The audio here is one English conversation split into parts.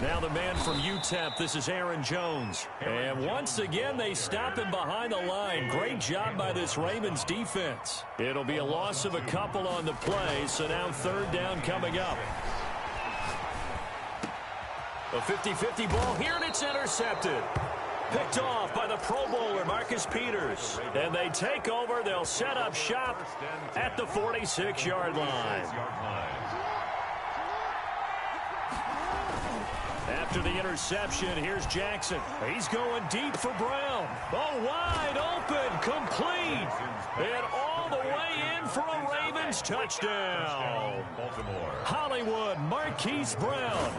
Now the man from UTEP, this is Aaron Jones. And once again, they stop him behind the line. Great job by this Ravens defense. It'll be a loss of a couple on the play, so now third down coming up. A 50-50 ball here, and it's intercepted. Picked off by the Pro Bowler, Marcus Peters. And they take over. They'll set up shop at the 46-yard line. After the interception, here's Jackson. He's going deep for Brown. Oh, wide open, complete. And all the way in for a Ravens touchdown. Hollywood Marquise Brown,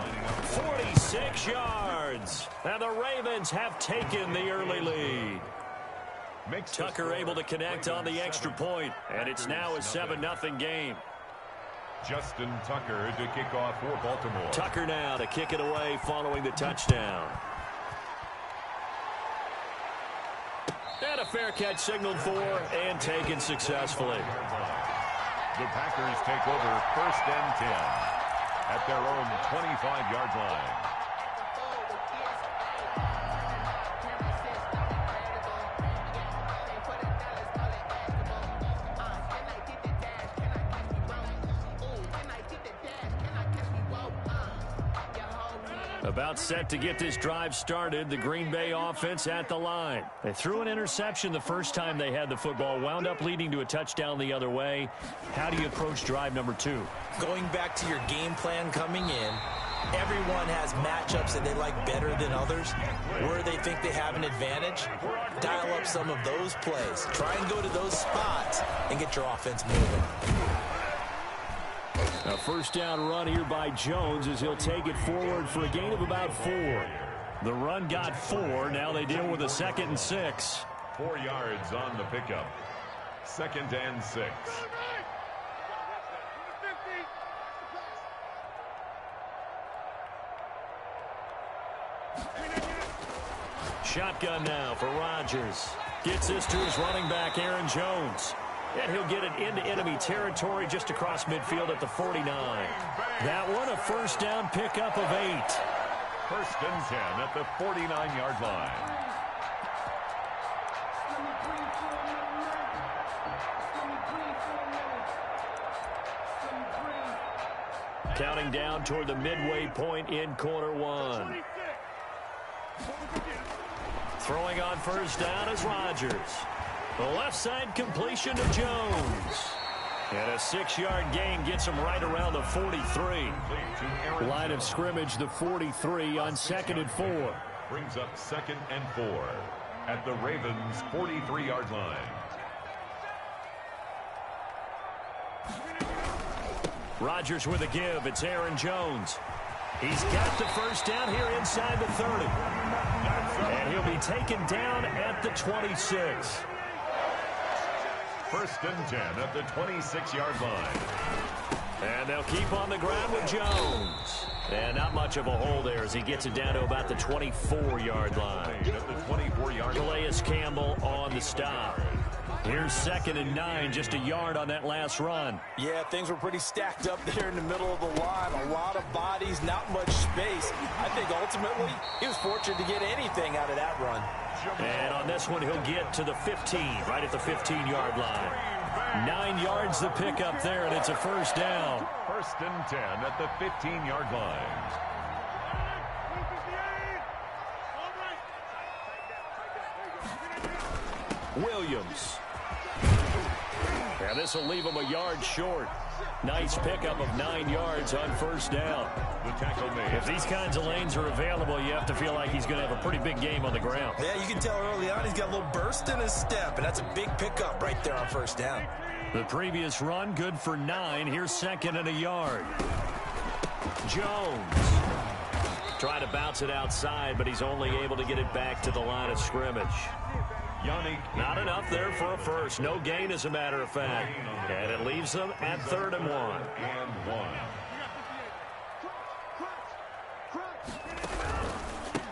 46 yards. And the Ravens have taken the early lead. Tucker able to connect on the extra point, and it's now a 7-0 game. Justin Tucker to kick off for Baltimore. Tucker now to kick it away following the touchdown. And a fair catch signaled for and taken successfully. The Packers take over 1st and 10 at their own 25-yard line. About set to get this drive started, the Green Bay offense at the line. They threw an interception the first time they had the football, wound up leading to a touchdown the other way. How do you approach drive number 2? Going back to your game plan coming in, everyone has matchups that they like better than others. Where they think they have an advantage, dial up some of those plays. Try and go to those spots and get your offense moving. A first down run here by Jones as he'll take it forward for a gain of about 4. The run got 4. Now they deal with a 2nd and 6. 4 yards on the pickup. 2nd and 6. Shotgun now for Rodgers. Gets this to his running back, Aaron Jones. And he'll get it into enemy territory just across midfield at the 49. That one a first down pickup of 8. 1st and 10 at the 49-yard line. Counting down toward the midway point in quarter 1. Throwing on first down is Rodgers. The left side completion to Jones. And a 6-yard gain gets him right around the 43. Line of scrimmage, the 43 on 2nd and 4. Brings up 2nd and 4 at the Ravens' 43-yard line. Rodgers with a give. It's Aaron Jones. He's got the first down here inside the 30. And he'll be taken down at the 26. 1st and 10 at the 26-yard line. And they'll keep on the ground with Jones. And not much of a hole there as he gets it down to about the 24-yard line. At the 24-yard line. Calais Campbell on the stop. Here's 2nd and 9, just a yard on that last run. Yeah, things were pretty stacked up there in the middle of the line. A lot of bodies, not much space. I think ultimately he was fortunate to get anything out of that run. And on this one, he'll get to the 15, right at the 15-yard line. 9 yards the pickup there, and it's a first down. 1st and 10 at the 15-yard line. Williams. And this will leave him a yard short. Nice pickup of 9 yards on first down. The tackle made. If these kinds of lanes are available, you have to feel like he's going to have a pretty big game on the ground. Yeah, you can tell early on he's got a little burst in his step, and that's a big pickup right there on first down. The previous run, good for 9. Here's 2nd and a yard. Jones. Try to bounce it outside, but he's only able to get it back to the line of scrimmage. Not enough there for a first. No gain, as a matter of fact. And it leaves them at 3rd and 1.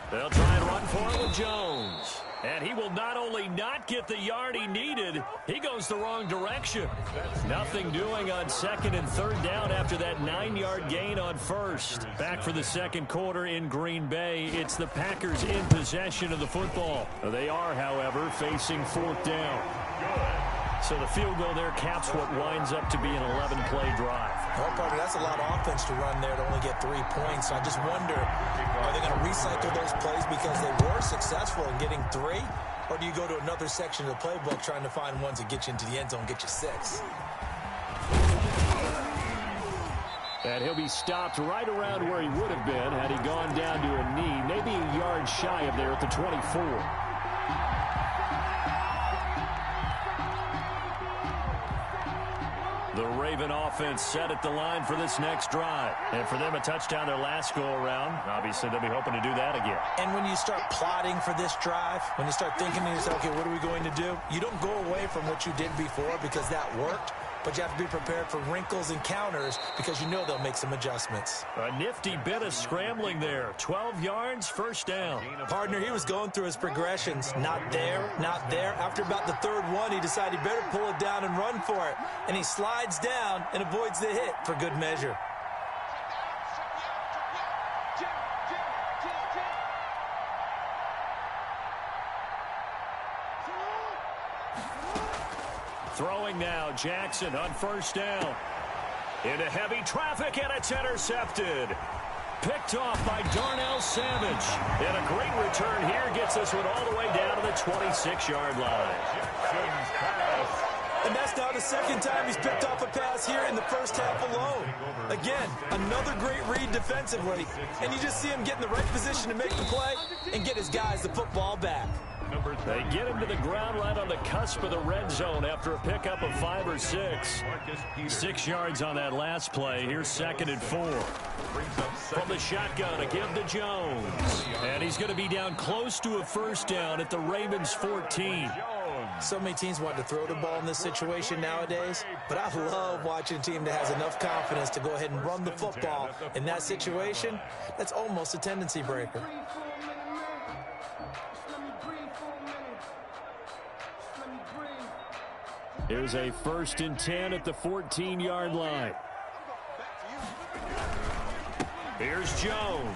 They'll try and run for it with Jones. And he will not only not get the yard he needed, he goes the wrong direction. Nothing doing on 2nd and 3rd down after that 9-yard gain on 1st. Back for the 2nd quarter in Green Bay. It's the Packers in possession of the football. They are, however, facing 4th down. So the field goal there caps what winds up to be an 11-play drive. Well, partner, that's a lot of offense to run there to only get 3 points. So I just wonder, are they going to recycle those plays because they were successful in getting 3? Or do you go to another section of the playbook trying to find ones that get you into the end zone, get you 6? And he'll be stopped right around where he would have been had he gone down to a knee, maybe a yard shy of there at the 24. The Raven offense set at the line for this next drive. And for them, a touchdown their last go-around. Obviously, they'll be hoping to do that again. And when you start plotting for this drive, when you start thinking to yourself, okay, what are we going to do? You don't go away from what you did before because that worked. But you have to be prepared for wrinkles and counters because you know they'll make some adjustments. A nifty bit of scrambling there. 12 yards, 1st down. Partner, he was going through his progressions. Not there, not there. After about the 3rd one, he decided he better pull it down and run for it. And he slides down and avoids the hit for good measure. Throwing now, Jackson on 1st down. Into heavy traffic, and it's intercepted. Picked off by Darnell Savage. And a great return here gets this one all the way down to the 26-yard line. And that's now the 2nd time he's picked off a pass here in the 1st half alone. Again, another great read defensively. And you just see him get in the right position to make the play and get his guys the football back. They get him to the ground right on the cusp of the red zone after a pickup of 5 or 6. 6 yards on that last play. Here's 2nd and 4. From the shotgun, a give to Jones. And he's going to be down close to a 1st down at the Ravens' 14. So many teams want to throw the ball in this situation nowadays, but I love watching a team that has enough confidence to go ahead and run the football. In that situation, that's almost a tendency breaker. Here's a 1st and 10 at the 14-yard line. Here's Jones.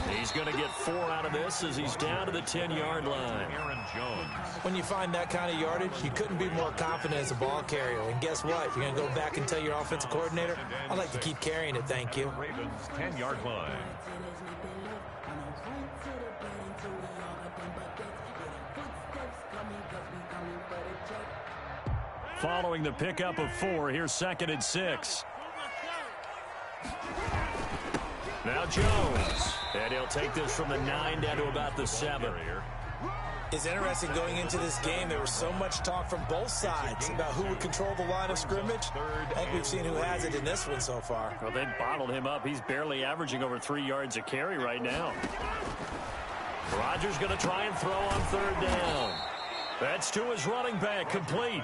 He's going to get 4 out of this as he's down to the 10-yard line. When you find that kind of yardage, you couldn't be more confident as a ball carrier. And guess what? You're going to go back and tell your offensive coordinator, I'd like to keep carrying it, thank you. Ravens 10-yard line. Following the pickup of 4, here's 2nd and 6. Now Jones. And he'll take this from the 9 down to about the 7. It's interesting going into this game. There was so much talk from both sides about who would control the line of scrimmage. I think we've seen who has it in this one so far. Well, they bottled him up. He's barely averaging over 3 yards a carry right now. Rodgers going to try and throw on 3rd down. That's to his running back, complete.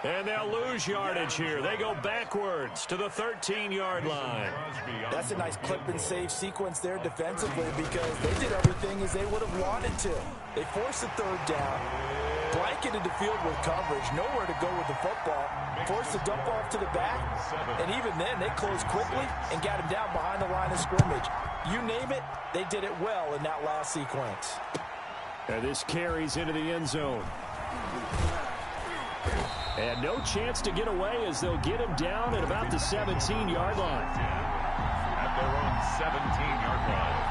And they'll lose yardage here. They go backwards to the 13-yard line. That's a nice clip and save sequence there defensively because they did everything as they would have wanted to. They forced the 3rd down, blanketed the field with coverage, nowhere to go with the football, forced the dump off to the back, and even then they closed quickly and got him down behind the line of scrimmage. You name it, they did it well in that last sequence. And this carries into the end zone. And no chance to get away as they'll get him down at about the 17-yard line. At their own 17-yard line.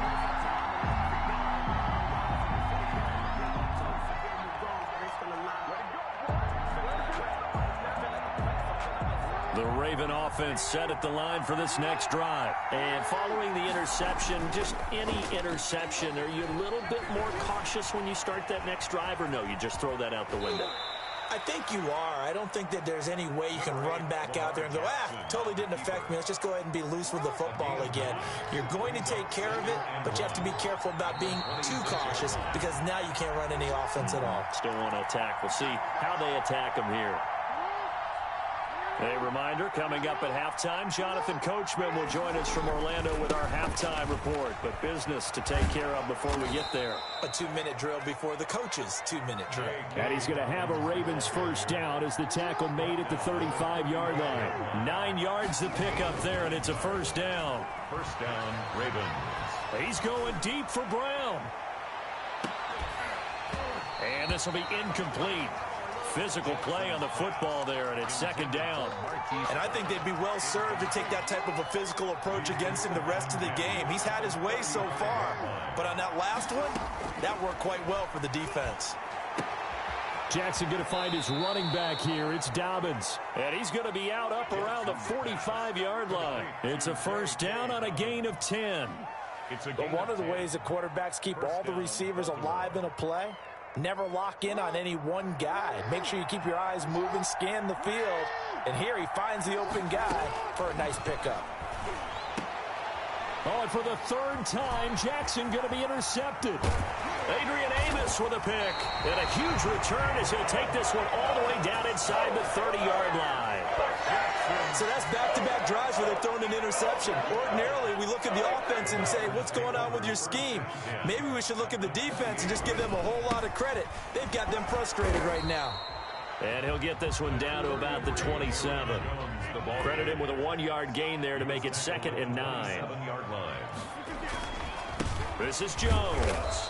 The Raven offense set at the line for this next drive. And following the interception, just any interception, are you a little bit more cautious when you start that next drive, or no, you just throw that out the window? I think you are. I don't think that there's any way you can run back out there and go, totally didn't affect me. Let's just go ahead and be loose with the football again. You're going to take care of it, but you have to be careful about being too cautious because now you can't run any offense at all. Still want to attack. We'll see how they attack them here. A reminder, coming up at halftime, Jonathan Coachman will join us from Orlando with our halftime report. But business to take care of before we get there. A 2-minute drill before the coach's 2-minute drill. And he's going to have a Ravens first down as the tackle made at the 35-yard line. 9 yards the pickup there, and it's a first down. First down, Ravens. He's going deep for Brown. And this will be incomplete. Physical play on the football there, and it's second down. And I think they'd be well served to take that type of a physical approach against him the rest of the game. He's had his way so far, but on that last one, that worked quite well for the defense. Jackson going to find his running back here. It's Dobbins, and he's going to be out up around the 45-yard line. It's a first down on a gain of 10. But one of the ways that quarterbacks keep all the receivers alive in a play, never lock in on any one guy. Make sure you keep your eyes moving, scan the field. And here he finds the open guy for a nice pickup. Oh, and for the third time, Jackson going to be intercepted. Adrian Amos with a pick. And a huge return as he'll take this one all the way down inside the 30-yard line. So that's back-to-back drives where they're throwing an interception. Ordinarily, we look at the offense and say, what's going on with your scheme? Maybe we should look at the defense and just give them a whole lot of credit. They've got them frustrated right now. And he'll get this one down to about the 27. Credit him with a 1-yard gain there to make it 2nd and 9. This is Jones.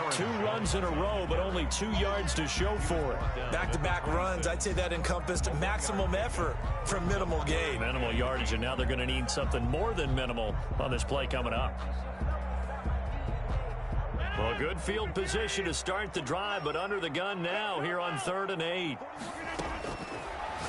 2 runs in a row, but only 2 yards to show for it. Back-to-back runs, I'd say that encompassed maximum effort for minimal gain. Minimal yardage, and now they're going to need something more than minimal on this play coming up. Well, good field position to start the drive, but under the gun now here on 3rd and 8.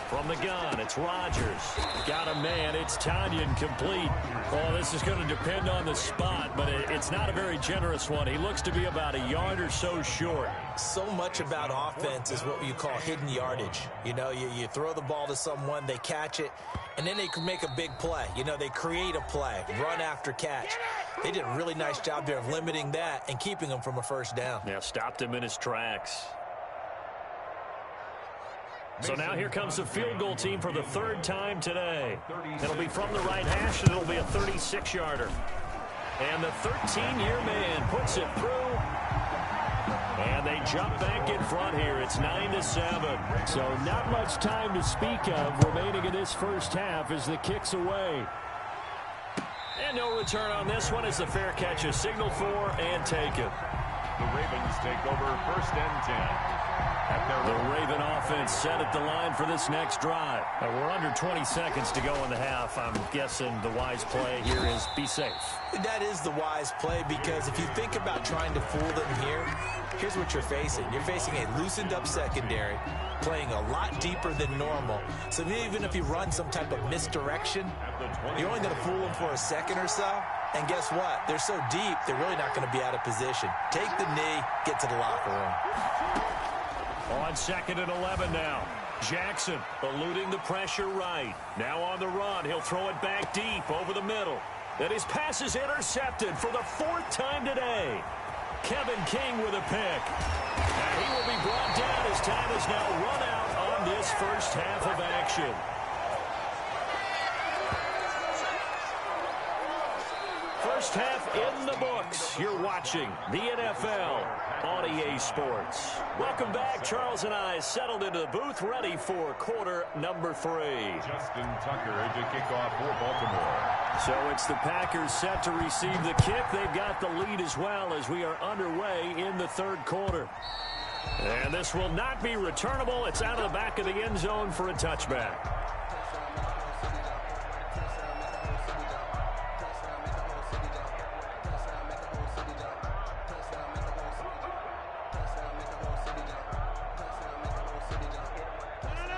From the gun, it's Rodgers. Got a man. It's Tanyan complete. Oh, this is going to depend on the spot, but it's not a very generous one. He looks to be about a yard or so short. So much about offense is what you call hidden yardage. You know, you throw the ball to someone, they catch it, and then they can make a big play. You know, they create a play, run after catch. They did a really nice job there of limiting that and keeping him from a first down. Yeah, stopped him in his tracks. So now here comes the field goal team for the 3rd time today. It'll be from the right hash, and it'll be a 36-yarder. And the 13-year man puts it through. And they jump back in front here. It's 9-7. So not much time to speak of remaining in this first half as the kick's away. And no return on this one as the fair catch is signaled for and taken. The Ravens take over 1st and 10. The Raven offense set at the line for this next drive. We're under 20 seconds to go in the half. I'm guessing the wise play here is be safe. That is the wise play, because if you think about trying to fool them here, here's what you're facing. You're facing a loosened up secondary, playing a lot deeper than normal. So even if you run some type of misdirection, you're only going to fool them for a second or so. And guess what? They're so deep, they're really not going to be out of position. Take the knee, get to the locker room. On 2nd and 11 now. Jackson eluding the pressure right. Now on the run. He'll throw it back deep over the middle. And his pass is intercepted for the 4th time today. Kevin King with a pick. And he will be brought down as time is now run out on this first half of action. First half in the books. You're watching the NFL on EA Sports. Welcome back. Charles and I settled into the booth, ready for quarter number 3. Justin Tucker to kick off for Baltimore. So it's the Packers set to receive the kick. They've got the lead as well as we are underway in the 3rd quarter. And this will not be returnable. It's out of the back of the end zone for a touchback.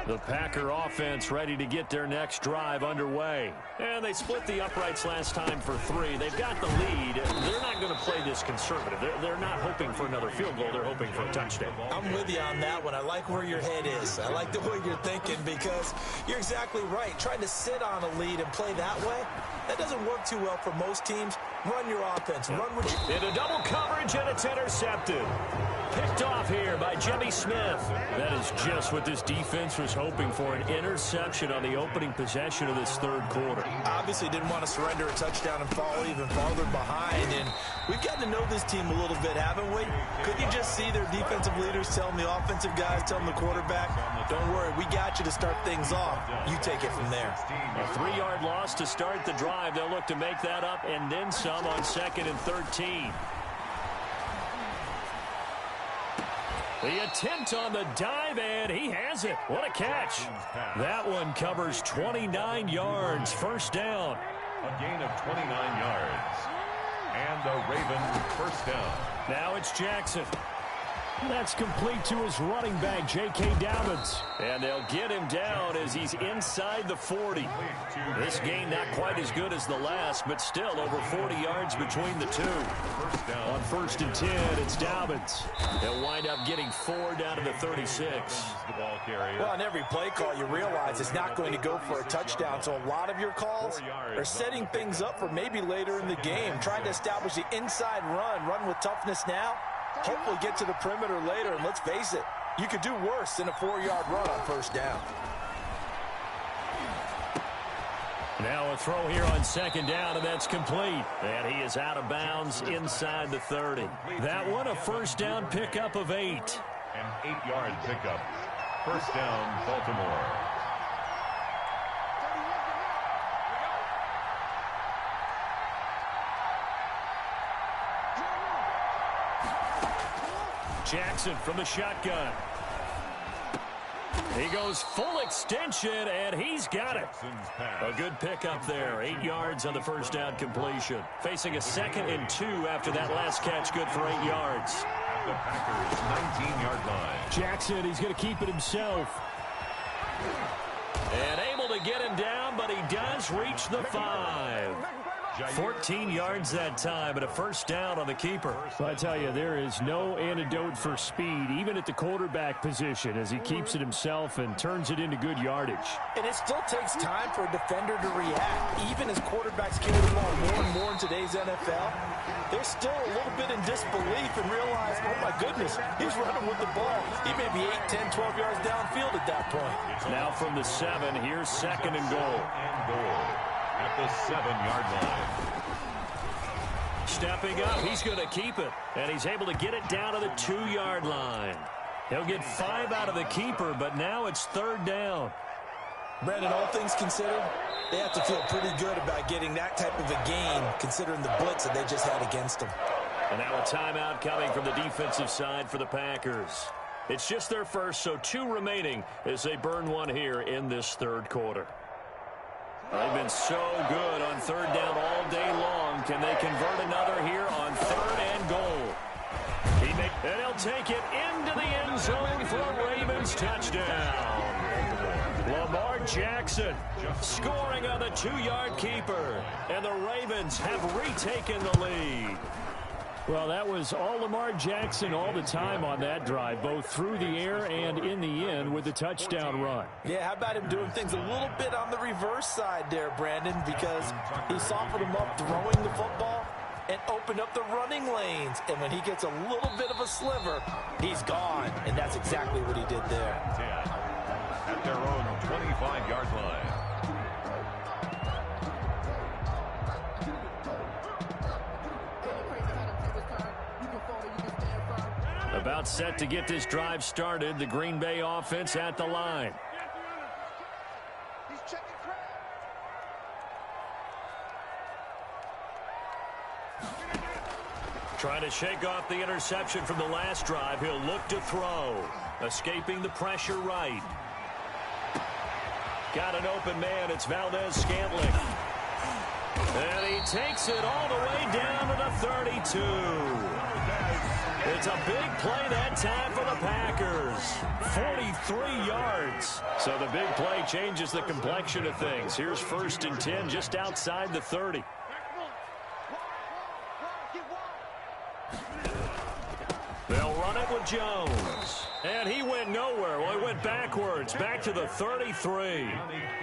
The Packer offense ready to get their next drive underway. And they split the uprights last time for 3. They've got the lead. They're not going to play this conservative. They're not hoping for another field goal. They're hoping for a touchdown. I'm with you on that one. I like where your head is. I like the way you're thinking, because you're exactly right. Trying to sit on a lead and play that way, that doesn't work too well for most teams. Run your offense. Run with your... Into double coverage, and it's intercepted. picked off here by Jimmy Smith. That is just what this defense was hoping for, an interception on the opening possession of this third quarter. Obviously didn't want to surrender a touchdown and fall even farther behind. And we've gotten to know this team a little bit, haven't we? Couldn't you just see their defensive leaders telling the offensive guys, telling the quarterback, don't worry, we got you to start things off. You take it from there. A 3-yard loss to start the drive. They'll look to make that up and then some on 2nd and 13. The attempt on the dive, and he has it. What a catch. That one covers 29 yards. First down. A gain of 29 yards. And the Ravens first down. Now it's Jackson. That's complete to his running back, J.K. Dobbins. And they'll get him down as he's inside the 40. This game not quite as good as the last, but still over 40 yards between the two. On 1st and 10, it's Dobbins. They'll wind up getting 4 down to the 36. Well, on every play call, you realize it's not going to go for a touchdown, so a lot of your calls are setting things up for maybe later in the game, trying to establish the inside run with toughness now. Hopefully get to the perimeter later, and let's face it, you could do worse than a 4-yard run on first down. Now a throw here on 2nd down, and that's complete. And he is out of bounds inside the 30. That one, a first down pickup of 8. An 8-yard pickup. First down, Baltimore. Jackson from the shotgun. He goes full extension, and he's got it. A good pickup there. 8 yards on the first down completion. Facing a 2nd and 2 after that last catch, good for 8 yards. At the Packers' 19-yard line. Jackson, he's going to keep it himself. And able to get him down, but he does reach the 5. 14 yards that time, and a first down on the keeper. Well, I tell you, there is no antidote for speed, even at the quarterback position, as he keeps it himself and turns it into good yardage. And it still takes time for a defender to react. Even as quarterbacks carry the ball more and more in today's NFL, they're still a little bit in disbelief and realize, oh my goodness, he's running with the ball. He may be 8, 10, 12 yards downfield at that point. Now from the 7, here's 2nd and goal. At the 7-yard line. Stepping up, he's going to keep it. And he's able to get it down to the 2-yard line. He'll get 5 out of the keeper, but now it's 3rd down. Brandon, all things considered, they have to feel pretty good about getting that type of a gain, considering the blitz that they just had against them. And now a timeout coming from the defensive side for the Packers. It's just their first, so 2 remaining as they burn one here in this 3rd quarter. They've been so good on 3rd down all day long. Can they convert another here on 3rd and goal? And he'll take it into the end zone for a Ravens touchdown. Lamar Jackson scoring on the 2-yard keeper. And the Ravens have retaken the lead. Well, that was all Lamar Jackson all the time on that drive, both through the air and in the end with the touchdown run. Yeah, how about him doing things a little bit on the reverse side there, Brandon, because he softened him up throwing the football and opened up the running lanes. And when he gets a little bit of a sliver, he's gone. And that's exactly what he did there. At their own 25-yard line. About set to get this drive started. The Green Bay offense at the line. Trying to shake off the interception from the last drive. He'll look to throw. Escaping the pressure right. Got an open man. It's Valdez-Scantling. And he takes it all the way down to the 32. It's a big play that time for the Packers. 43 yards. So the big play changes the complexion of things. Here's 1st and 10 just outside the 30. They'll run it with Jones. And he went nowhere. Well, he went backwards, back to the 33.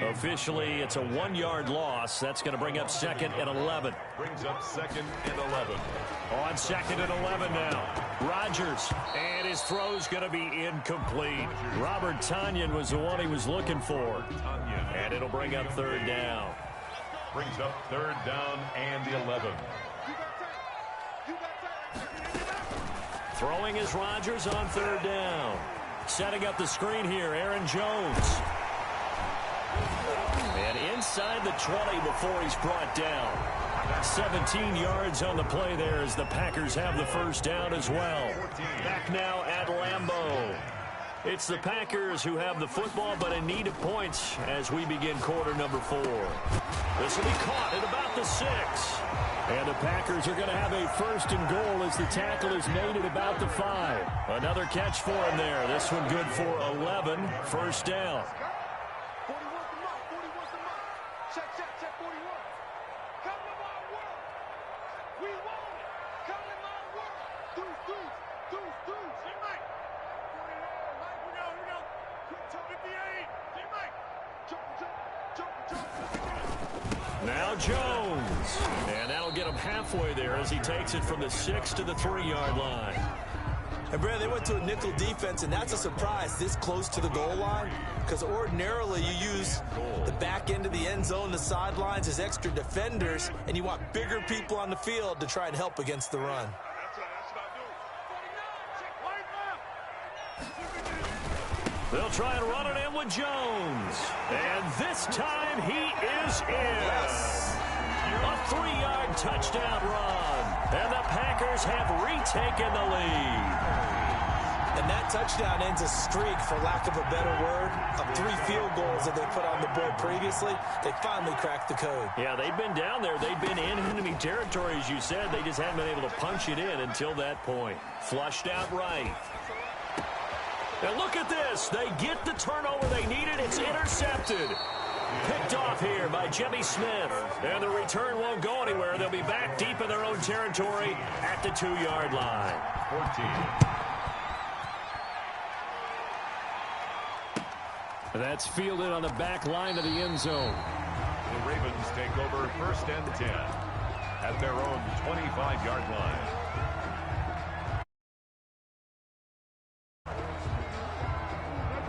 Officially, it's a 1-yard loss. That's going to bring up 2nd and 11. Brings up 2nd and 11. On 2nd and 11 now. Rodgers, and his throw's going to be incomplete. Robert Tonyan was the one he was looking for. And it'll bring up 3rd down. Brings up 3rd down and 11. Throwing is Rodgers on 3rd down. Setting up the screen here, Aaron Jones. And inside the 20 before he's brought down. 17 yards on the play there as the Packers have the 1st down as well. Back now at Lambeau. It's the Packers who have the football, but in need of points as we begin quarter number 4. This will be caught at about the 6. And the Packers are going to have a 1st and goal as the tackle is made at about the 5. Another catch for him there. This one good for 11. 1st down. Now Jones. And that'll get him halfway there as he takes it from the 6 to the 3-yard line. And, Brad, they went to a nickel defense, and that's a surprise this close to the goal line because ordinarily you use the back end of the end zone, the sidelines as extra defenders, and you want bigger people on the field to try and help against the run. They'll try and run it in with Jones. And this time he is in. Yes. A 3-yard touchdown run. And the Packers have retaken the lead. And that touchdown ends a streak, for lack of a better word, of 3 field goals that they put on the board previously. They finally cracked the code. Yeah, they'd been down there. They'd been in enemy territory, as you said. They just hadn't been able to punch it in until that point. Flushed out right. And look at this. They get the turnover they needed. It's intercepted. Picked off here by Jimmy Smith. And the return won't go anywhere. They'll be back deep in their own territory at the 2-yard line. 14. That's fielded on the back line of the end zone. The Ravens take over 1st and 10 at their own 25-yard line.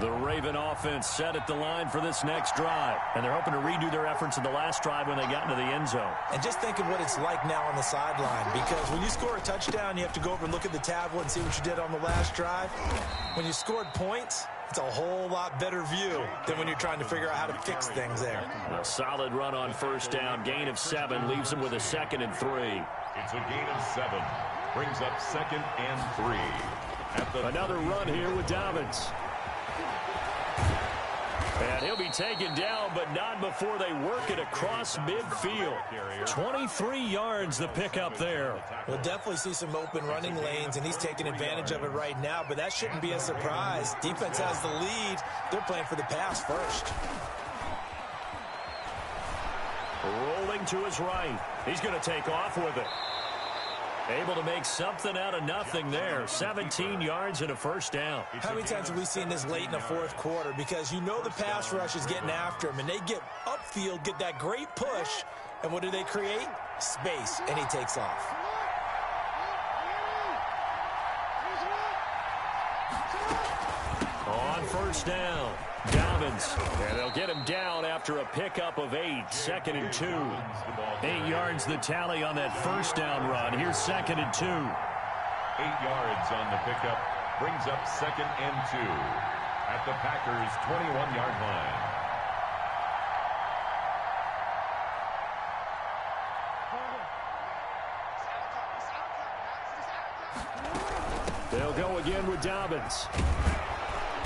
The Raven offense set at the line for this next drive. And they're hoping to redo their efforts in the last drive when they got into the end zone. And just think of what it's like now on the sideline, because when you score a touchdown, you have to go over and look at the tablet and see what you did on the last drive. When you scored points, it's a whole lot better view than when you're trying to figure out how to fix things there. A solid run on 1st down. Gain of 7 leaves them with a 2nd and 3. It's a gain of 7. Brings up 2nd and 3. Another run here with Dobbins. And he'll be taken down, but not before they work it across midfield. 23 yards the pickup there. We'll definitely see some open running lanes, and he's taking advantage of it right now, but that shouldn't be a surprise. Defense has the lead. They're playing for the pass first. Rolling to his right. He's going to take off with it. Able to make something out of nothing there. 17 yards and a 1st down. How many times have we seen this late in the 4th quarter? Because you know the pass rush is getting after him, and they get upfield, get that great push, and what do they create? Space, and he takes off. On 1st down, Dobbins. And they'll get him down after a pickup of 8. 2nd and 2. 8 yards the tally on that 1st down run. Here's 2nd and 2. 8 yards on the pickup. Brings up 2nd and 2 at the Packers' 21-yard line. They'll go again with Dobbins.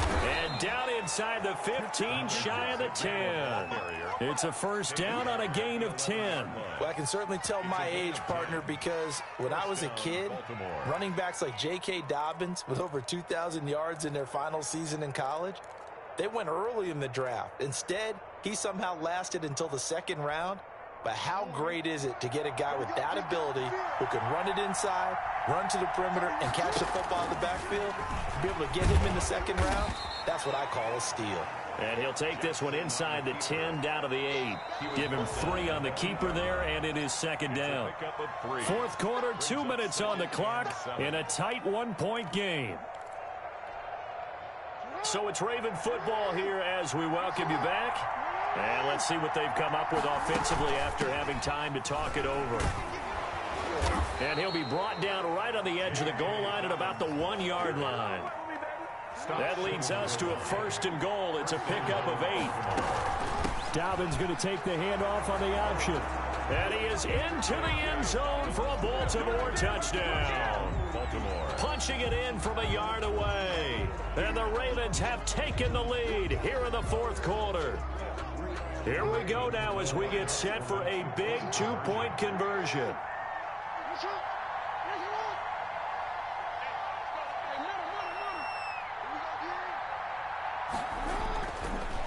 And down inside the 15, shy of the 10. It's a 1st down on a gain of 10. Well, I can certainly tell my age, partner, because when I was a kid, running backs like J.K. Dobbins with over 2,000 yards in their final season in college, they went early in the draft. Instead, he somehow lasted until the 2nd round. but how great is it to get a guy with that ability who can run it inside, run to the perimeter, and catch the football in the backfield, to be able to get him in the second round? That's what I call a steal. And he'll take this one inside the 10, down to the 8. Give him 3 on the keeper there, and it is second down. Fourth quarter, 2 minutes on the clock in a tight 1-point game. So it's Raven football here as we welcome you back. And let's see what they've come up with offensively after having time to talk it over. And he'll be brought down right on the edge of the goal line at about the 1-yard line. That leads us to a 1st and goal. It's a pickup of 8. Dobbins going to take the handoff on the option. And he is into the end zone for a Baltimore touchdown. Baltimore punching it in from a yard away. And the Ravens have taken the lead here in the fourth quarter. Here we go now as we get set for a big 2-point conversion.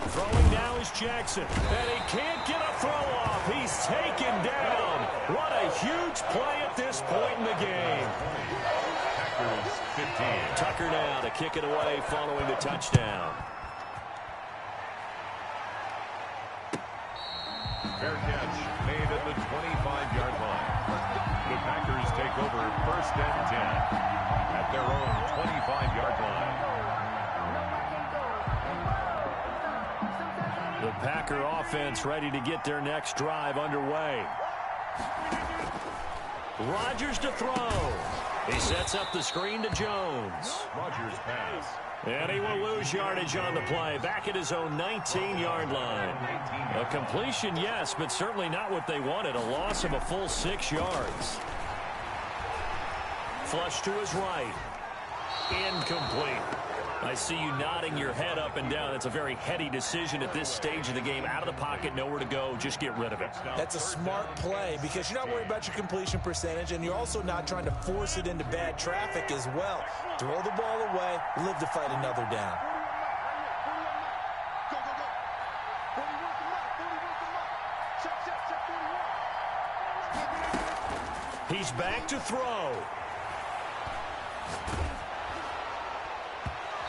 Throwing now is Jackson, and he can't get a throw off. He's taken down. What a huge play at this point in the game. Packers 15. Tucker now to kick it away following the touchdown. Fair catch made at the 25-yard line. The Packers take over 1st and 10 at their own 25-yard line. The Packer offense ready to get their next drive underway. Rodgers to throw. He sets up the screen to Jones. Rodgers pass. And he will lose yardage on the play. Back at his own 19-yard line. A completion, yes, but certainly not what they wanted. A loss of a full 6 yards. Flush to his right. Incomplete. I see you nodding your head up and down. It's a very heady decision at this stage of the game. Out of the pocket, nowhere to go. Just get rid of it. That's a smart play because you're not worried about your completion percentage, and you're also not trying to force it into bad traffic as well. Throw the ball away, live to fight another down. He's back to throw.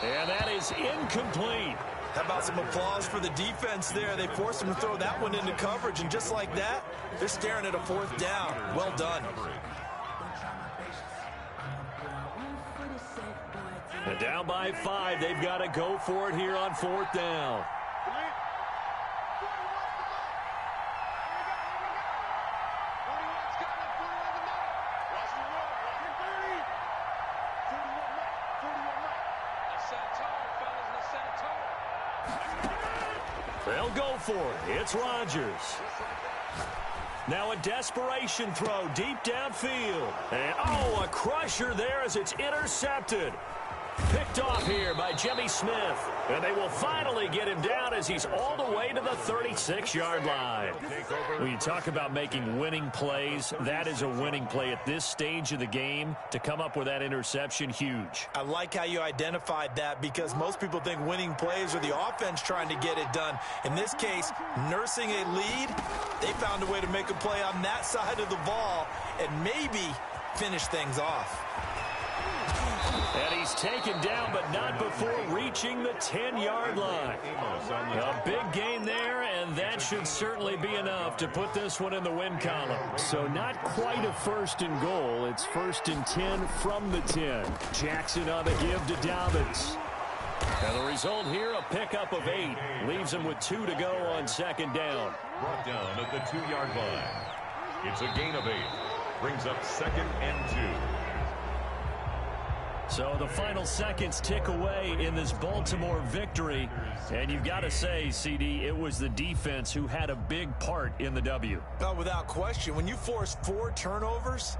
And that is incomplete. How about some applause for the defense there? They forced him to throw that one into coverage, and just like that, they're staring at a 4th down. Well done. And down by 5. They've got to go for it here on 4th down. They'll go for it. It's Rodgers. Now a desperation throw deep downfield. And, a crusher there as it's intercepted. Picked off here by Jimmy Smith. And they will finally get him down as he's all the way to the 36-yard line. When you talk about making winning plays, that is a winning play at this stage of the game. To come up with that interception, huge. I like how you identified that because most people think winning plays are the offense trying to get it done. In this case, nursing a lead, they found a way to make a play on that side of the ball and maybe finish things off. And he's taken down, but not before reaching the 10-yard line. A big gain there, and that should certainly be enough to put this one in the win column. So not quite a 1st and goal. It's 1st and 10 from the 10. Jackson on the give to Dobbins. And the result here, a pickup of 8. Leaves him with 2 to go on 2nd down. Brought down at the 2-yard line. It's a gain of 8. Brings up 2nd and 2. So the final seconds tick away in this Baltimore victory. And you've got to say, CD, it was the defense who had a big part in the W. No, without question. When you force 4 turnovers,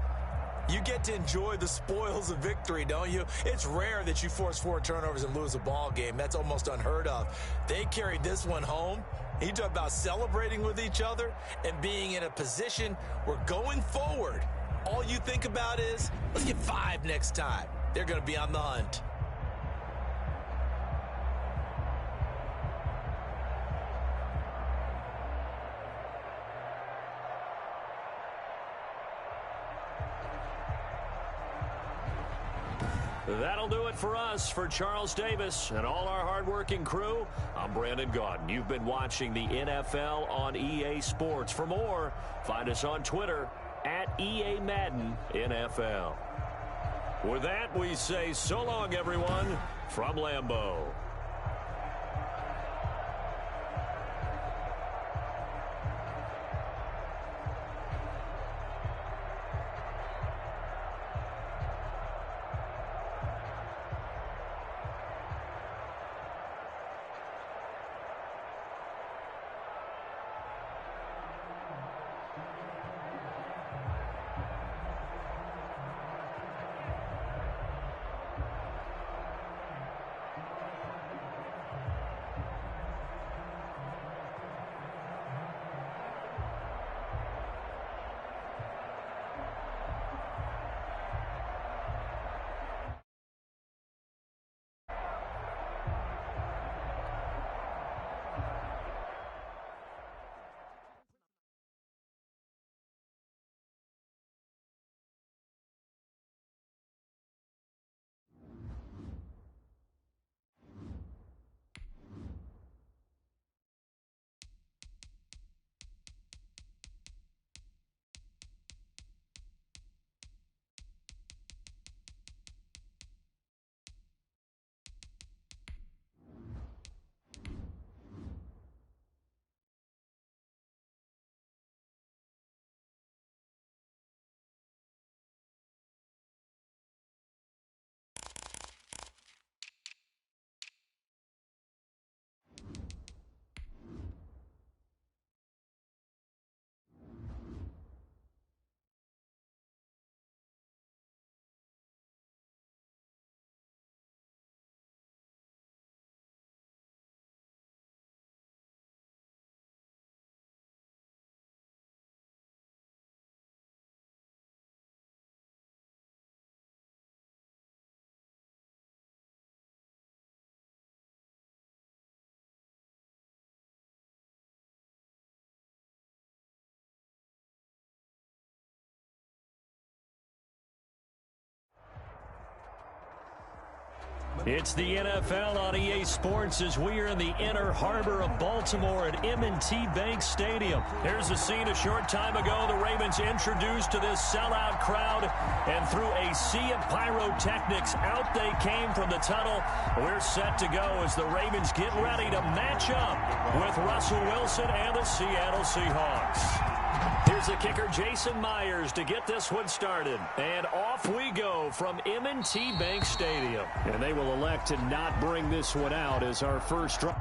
you get to enjoy the spoils of victory, don't you? It's rare that you force 4 turnovers and lose a ball game. That's almost unheard of. They carried this one home. You talk about celebrating with each other and being in a position where going forward, all you think about is, let's get 5 next time. They're going to be on the hunt. That'll do it for us. For Charles Davis and all our hardworking crew, I'm Brandon Gaudin. You've been watching the NFL on EA Sports. For more, find us on Twitter at EA Madden NFL. With that, we say so long, everyone, from Lambeau. It's the NFL on EA Sports as we are in the inner harbor of Baltimore at M&T Bank Stadium. Here's a scene a short time ago. The Ravens introduced to this sellout crowd, and through a sea of pyrotechnics, out they came from the tunnel. We're set to go as the Ravens get ready to match up with Russell Wilson and the Seattle Seahawks. Here's the kicker, Jason Myers, to get this one started. And off we go from M&T Bank Stadium. And they will elect to not bring this one out as our first drive.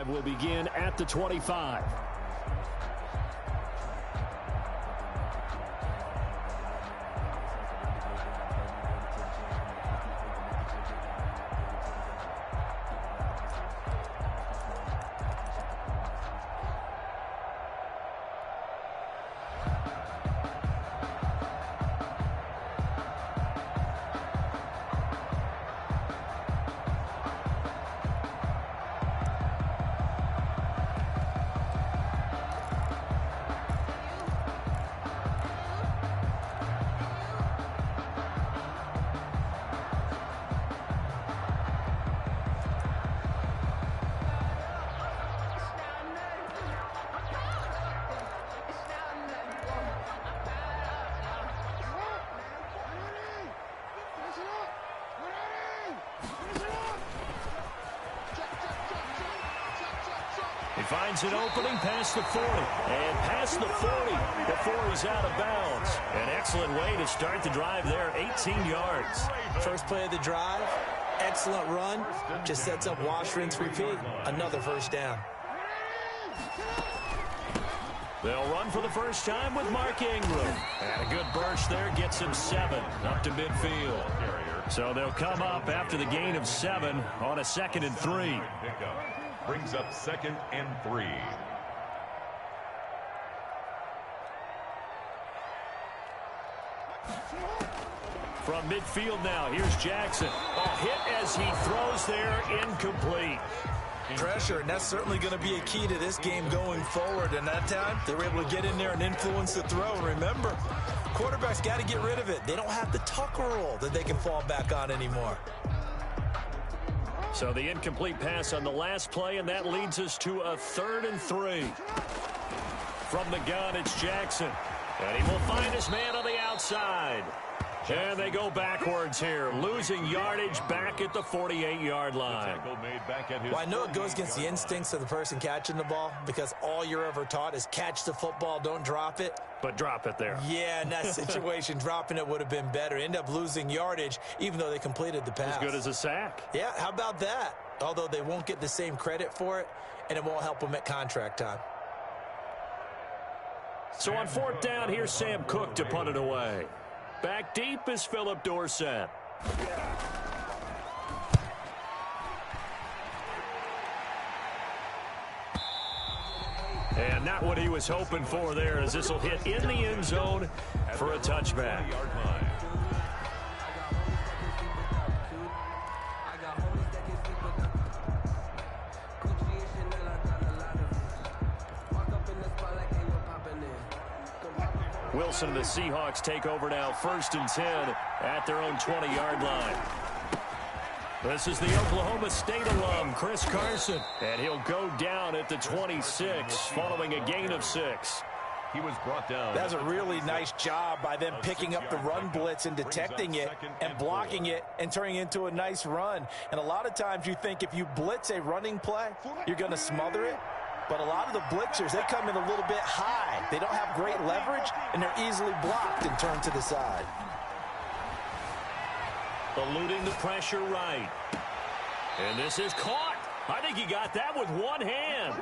Will begin at the 25. He finds an opening past the 40. And past the 40 before he's out of bounds. An excellent way to start the drive there, 18 yards. First play of the drive, excellent run. Just sets up wash, rinse, repeat. Another first down. They'll run for the first time with Mark Ingram. And a good burst there gets him 7 up to midfield. So they'll come up after the gain of 7 on a 2nd and 3. Brings up 2nd and 3. From midfield now, here's Jackson. A hit as he throws there, incomplete. Pressure, and that's certainly going to be a key to this game going forward. And that time, they were able to get in there and influence the throw. Remember, quarterbacks got to get rid of it. They don't have the tucker roll that they can fall back on anymore. So the incomplete pass on the last play, and that leads us to a 3rd and 3. From the gun, it's Jackson. And he will find his man on the outside. And they go backwards here, losing yardage back at the 48-yard line. Well, I know it goes against the instincts of the person catching the ball because all you're ever taught is catch the football, don't drop it. But drop it there. Yeah, in that situation, dropping it would have been better. End up losing yardage, even though they completed the pass. As good as a sack. Yeah, how about that? Although they won't get the same credit for it, and it won't help them at contract time. So on 4th down, here's Sam Cook to punt it away. Back deep is Philip Dorsett. And not what he was hoping for there, as this will hit in the end zone for a touchback. Wilson and the Seahawks take over now, 1st and 10 at their own 20-yard line. This is the Oklahoma State alum, Chris Carson, and he'll go down at the 26 following a gain of 6. He was brought down. That's a really nice job by them picking up the run blitz and detecting it and blocking it and turning it into a nice run. And a lot of times you think if you blitz a running play, you're going to smother it. But a lot of the blitzers, they come in a little bit high. They don't have great leverage, and they're easily blocked and turned to the side. Eluding the pressure right. And this is caught. I think he got that with one hand.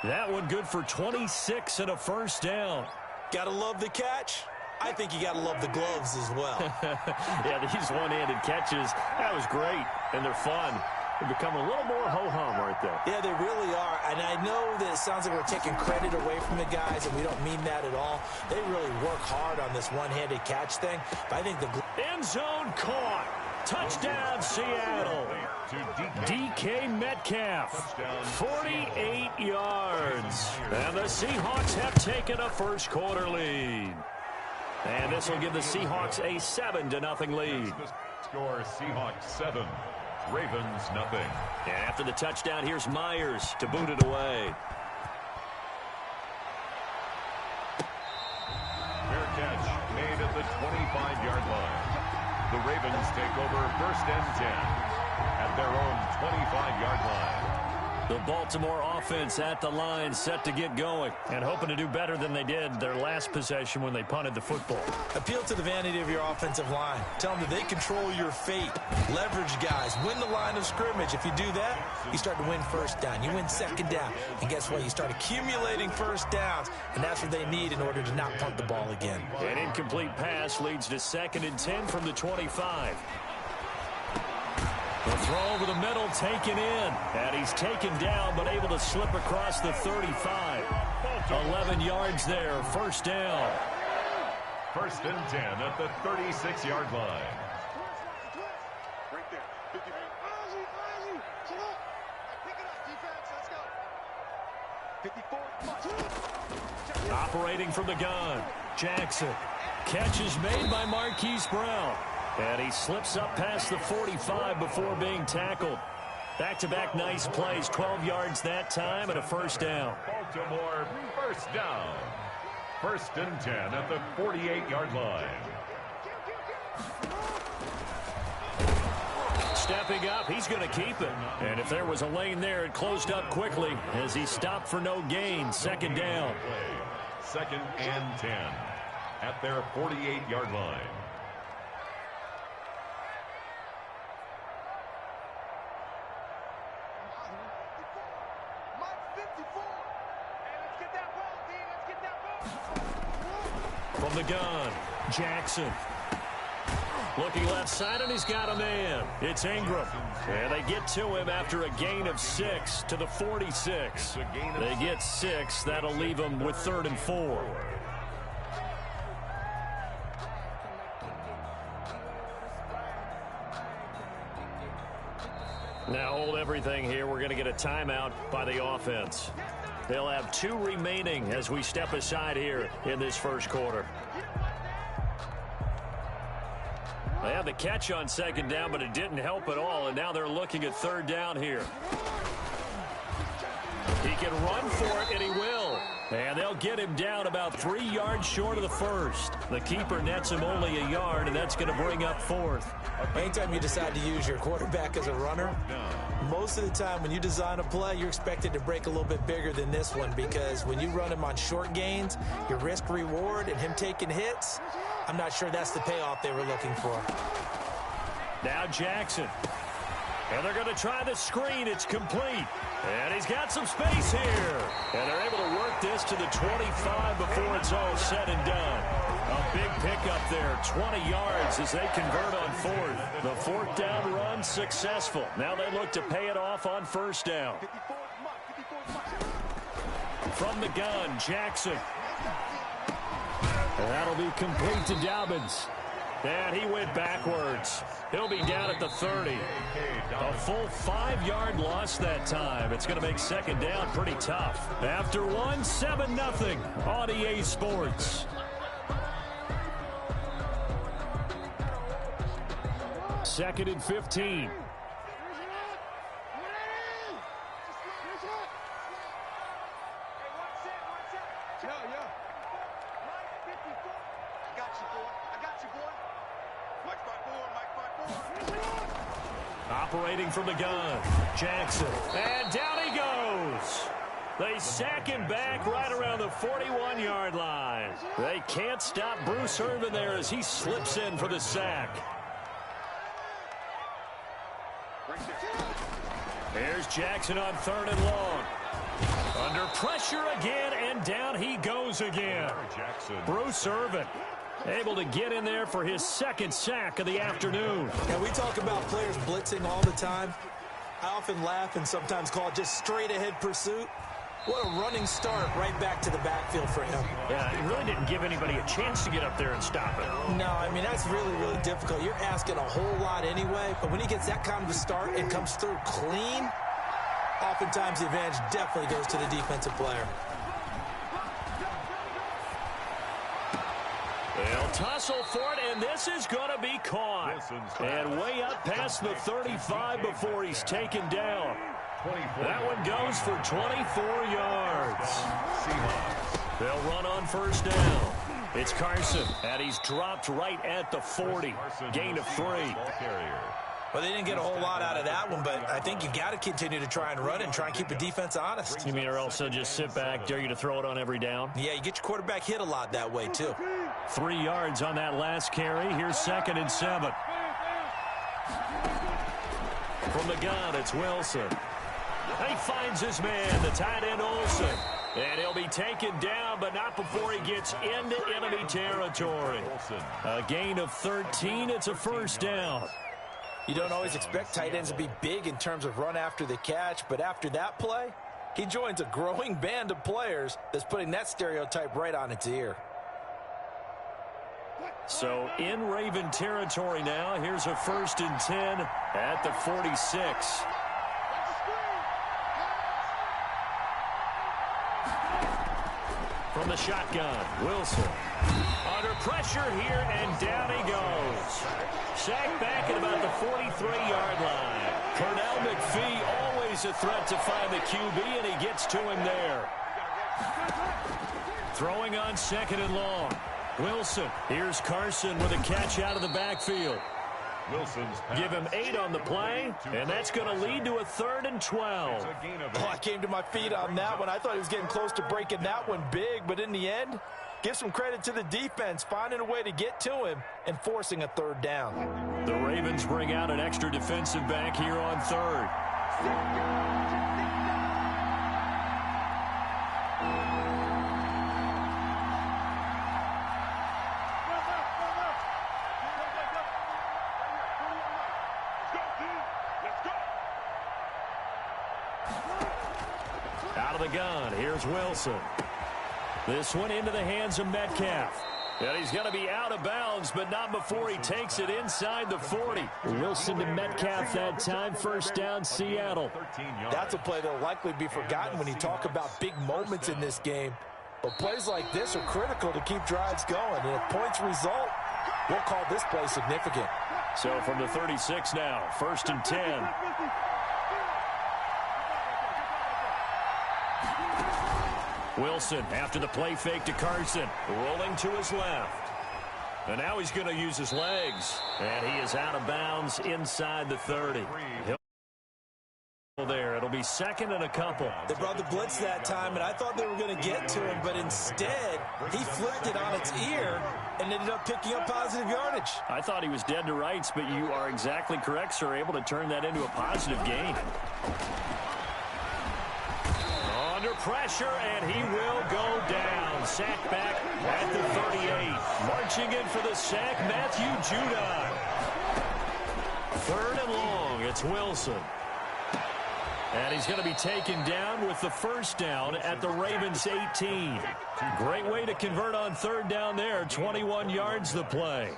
That one good for 26 and a first down. Gotta love the catch. I think you gotta love the gloves as well. Yeah, these one-handed catches, that was great, and they're fun. They become a little more ho-hum, aren't they? Yeah, they really are. And I know that it sounds like we're taking credit away from the guys, and we don't mean that at all. They really work hard on this one-handed catch thing. But I think the end zone caught. Touchdown, Seattle. DK Metcalf, 48 yards. And the Seahawks have taken a first quarter lead. And this will give the Seahawks a 7-0 lead. Score Seahawks 7. Ravens nothing. And after the touchdown, here's Myers to boot it away. Fair catch made at the 25-yard line. The Ravens take over 1st and 10 at their own 25-yard line. The Baltimore offense at the line, set to get going, and hoping to do better than they did their last possession when they punted the football. Appeal to the vanity of your offensive line. Tell them that they control your fate. Leverage guys. Win the line of scrimmage. If you do that, you start to win first down. You win second down. And guess what? You start accumulating first downs, and that's what they need in order to not punt the ball again. An incomplete pass leads to 2nd and 10 from the 25. The throw over the middle, taken in. And he's taken down, but able to slip across the 35. 11 yards there, first down. 1st and 10 at the 36-yard line. Operating from the gun, Jackson. Catch is made by Marquise Brown. And he slips up past the 45 before being tackled. Back-to-back nice plays, 12 yards that time and a first down. Baltimore first down. 1st and 10 at the 48-yard line. stepping up. He's going to keep it. And if there was a lane there, it closed up quickly as he stopped for no gain. Second down. 2nd and 10 at their 48-yard line. From the gun, Jackson. Looking left side, and he's got a man. It's Ingram. And they get to him after a gain of 6 to the 46. They get 6. That'll leave them with 3rd and 4. Now hold everything here. We're going to get a timeout by the offense. They'll have 2 remaining as we step aside here in this first quarter. They had the catch on 2nd down, but it didn't help at all, and now they're looking at 3rd down here. He can run for it, and he will. And they'll get him down about 3 yards short of the first. The keeper nets him only a yard, and that's going to bring up 4th. Anytime you decide to use your quarterback as a runner, most of the time when you design a play, you're expected to break a little bit bigger than this one, because when you run him on short gains, your risk-reward and him taking hits, I'm not sure that's the payoff they were looking for. Now Jackson. And they're going to try the screen. It's complete. And he's got some space here. And they're able to work this to the 25 before it's all said and done. A big pickup there, 20 yards as they convert on 4th. The 4th down run successful. Now they look to pay it off on 1st down. From the gun, Jackson. And that'll be complete to Dobbins. And he went backwards. He'll be down at the 30. A full 5-yard loss that time. It's going to make 2nd down pretty tough. After one, 7-0 on EA Sports. 2nd and 15. Operating from the gun, Jackson. And down he goes. They sack him back right around the 41-yard line. They can't stop Bruce Irvin there as he slips in for the sack. Here's Jackson on 3rd and long. Under pressure again, and down he goes again. Bruce Irvin able to get in there for his 2nd sack of the afternoon. And we talk about players blitzing all the time. I often laugh and sometimes call it just straight-ahead pursuit. What a running start right back to the backfield for him. Yeah, he really didn't give anybody a chance to get up there and stop it. No, I mean, that's really, really difficult. You're asking a whole lot anyway, but when he gets that kind of a start and comes through clean, oftentimes the advantage definitely goes to the defensive player. They'll tussle for it, and this is going to be caught. And way up past the 35 before he's taken down. That one goes for 24 yards. They'll run on 1st down. It's Carson, and he's dropped right at the 40. Gain of 3. Well, they didn't get a whole lot out of that one, but I think you got to continue to try and run and try and keep the defense honest. You mean or else they'll just sit back, dare you to throw it on every down? Yeah, you get your quarterback hit a lot that way, too. 3 yards on that last carry. Here's 2nd and 7. From the gun, it's Wilson. He finds his man, the tight end Olsen. And he'll be taken down, but not before he gets into enemy territory. A gain of 13. It's a 1st down. You don't always expect tight ends to be big in terms of run after the catch, but after that play, he joins a growing band of players that's putting that stereotype right on its ear. So in Raven territory now. Here's a 1st and 10 at the 46. From the shotgun, Wilson. Under pressure here, and down he goes. Sacked back at about the 43-yard line. Pernell McPhee, always a threat to find the QB, and he gets to him there. Throwing on 2nd and long. Wilson. Here's Carson with a catch out of the backfield. Wilson's pass. Give him 8 on the play, and that's going to lead to a 3rd and 12. Oh, I came to my feet on that one. I thought he was getting close to breaking that one big, but in the end, give some credit to the defense, finding a way to get to him and forcing a 3rd down. The Ravens bring out an extra defensive back here on 3rd. Out of the gun, here's Wilson. This one into the hands of Metcalf. And he's going to be out of bounds, but not before he takes it inside the 40. Wilson to Metcalf that time, 1st down, Seattle. That's a play that will likely be forgotten when you talk about big moments in this game. But plays like this are critical to keep drives going. And if points result, we'll call this play significant. So from the 36 now, 1st and 10. Wilson after the play fake to Carson, rolling to his left. And now he's going to use his legs. And he is out of bounds inside the 30. There, it'll be 2nd and a couple. They brought the blitz that time, and I thought they were going to get to him, but instead, he flipped it on its ear and ended up picking up positive yardage. I thought he was dead to rights, but you are exactly correct, sir, able to turn that into a positive gain. Under pressure, and he will go down. Sack back at the 38. Marching in for the sack, Matthew Judon. 3rd and long, it's Wilson. And he's going to be taken down with the 1st down at the Ravens' 18. Great way to convert on 3rd down there. 21 yards the play.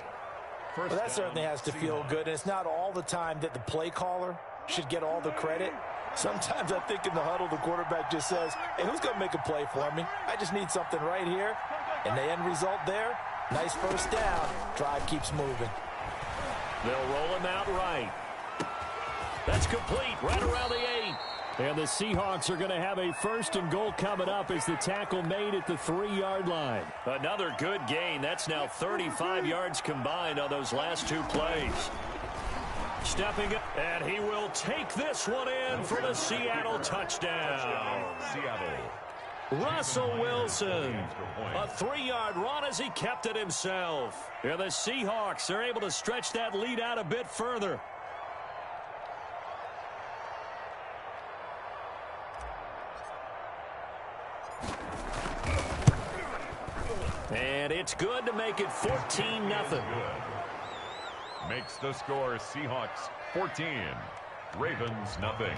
Well, that certainly has to feel good. And it's not all the time that the play caller should get all the credit. Sometimes I think in the huddle, the quarterback just says, hey, who's going to make a play for me? I just need something right here. And the end result there, nice 1st down. Drive keeps moving. They'll roll him out right. That's complete right around the 8. And the Seahawks are going to have a 1st and goal coming up as the tackle made at the 3-yard line. Another good gain. That's now 35 yards combined on those last 2 plays. Stepping up, and he will take this one in for the Seattle touchdown. Russell Wilson, a 3-yard run as he kept it himself. And the Seahawks are able to stretch that lead out a bit further. And it's good to make it 14-0. Makes the score Seahawks 14, Ravens nothing.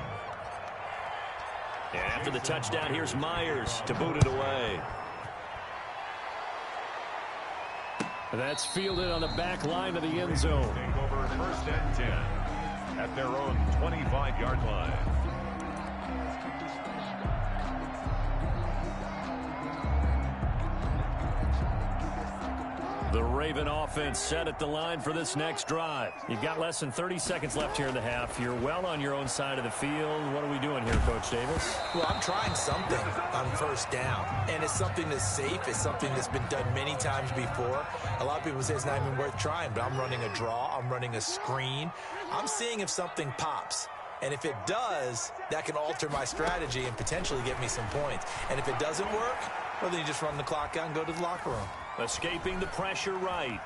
And after the touchdown, here's Myers to boot it away. That's fielded on the back line of the end zone. Take over 1st and 10 at their own 25-yard line. The Raven offense set at the line for this next drive. You've got less than 30 seconds left here in the half. You're well on your own side of the field. What are we doing here, Coach Davis? Well, I'm trying something on 1st down, and it's something that's safe. It's something that's been done many times before. A lot of people say it's not even worth trying, but I'm running a draw. I'm running a screen. I'm seeing if something pops. And if it does, that can alter my strategy and potentially get me some points. And if it doesn't work, well, then you just run the clock out and go to the locker room. Escaping the pressure right.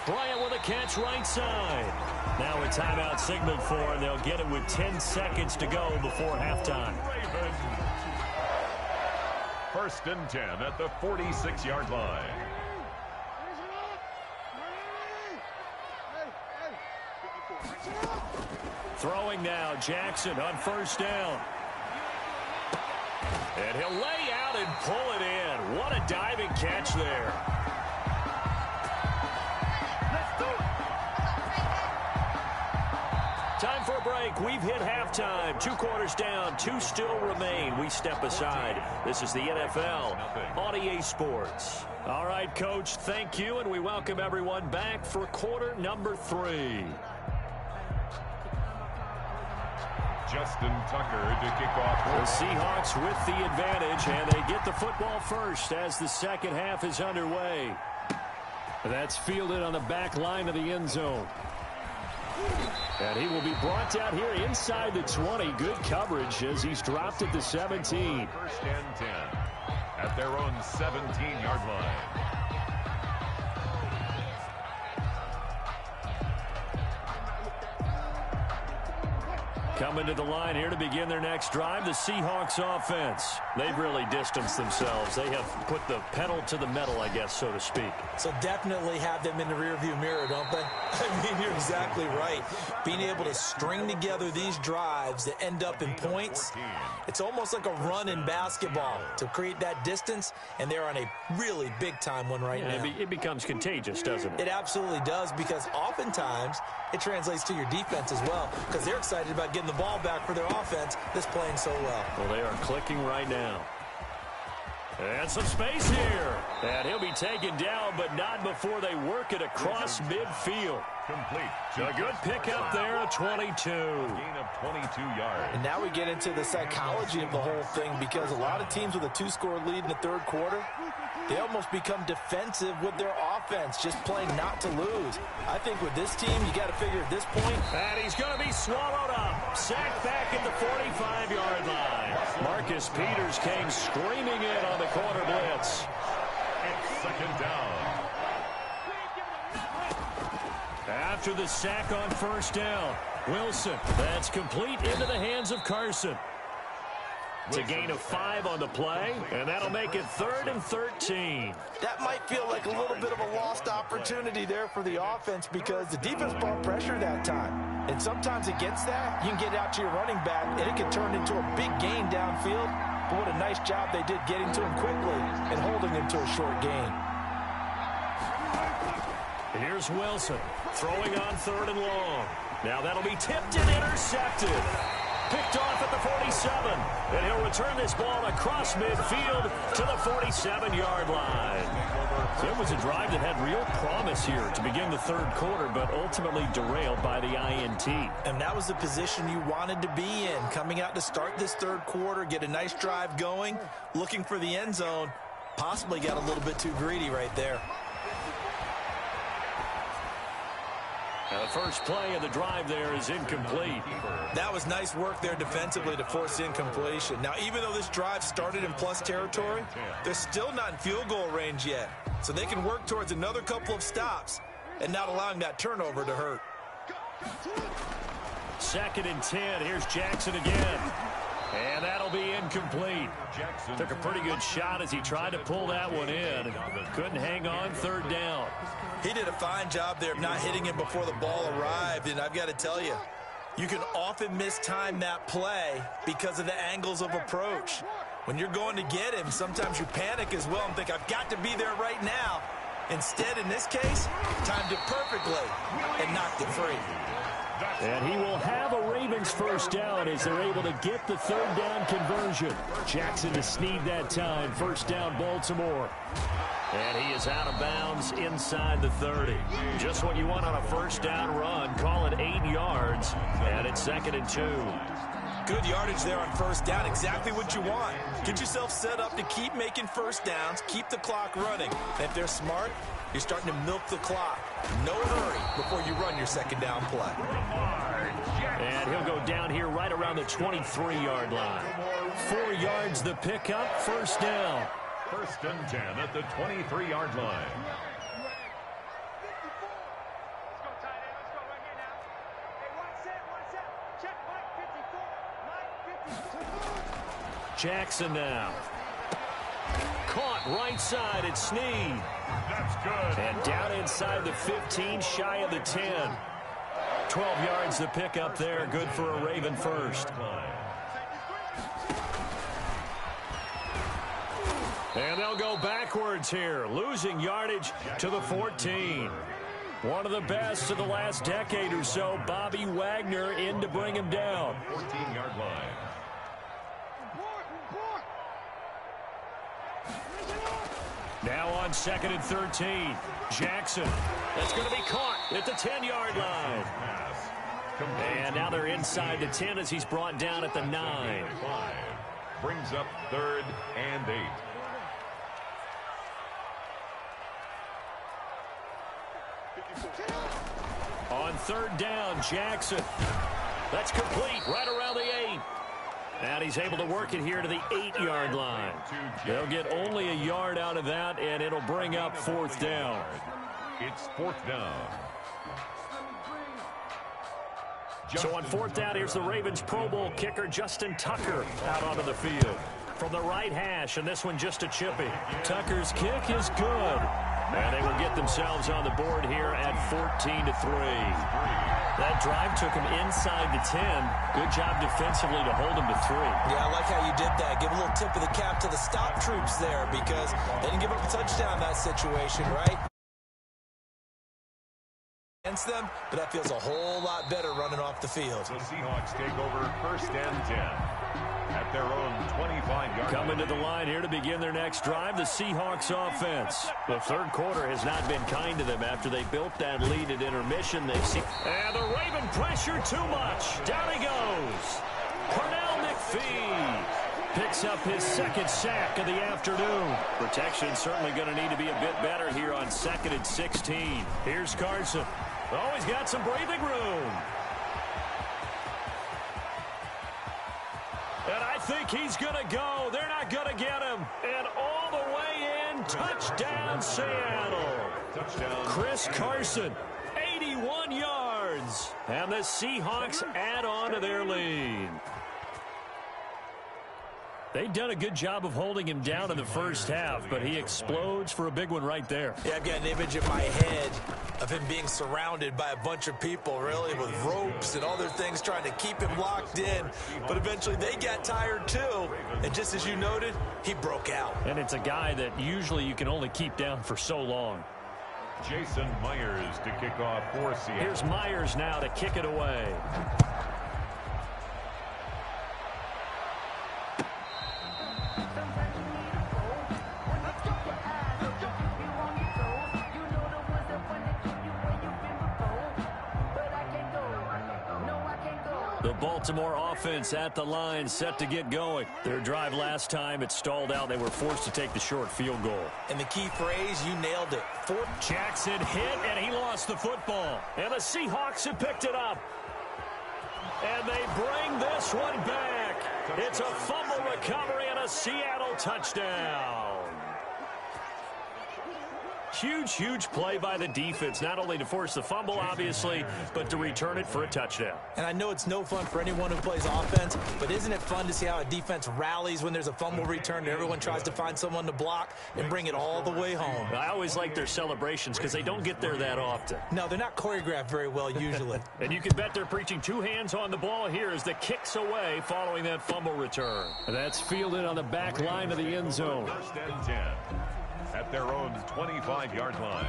Bryant with a catch right side. Now a timeout signaled for, and they'll get it with 10 seconds to go before halftime. 1st and 10 at the 46-yard line. Throwing now, Jackson on 1st down. And he'll lay out and pull it in. What a diving catch there. Time for a break. We've hit halftime. 2 quarters down. 2 still remain. We step aside. This is the NFL on EA Sports. All right, Coach, thank you, and we welcome everyone back for quarter number 3. Justin Tucker to kick off. The Seahawks with the advantage, and they get the football first as the second half is underway. That's fielded on the back line of the end zone. And he will be brought down here inside the 20. Good coverage as he's dropped at the 17. First and 10 at their own 17-yard line. Coming to the line here to begin their next drive, the Seahawks offense. They've really distanced themselves. They have put the pedal to the metal, I guess, so to speak. So definitely have them in the rearview mirror, don't they? I mean, you're exactly right. Being able to string together these drives that end up in points, it's almost like a run in basketball to create that distance, and they're on a really big-time one right now. It becomes contagious, doesn't it? It absolutely does, because oftentimes it translates to your defense as well, because they're excited about getting the ball back for their offense that's playing so well. Well, they are clicking right now. And some space here. And he'll be taken down, but not before they work it across midfield. Complete. A good pickup there, a 22. Gain of 22 yards. And now we get into the psychology of the whole thing, because a lot of teams with a 2-score lead in the third quarter, they almost become defensive with their offense, just playing not to lose. I think with this team, you got to figure at this point. And he's going to be swallowed up. Sacked back at the 45-yard line. Marcus Peters came screaming in on the corner blitz. It's second down. After the sack on first down, Wilson. That's complete into the hands of Carson. It's a gain of 5 on the play, and that'll make it 3rd and 13. That might feel like a little bit of a lost opportunity there for the offense, because the defense brought pressure that time. And sometimes against that, you can get out to your running back, and it can turn into a big gain downfield. But what a nice job they did getting to him quickly and holding him to a short gain. Here's Wilson throwing on 3rd and long. Now that'll be tipped and intercepted. Picked off at the 47. And he'll return this ball across midfield to the 47-yard line. So it was a drive that had real promise here to begin the third quarter, but ultimately derailed by the INT. And that was the position you wanted to be in, coming out to start this third quarter, get a nice drive going, looking for the end zone. Possibly got a little bit too greedy right there. Now the first play of the drive there is incomplete. That was nice work there defensively to force incompletion. Now, even though this drive started in plus territory, they're still not in field goal range yet. So they can work towards another couple of stops and not allowing that turnover to hurt. 2nd and 10. Here's Jackson again. And that'll be incomplete. Took a pretty good shot as he tried to pull that one in. Couldn't hang on 3rd down. He did a fine job there of not hitting him before the ball arrived. And I've got to tell you, you can often mistime that play because of the angles of approach. When you're going to get him, sometimes you panic as well and think, I've got to be there right now. Instead, in this case, timed it perfectly and knocked it free. And he will have a Ravens first down as they're able to get the 3rd down conversion. Jackson to Snead that time. First down, Baltimore. And he is out of bounds inside the 30. Just what you want on a first down run. Call it 8 yards. And it's 2nd and 2. Good yardage there on first down. Exactly what you want. Get yourself set up to keep making first downs. Keep the clock running. And if they're smart, you're starting to milk the clock. No hurry before you run your second down play. And he'll go down here right around the 23-yard line. 4 yards the pickup. First down. 1st and 10 at the 23-yard line. Jackson now. Caught right side at Snead. That's good. And down inside the 15, shy of the 10. 12 yards the pickup there. Good for a Raven first. And they'll go backwards here, losing yardage to the 14. One of the best of the last decade or so, Bobby Wagner in to bring him down. 14-yard line. Now on 2nd and 13, Jackson. That's going to be caught at the 10-yard line. And now they're inside the 10 as he's brought down at the 9. Brings up 3rd and 8. On third down, Jackson. That's complete right around the 8. And he's able to work it here to the 8-yard line. They'll get only a yard out of that, and it'll bring up fourth down. It's fourth down. So on fourth down, here's the Ravens Pro Bowl kicker, Justin Tucker, out onto the field. From the right hash, and this one just a chippy. Tucker's kick is good. And they will get themselves on the board here at 14-3. That drive took them inside the 10. Good job defensively to hold them to 3. Yeah, I like how you did that. Give a little tip of the cap to the stop troops there because they didn't give up a touchdown in that situation, right? Against them, but that feels a whole lot better running off the field. The Seahawks take over first and 10 at their own 25-yard line. Coming to the line here to begin their next drive, the Seahawks offense. The third quarter has not been kind to them after they built that lead at intermission. And the Raven pressure too much. Down he goes. Pernell McPhee picks up his second sack of the afternoon. Protection certainly going to need to be a bit better here on 2nd and 16. Here's Carson. Oh, he's got some breathing room. And I think he's going to go. They're not going to get him. And all the way in, touchdown Seattle. Touchdown. Chris Carson, 81 yards. And the Seahawks add on to their lead. They've done a good job of holding him down in the first half, but he explodes for a big one right there. Yeah, I've got an image in my head of him being surrounded by a bunch of people, really, with ropes and other things trying to keep him locked in. But eventually they got tired, too. And just as you noted, he broke out. And it's a guy that usually you can only keep down for so long. Jason Myers to kick off for Seattle. Here's Myers now to kick it away. The Baltimore offense at the line, set to get going. Their drive last time, it stalled out. They were forced to take the short field goal. And the key phrase, you nailed it. Jackson hit, and he lost the football. And the Seahawks have picked it up. And they bring this one back. It's a fumble recovery and a Seattle touchdown. Huge, huge play by the defense, not only to force the fumble, obviously, but to return it for a touchdown. And I know it's no fun for anyone who plays offense, but isn't it fun to see how a defense rallies when there's a fumble return and everyone tries to find someone to block and bring it all the way home? I always like their celebrations because they don't get there that often. No, they're not choreographed very well usually. And you can bet they're preaching two hands on the ball here as the kick's away following that fumble return. And that's fielded on the back line of the end zone. First and 10 at their own 25-yard line.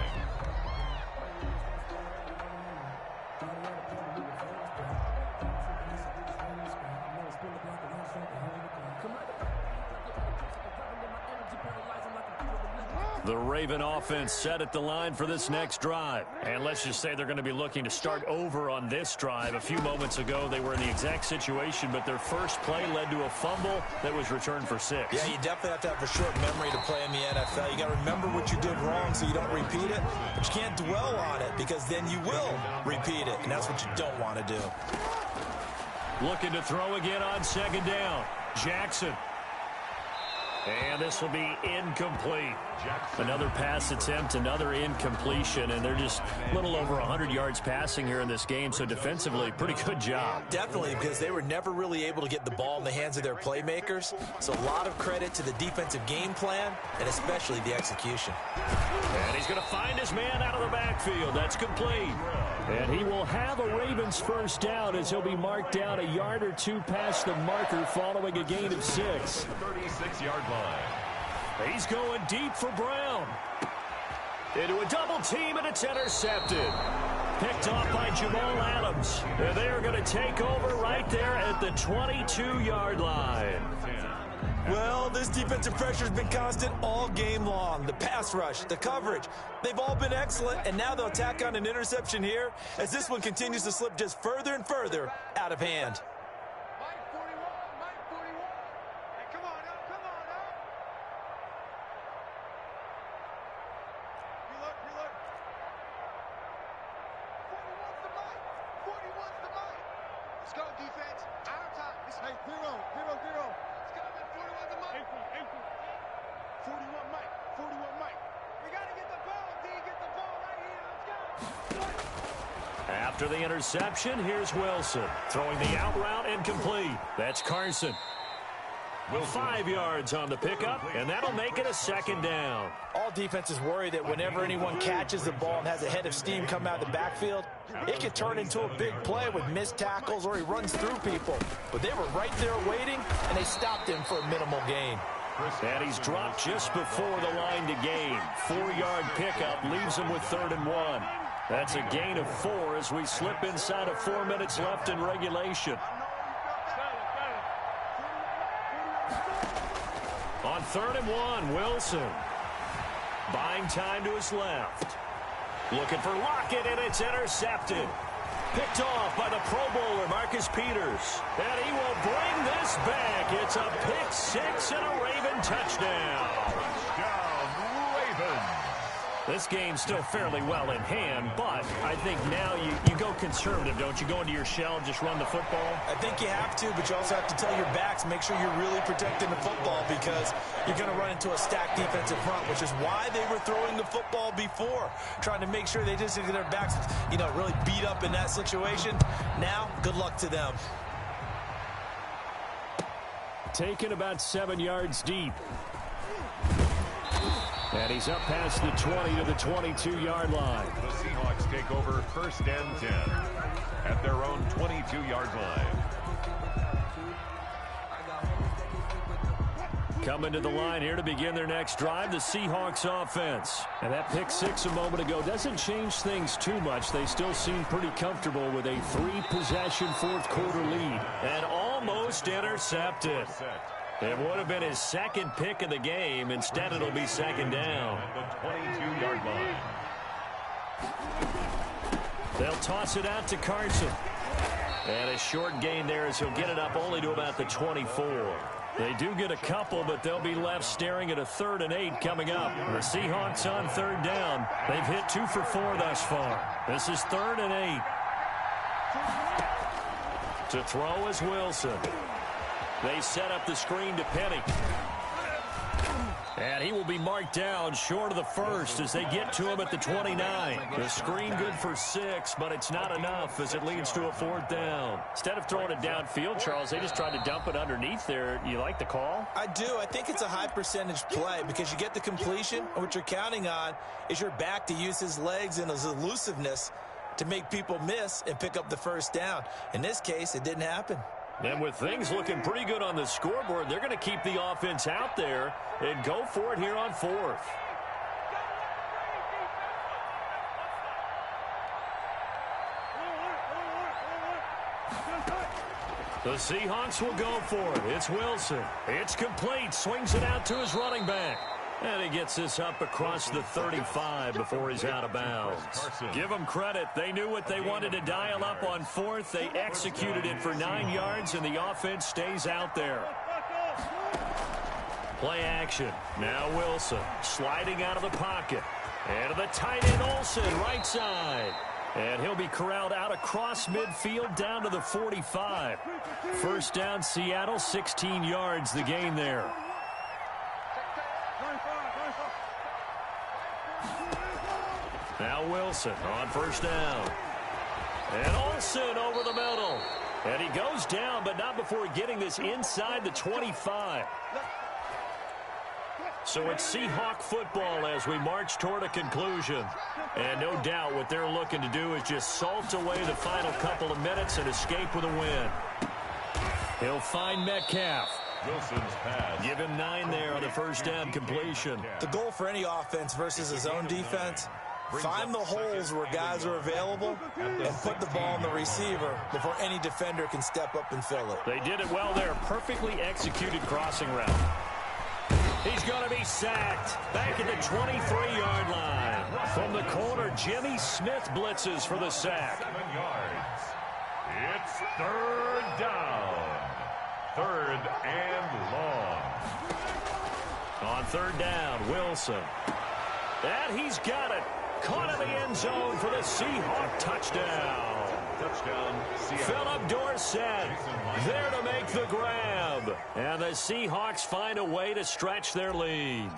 The Raven offense set at the line for this next drive. And let's just say they're going to be looking to start over on this drive. A few moments ago, they were in the exact situation, but their first play led to a fumble that was returned for 6. Yeah, you definitely have to have a short memory to play in the NFL. You got to remember what you did wrong so you don't repeat it, but you can't dwell on it because then you will repeat it, and that's what you don't want to do. Looking to throw again on second down. Jackson. And this will be incomplete. Another pass attempt, another incompletion, and they're just a little over 100 yards passing here in this game, so defensively, pretty good job. Definitely, because they were never really able to get the ball in the hands of their playmakers, so a lot of credit to the defensive game plan and especially the execution. And he's going to find his man out of the backfield. That's complete. And he will have a Ravens first down as he'll be marked down a yard or two past the marker following a gain of 6. 36-yard line. He's going deep for Brown. Into a double team, and it's intercepted. Picked off by Jamal Adams. And they are going to take over right there at the 22-yard line. Well, this defensive pressure has been constant all game long. The pass rush, the coverage, they've all been excellent, and now they'll tack on an interception here as this one continues to slip just further and further out of hand. Let's go, defense. Out top. Hey, zero. Let's go. 41 to Mike. 41 Mike. 41 Mike. We got to get the ball, D. Get the ball right here. Let's go. After the interception, here's Wilson. Throwing the out route and complete. That's Carson. 5 yards on the pickup, and that'll make it a second down. All defenses worry that whenever anyone catches the ball and has a head of steam come out of the backfield, it can turn into a big play with missed tackles or he runs through people. But they were right there waiting, and they stopped him for a minimal gain. And he's dropped just before the line to gain. 4-yard pickup leaves him with 3rd and 1. That's a gain of 4 as we slip inside of 4 minutes left in regulation. On 3rd and 1, Wilson. Buying time to his left. Looking for Lockett, and it's intercepted. Picked off by the Pro Bowler, Marcus Peters. And he will bring this back. It's a pick 6 and a Raven touchdown. Touchdown, Ravens. This game's still fairly well in hand, but I think now you go conservative, don't you? Go into your shell and just run the football? I think you have to, but you also have to tell your backs, make sure you're really protecting the football because you're going to run into a stacked defensive front, which is why they were throwing the football before, trying to make sure they just get their backs, really beat up in that situation. Now, good luck to them. Taken about 7 yards deep. And he's up past the 20 to the 22-yard line. The Seahawks take over 1st and 10 at their own 22-yard line. Coming to the line here to begin their next drive, the Seahawks offense. And that pick 6 a moment ago doesn't change things too much. They still seem pretty comfortable with a 3-possession 4th-quarter lead. And almost intercepted. It would have been his 2nd pick of the game. Instead, it'll be 2nd down. The 22-yard line. They'll toss it out to Carson. And a short gain there as he'll get it up only to about the 24. They do get a couple, but they'll be left staring at a 3rd and 8 coming up. The Seahawks on 3rd down. They've hit 2 for 4 thus far. This is 3rd and 8. To throw is Wilson. They set up the screen to Penny. And he will be marked down short of the 1st as they get to him at the 29. The screen good for 6, but it's not enough as it leads to a 4th down. Instead of throwing it downfield, Charles, they just tried to dump it underneath there. You like the call? I do. I think it's a high percentage play because you get the completion, and what you're counting on is your back to use his legs and his elusiveness to make people miss and pick up the 1st down. In this case, it didn't happen. And with things looking pretty good on the scoreboard, they're going to keep the offense out there and go for it here on 4th. The Seahawks will go for it. It's Wilson. It's complete. Swings it out to his running back. And he gets this up across the 35 before he's out of bounds. Give them credit. They knew what they wanted to dial up on 4th. They executed it for 9 yards, and the offense stays out there. Play action. Now Wilson sliding out of the pocket. And to the tight end Olsen, right side. And he'll be corralled out across midfield down to the 45. 1st down Seattle, 16 yards the gain there. Now Wilson on 1st down. And Olsen over the middle. And he goes down, but not before getting this inside the 25. So it's Seahawk football as we march toward a conclusion. And no doubt what they're looking to do is just salt away the final couple of minutes and escape with a win. He'll find Metcalf. Wilson's pass. Give him 9 there on the 1st down completion. The goal for any offense versus his own defense, find the holes where guys are available and put the ball on the receiver before any defender can step up and fill it. They did it well there. Perfectly executed crossing route. He's going to be sacked back at the 23-yard line. From the corner, Jimmy Smith blitzes for the sack. 7 yards. It's 3rd down. 3rd and long. On 3rd down, Wilson. And he's got it. Caught in the end zone for the Seahawk touchdown. Touchdown, Seattle. Philip Dorsett there to make the grab. And the Seahawks find a way to stretch their lead.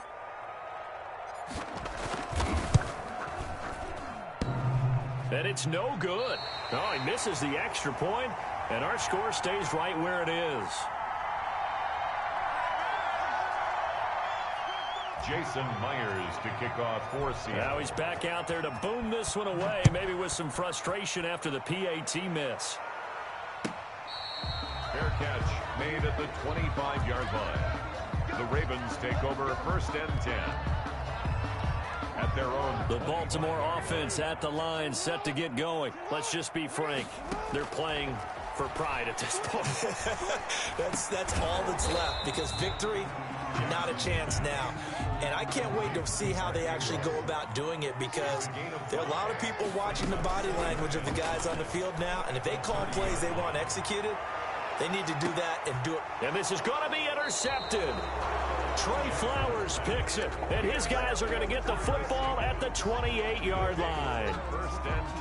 And it's no good. Oh, he misses the extra point, and our score stays right where it is. Jason Myers to kick off for Seattle. Now he's back out there to boom this one away, maybe with some frustration after the PAT miss. Fair catch made at the 25-yard line. The Ravens take over 1st and 10. At their own. The Baltimore offense at the line, set to get going. Let's just be frank. They're playing for pride at this point. That's all that's left, because victory, not a chance now. And I can't wait to see how they actually go about doing it, because there are a lot of people watching the body language of the guys on the field now, and if they call plays they want executed, they need to do that and do it. And this is going to be intercepted. Trey Flowers picks it, and his guys are going to get the football at the 28-yard line.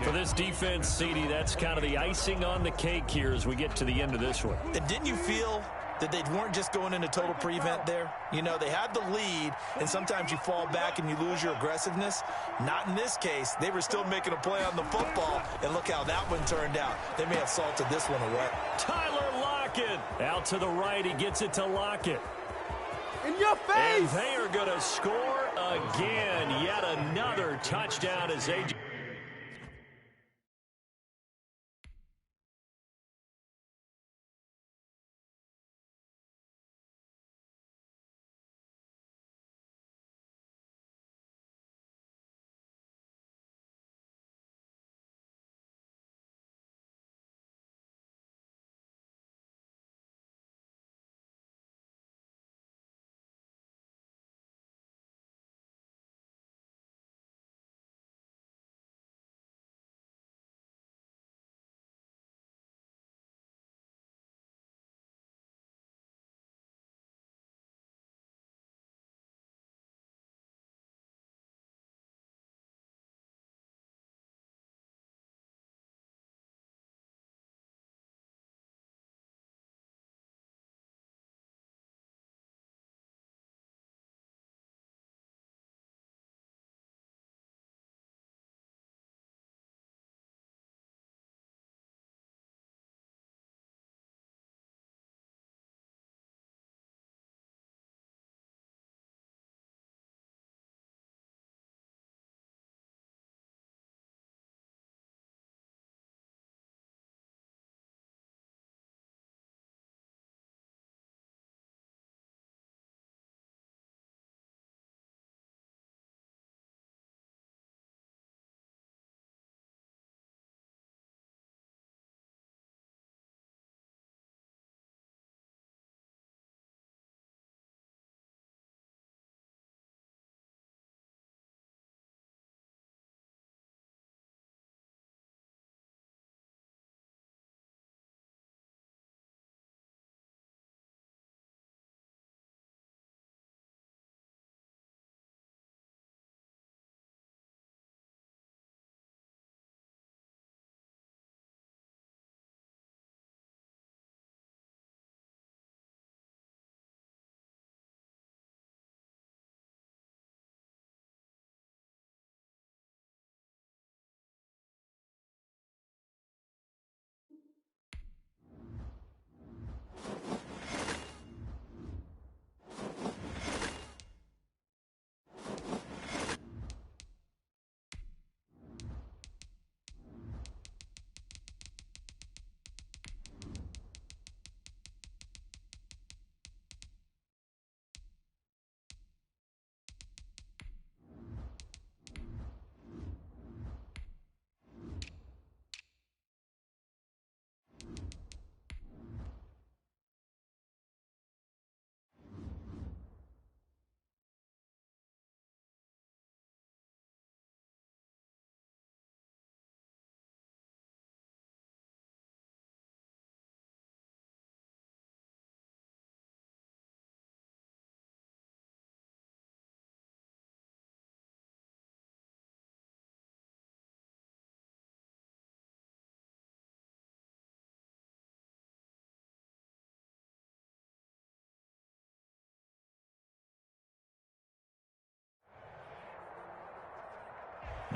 For this defense, CD, that's kind of the icing on the cake here as we get to the end of this one. And didn't you feel that they weren't just going into total prevent there? You know, they had the lead, and sometimes you fall back and you lose your aggressiveness. Not in this case. They were still making a play on the football, and look how that one turned out. They may have salted this one away. Tyler Lockett out to the right. He gets it to Lockett. In your face! And they are going to score again. Yet another touchdown as they...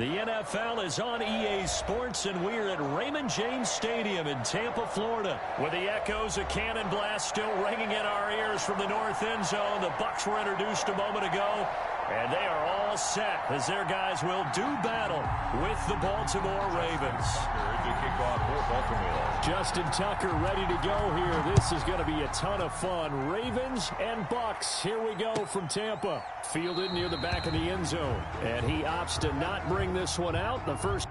The NFL is on EA Sports, and we're at Raymond James Stadium in Tampa, Florida, with the echoes of cannon blast still ringing in our ears from the north end zone. The Bucs were introduced a moment ago, and they are all set as their guys will do battle with the Baltimore Ravens. To kick off for Baltimore. Justin Tucker ready to go here. This is going to be a ton of fun. Ravens and Bucs. Here we go from Tampa. Fielded near the back of the end zone. And he opts to not bring this one out. The first.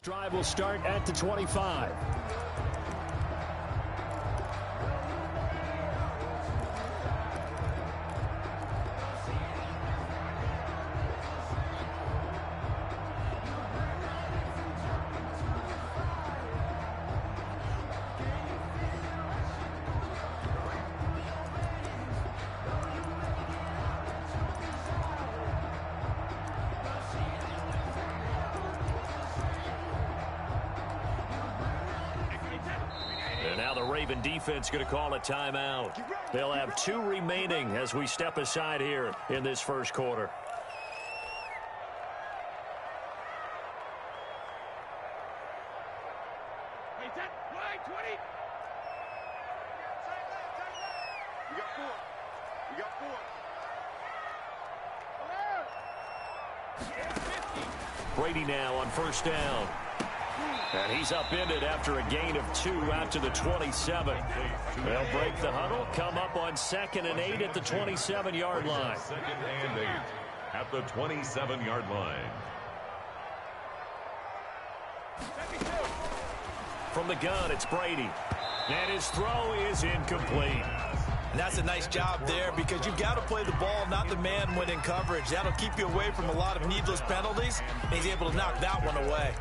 Drive will start at the 25. Raven defense going to call a timeout. They'll have 2 remaining as we step aside here in this first quarter. Hey, that line 20. We got 4. We got 4. Brady now on first down. And he's upended after a gain of 2 out to the 27. They'll break the huddle, come up on 2nd and 8 at the 27-yard line. 2nd and 8 at the 27-yard line. From the gun, it's Brady. And his throw is incomplete. And that's a nice job there because you've got to play the ball, not the man when in coverage. That'll keep you away from a lot of needless penalties. And he's able to knock that one away.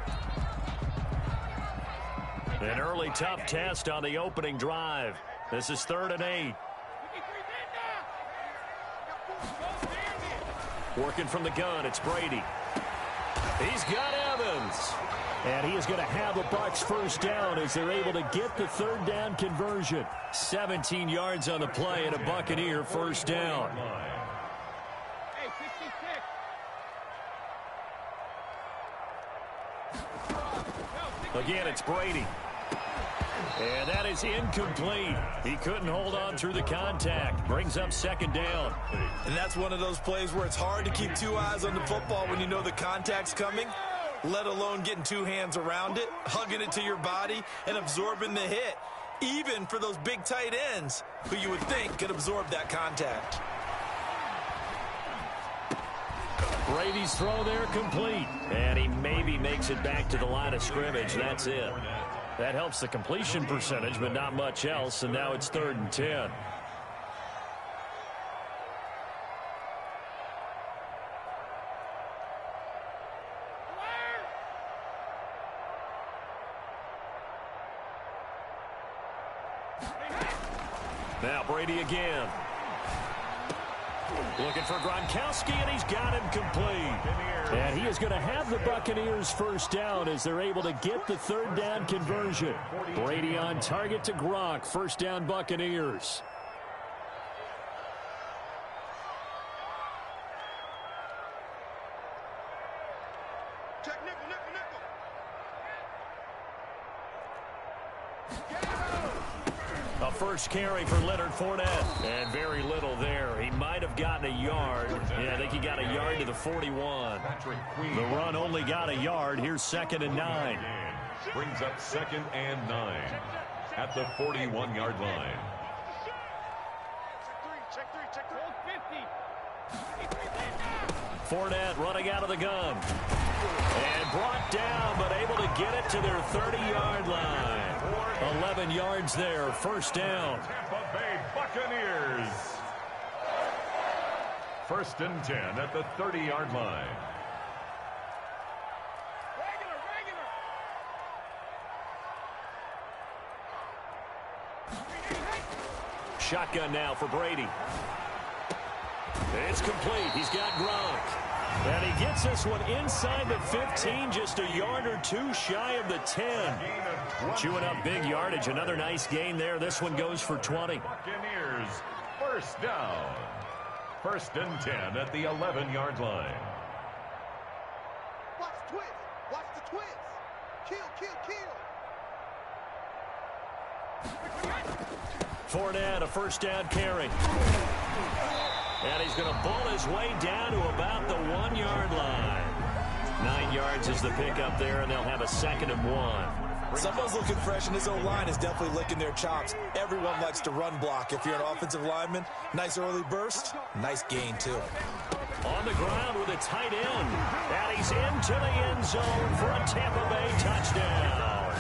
An early tough test on the opening drive. This is 3rd and 8. Working from the gun, it's Brady. He's got Evans. And he is going to have a Bucs first down as they're able to get the 3rd down conversion. 17 yards on the play and a Buccaneer first down. Again, it's Brady. And that is incomplete. He couldn't hold on through the contact. Brings up 2nd down. And that's one of those plays where it's hard to keep 2 eyes on the football when you know the contact's coming, let alone getting 2 hands around it, hugging it to your body, and absorbing the hit, even for those big tight ends who you would think could absorb that contact. Brady's throw there complete. And he maybe makes it back to the line of scrimmage. That's it. That helps the completion percentage, but not much else. And now it's 3rd and 10. Now Brady again. Looking for Gronkowski, and he's got him complete. And he is going to have the Buccaneers first down as they're able to get the 3rd down conversion. Brady on target to Gronk. First down, Buccaneers. Check nickel, nickel, nickel. A first carry for Leonard Fournette. And very little there. He might have gotten a yard. Yeah, I think he got a yard to the 41. The run only got a yard. Here's 2nd and 9. Brings up 2nd and 9 at the 41-yard line. Fournette running out of the gun. And brought down, but able to get it to their 30-yard line. 11 yards there, first down. Tampa Bay Buccaneers. 1st and 10 at the 30-yard line. Shotgun now for Brady. It's complete. He's got Gronk. And he gets this one inside the 15, just a yard or two shy of the 10. Chewing up big yardage. Another nice gain there. This one goes for 20. Buccaneers, first down. 1st and 10 at the 11-yard line. Watch the twist. Watch the twist. Kill, kill, kill. Fournette, a first down carry. And he's going to ball his way down to about the 1-yard line. 9 yards is the pickup there, and they'll have a 2nd and 1. Someone's looking fresh, and his O-line is definitely licking their chops. Everyone likes to run block. If you're an offensive lineman, nice early burst, nice gain, too. On the ground with a tight end. And he's into the end zone for a Tampa Bay touchdown.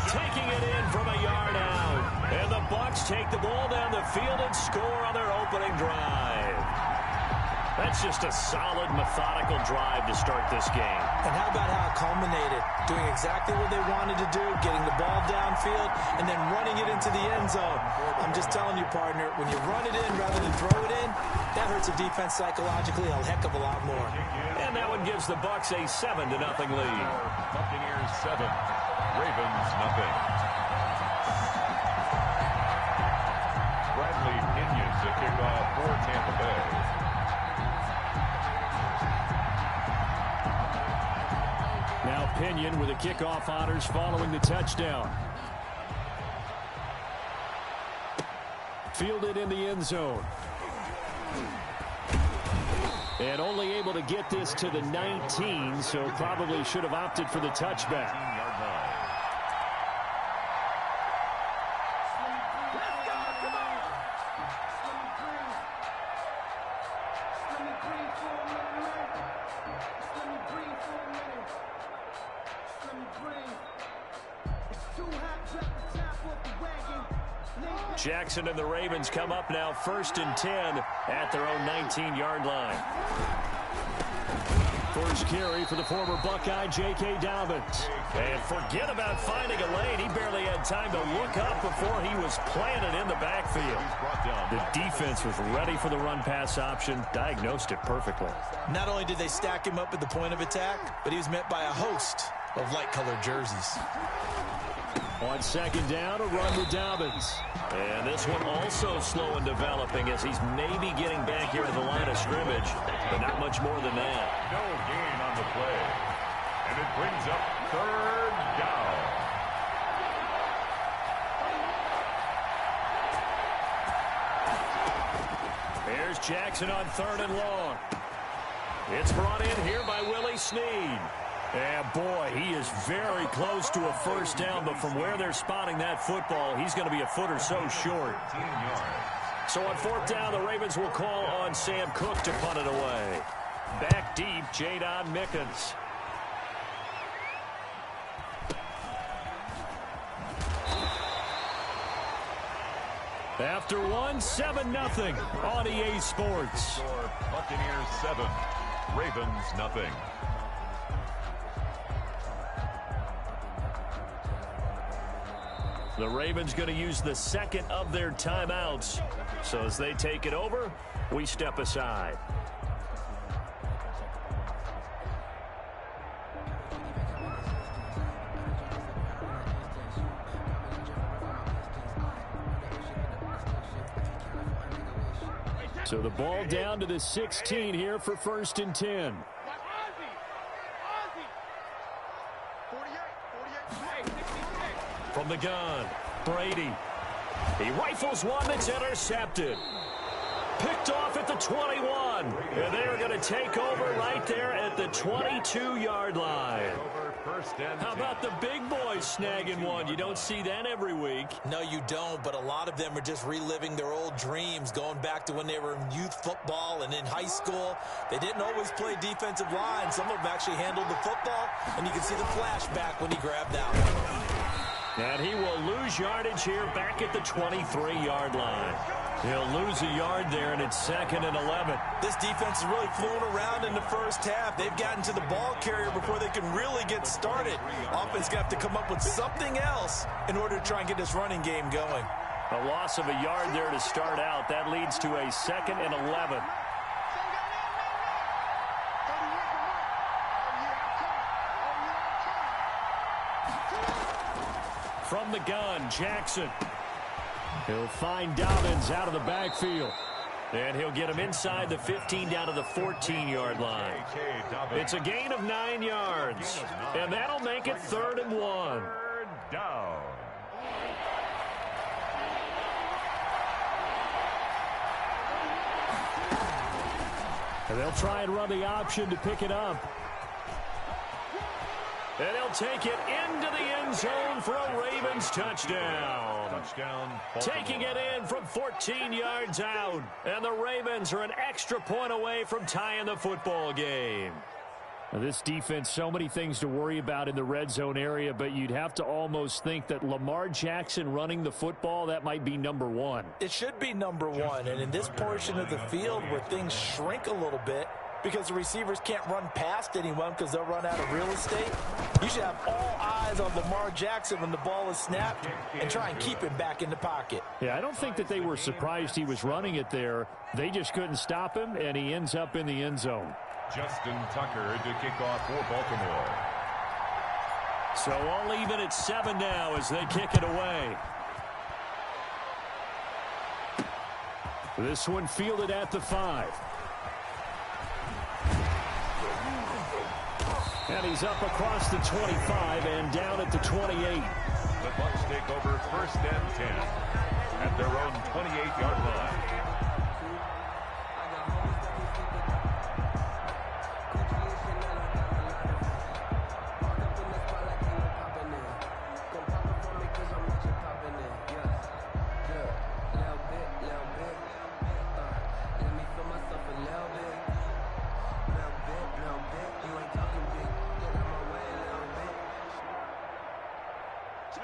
Taking it in from a yard out. And the Bucs take the ball down the field and score on their opening drive. That's just a solid, methodical drive to start this game. And how about how it culminated? Doing exactly what they wanted to do, getting the ball downfield, and then running it into the end zone. I'm just telling you, partner, when you run it in rather than throw it in, that hurts a defense psychologically a heck of a lot more. And that one gives the Bucs a 7-0 lead. Buccaneers 7, Ravens nothing. Bradley Pinion to kick off for Tampa Bay. Now Pinion with the kickoff honors following the touchdown. Fielded in the end zone. And only able to get this to the 19, so probably should have opted for the touchback. Jackson and the Ravens come up now 1st and 10 at their own 19-yard line. First carry for the former Buckeye, J.K. Dobbins. And forget about finding a lane. He barely had time to look up before he was planted in the backfield. The defense was ready for the run-pass option, diagnosed it perfectly. Not only did they stack him up at the point of attack, but he was met by a host of light-colored jerseys. On 2nd down, a run with Dobbins. And this one also slow in developing as he's maybe getting back here to the line of scrimmage, but not much more than that. No gain on the play. And it brings up 3rd down. Here's Jackson on 3rd and long. It's brought in here by Willie Snead. And boy, he is very close to a first down, but from where they're spotting that football, he's going to be a foot or so short. So on 4th down, the Ravens will call on Sam Cook to punt it away. Back deep, Jadon Mickens. After one, 7-0 on EA Sports. Buccaneers 7, Ravens nothing. The Ravens going to use the 2nd of their timeouts. So as they take it over, we step aside. So the ball down to the 16 here for 1st and 10. From the gun, Brady. He rifles one that's intercepted. Picked off at the 21. And they are going to take over right there at the 22-yard line. How about the big boys snagging one? You don't see that every week. No, you don't, but a lot of them are just reliving their old dreams, going back to when they were in youth football and in high school. They didn't always play defensive line. Some of them actually handled the football, and you can see the flashback when he grabbed that one. And he will lose yardage here back at the 23-yard line. He'll lose a yard there, and it's 2nd and 11. This defense is really flown around in the first half. They've gotten to the ball carrier before they can really get started. Offense got to come up with something else in order to try and get this running game going. A loss of a yard there to start out. That leads to a 2nd and 11. From the gun, Jackson. He'll find Dobbins out of the backfield. And he'll get him inside the 15 down to the 14-yard line. It's a gain of 9 yards. And that'll make it 3rd and 1. Third down. And they'll try and run the option to pick it up. And he'll take it into the end zone for a Ravens touchdown. Touchdown. Taking it in from 14 yards out. And the Ravens are an extra point away from tying the football game. Now, this defense, so many things to worry about in the red zone area, but you'd have to almost think that Lamar Jackson running the football, that might be number one. It should be number one, and in this portion of the field where things shrink a little bit, because the receivers can't run past anyone because they'll run out of real estate, you should have all eyes on Lamar Jackson when the ball is snapped and try and keep him back in the pocket. Yeah, I don't think that they were surprised he was running it there. They just couldn't stop him, and he ends up in the end zone. Justin Tucker to kick off for Baltimore. So all even at 7 now as they kick it away. This one fielded at the 5. And he's up across the 25 and down at the 28. The Bucs take over 1st and 10 at their own 28-yard line.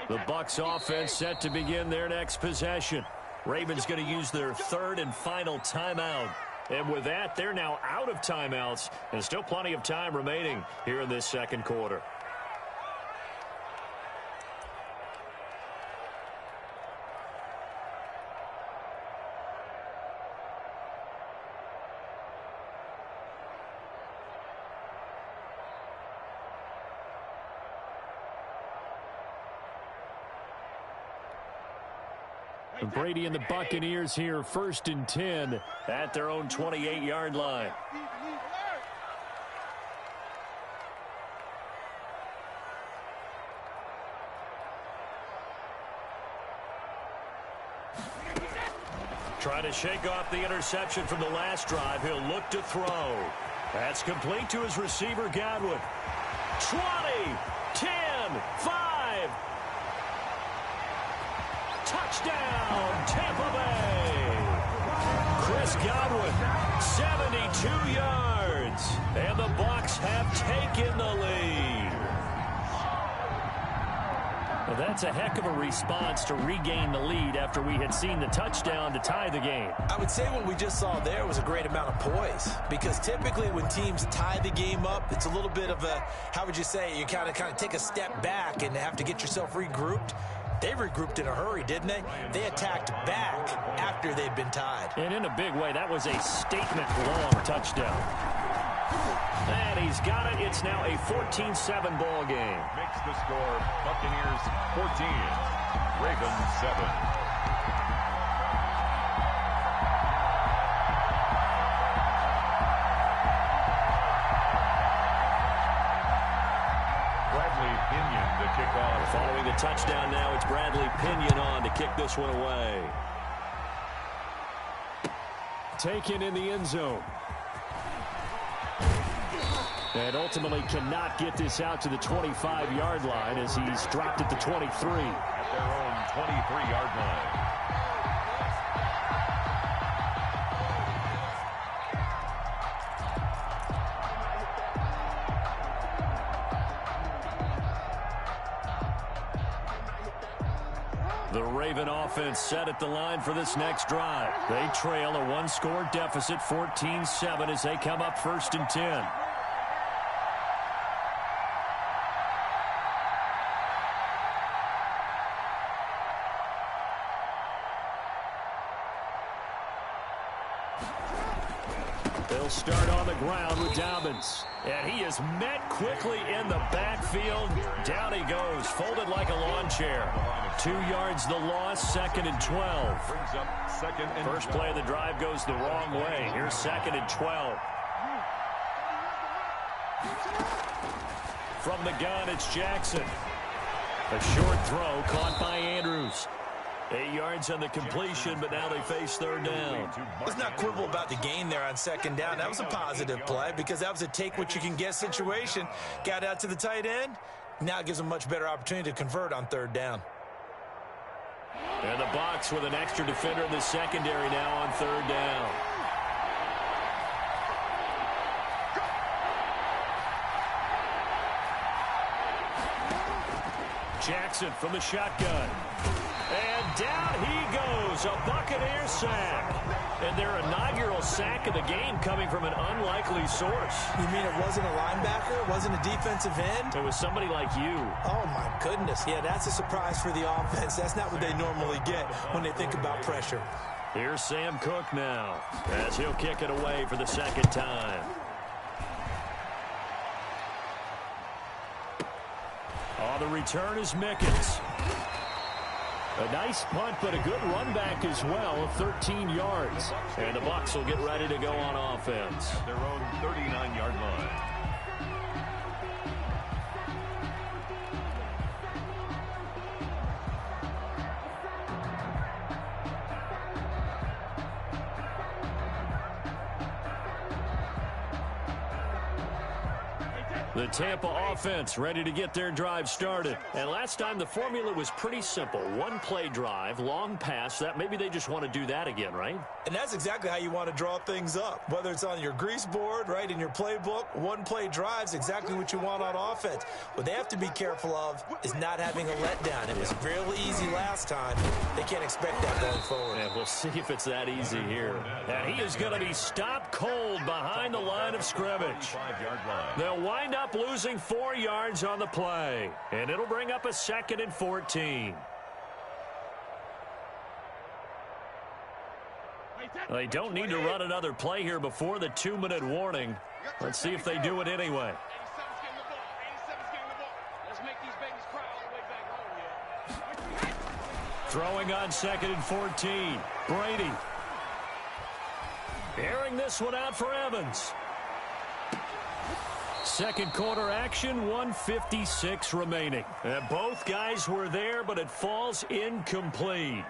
The Bucs offense set to begin their next possession. Ravens going to use their 3rd and final timeout. And with that, they're now out of timeouts. And still plenty of time remaining here in this 2nd quarter. Brady and the Buccaneers here 1st and 10 at their own 28-yard line. Trying to shake off the interception from the last drive. He'll look to throw. That's complete to his receiver, Godwin. 20, 10, 5. Touchdown, Tampa Bay. Chris Godwin, 72 yards. And the Bucs have taken the lead. Well, that's a heck of a response to regain the lead after we had seen the touchdown to tie the game. I would say what we just saw there was a great amount of poise, because typically when teams tie the game up, it's a little bit of a, how would you say, you kind of take a step back and have to get yourself regrouped. They regrouped in a hurry, didn't they? They attacked back after they'd been tied. And in a big way, that was a statement-long touchdown. And he's got it. It's now a 14-7 ball game. Makes the score Buccaneers 14, Ravens 7. Following the touchdown now. It's Bradley Pinion on to kick this one away. Taken in the end zone. And ultimately cannot get this out to the 25-yard line as he's dropped at the 23. At their own 23-yard line. The Raven offense set at the line for this next drive. They trail a one-score deficit, 14-7, as they come up 1st and 10. They'll start on the ground with Dobbins. And he is met quickly in the backfield. Down he goes, folded like a lawn chair. 2 yards the loss, 2nd and 12. First play of the drive goes the wrong way. Here's 2nd and 12. From the gun, it's Jackson. A short throw caught by Andrews. 8 yards on the completion, but now they face 3rd down. Let's not quibble about the gain there on 2nd down. That was a positive play because that was a take-what-you-can-get situation. Got out to the tight end. Now it gives them a much better opportunity to convert on 3rd down. And the box with an extra defender in the secondary now on 3rd down. Jackson from the shotgun. And down he goes, a Buccaneer sack. And their inaugural sack of the game coming from an unlikely source. You mean it wasn't a linebacker? It wasn't a defensive end? It was somebody like you. Oh, my goodness. Yeah, that's a surprise for the offense. That's not what they normally get when they think about pressure. Here's Sam Cook now, as he'll kick it away for the 2nd time. Oh, the return is Mickens. A nice punt, but a good run back as well of 13 yards. And the Bucs will get ready to go on offense. At their own 39-yard line. The Tampa offense ready to get their drive started. And last time the formula was pretty simple. One play drive, long pass. That maybe they just want to do that again, right? And that's exactly how you want to draw things up. Whether it's on your grease board, right, in your playbook, one play drive's exactly what you want on offense. What they have to be careful of is not having a letdown. It was real easy last time. They can't expect that going forward. And we'll see if it's that easy here. And he is going to be stopped cold behind the line of scrimmage. 5-yard line. They'll wind up losing 4 yards on the play. And it'll bring up a 2nd and 14. They don't need to run another play here before the 2-minute warning. Let's see if they do it anyway. Throwing on 2nd and 14. Brady. Airing this one out for Evans. Second quarter action, 1:56 remaining. And both guys were there, but it falls incomplete.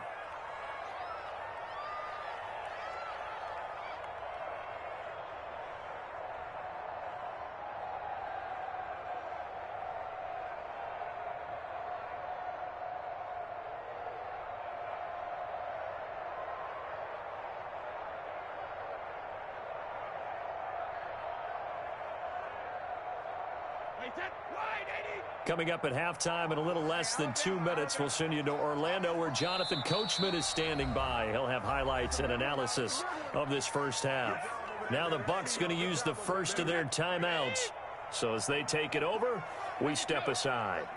Coming up at halftime in a little less than 2 minutes, we'll send you to Orlando where Jonathan Coachman is standing by. He'll have highlights and analysis of this first half. Now the Bucs going to use the first of their timeouts. So as they take it over, we step aside.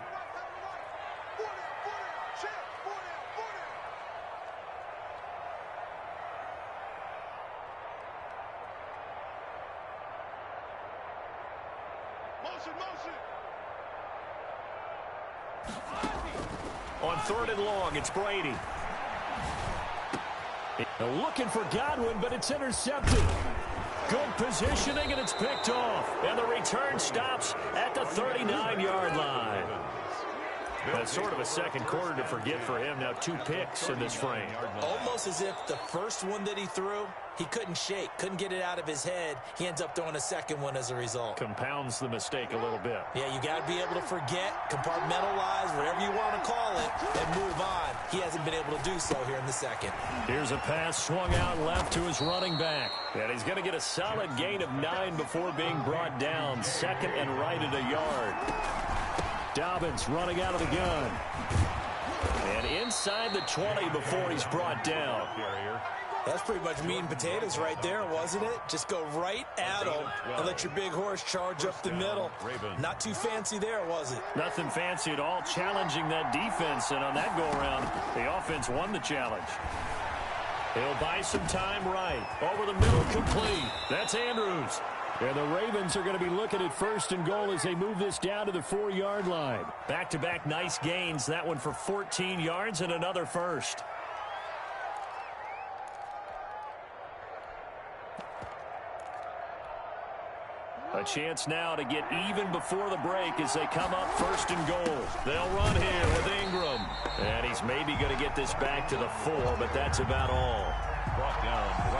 On 3rd and long, it's Brady. Looking for Godwin, but it's intercepted. Good positioning, and it's picked off. And the return stops at the 39-yard line. That's sort of a second quarter to forget for him. Now 2 picks in this frame. Almost as if the first one that he threw, he couldn't shake, couldn't get it out of his head. He ends up throwing a second one as a result. Compounds the mistake a little bit. Yeah, you got to be able to forget, compartmentalize, whatever you want to call it, and move on. He hasn't been able to do so here in the second. Here's a pass swung out left to his running back. And he's going to get a solid gain of 9 before being brought down. Second and right at a yard. Dobbins running out of the gun. And inside the 20 before he's brought down. That's pretty much meat and potatoes right there, wasn't it? Just go right at him and let your big horse charge up the middle. Not too fancy there, was it? Nothing fancy at all, challenging that defense. And on that go-around, the offense won the challenge. He'll buy some time right. Over the middle, complete. That's Andrews. And the Ravens are going to be looking at 1st and goal as they move this down to the 4-yard line. Back-to-back nice gains. That one for 14 yards and another first. A chance now to get even before the break as they come up 1st and goal. They'll run here with Ingram. And he's maybe going to get this back to the 4, but that's about all.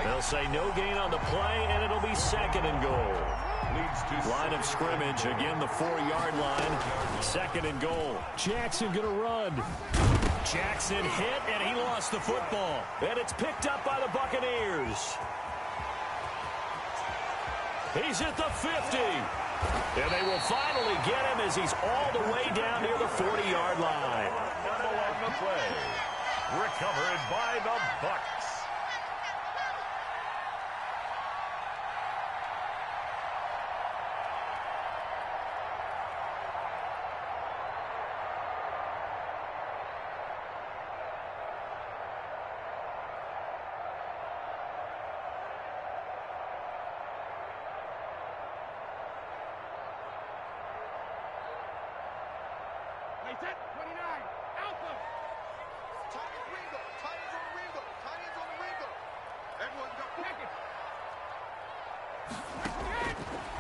They'll say no gain on the play, and it'll be 2nd and goal. Line of scrimmage, again the 4-yard line. 2nd and goal. Jackson going to run. Jackson hit, and he lost the football. And it's picked up by the Buccaneers. He's at the 50. And they will finally get him as he's all the way down near the 40-yard line. Along the play. Recovered by the Bucs.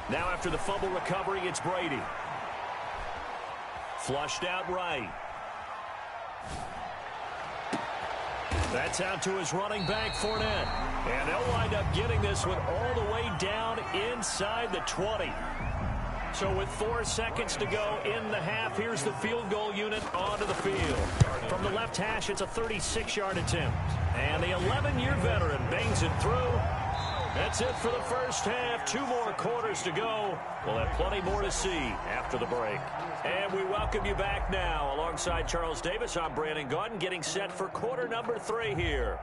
Now after the fumble recovery, it's Brady. Flushed out right. That's out to his running back, Fournette. And they'll wind up getting this one all the way down inside the 20. So with 4 seconds to go in the half, here's the field goal unit onto the field. From the left hash, it's a 36-yard attempt. And the 11-year veteran bangs it through. That's it for the first half. 2 more quarters to go. We'll have plenty more to see after the break. And we welcome you back now. Alongside Charles Davis, I'm Brandon Gaudin, getting set for quarter number 3 here.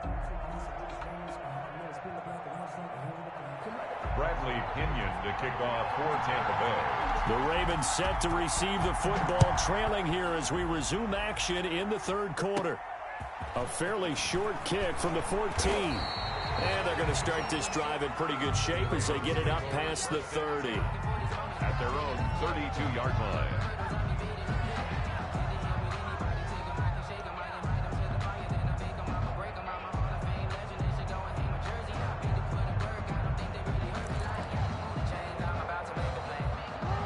Bradley Pinion to kick off for Tampa Bay. The Ravens set to receive the football, trailing here as we resume action in the 3rd quarter. A fairly short kick from the 14. And they're going to start this drive in pretty good shape as they get it up past the 30. At their own 32-yard line.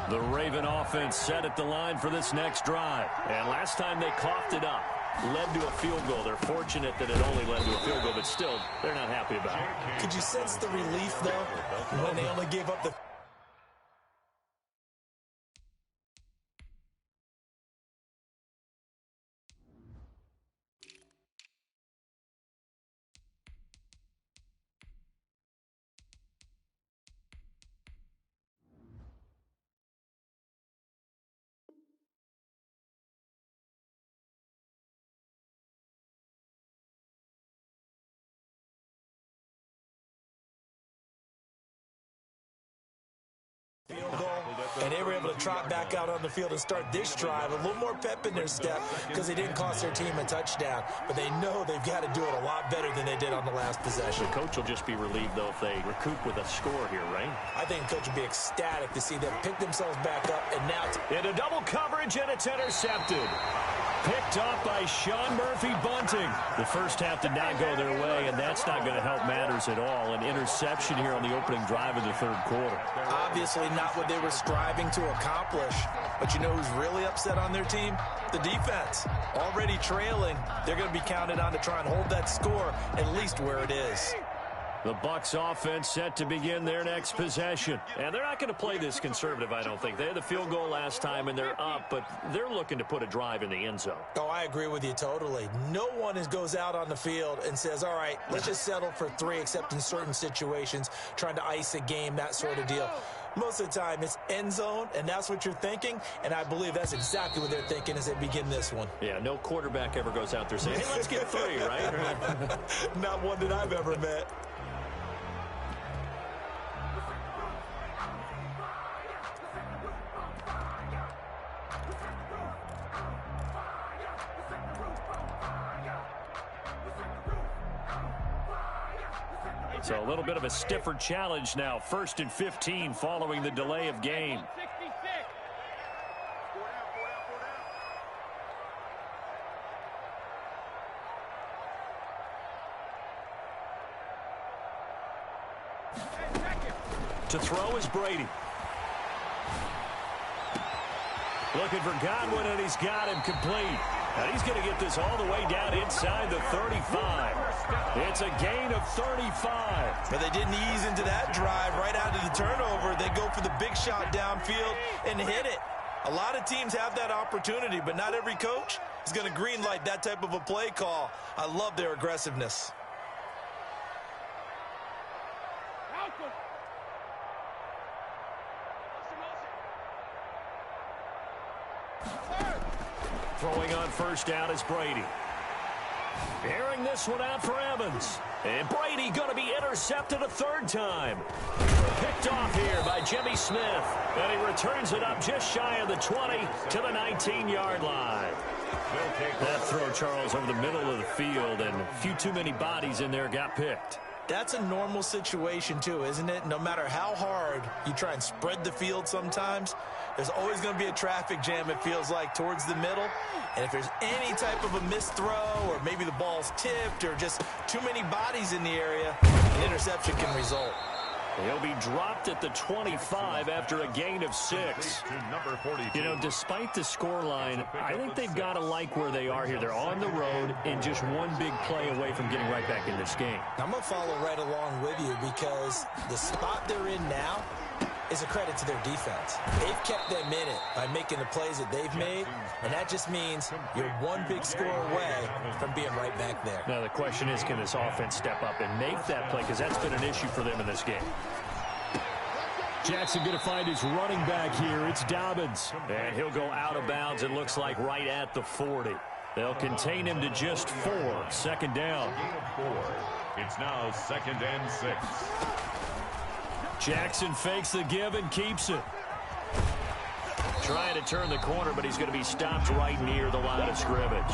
The Raven offense set at the line for this next drive. And last time they coughed it up, led to a field goal. They're fortunate that it only led to a field goal, but still, they're not happy about it. Could you sense the relief, though, when they only gave up the... field goal, and they were able to trot back out on the field and start this drive. A little more pep in their step because they didn't cost their team a touchdown, but they know they've got to do it a lot better than they did on the last possession. The coach will just be relieved, though, if they recoup with a score here, right? I think the coach will be ecstatic to see them pick themselves back up, and now... Into double coverage, and it's intercepted. Picked off by Sean Murphy-Bunting. The first half did not go their way, and that's not going to help matters at all. An interception here on the opening drive of the third quarter. Obviously not what they were striving to accomplish. But you know who's really upset on their team? The defense. Already trailing, they're going to be counted on to try and hold that score at least where it is. The Bucs offense set to begin their next possession. And they're not going to play this conservative, I don't think. They had the field goal last time, and they're up, but they're looking to put a drive in the end zone. Oh, I agree with you totally. No one goes out on the field and says, all right, let's just settle for 3, except in certain situations, trying to ice a game, that sort of deal. Most of the time, it's end zone, and that's what you're thinking, and I believe that's exactly what they're thinking as they begin this one. Yeah, no quarterback ever goes out there saying, hey, let's get 3, right? Not one that I've ever met. So a little bit of a stiffer challenge now. 1st and 15 following the delay of game. To throw is Brady. Looking for Godwin, and he's got him complete. And he's going to get this all the way down inside the 35. It's a gain of 35. But they didn't ease into that drive right out of the turnover. They go for the big shot downfield and hit it. A lot of teams have that opportunity, but not every coach is going to green light that type of a play call. I love their aggressiveness. Throwing on first down is Brady. Airing this one out for Evans. And Brady going to be intercepted a 3rd time. Picked off here by Jimmy Smith. And he returns it up just shy of the 20 to the 19-yard line. That throw, Charles, over the middle of the field, and a few too many bodies in there got picked. That's a normal situation, too, isn't it? No matter how hard you try and spread the field sometimes, there's always going to be a traffic jam, it feels like, towards the middle. And if there's any type of a missed throw, or maybe the ball's tipped, or just too many bodies in the area, an interception can result. He'll be dropped at the 25 after a gain of 6. You know, despite the scoreline, I think they've got to like where they are here. They're on the road and just one big play away from getting right back in this game. I'm going to follow right along with you because the spot they're in now is a credit to their defense. They've kept them in it by making the plays that they've made, and that just means you're one big score away from being right back there. Now the question is, can this offense step up and make that play, because that's been an issue for them in this game. Jackson going to find his running back here. It's Dobbins. And he'll go out of bounds, it looks like, right at the 40. They'll contain him to just 4. 2nd down. It's now 2nd and 6. Jackson fakes the give and keeps it. Trying to turn the corner, but he's going to be stopped right near the line of scrimmage.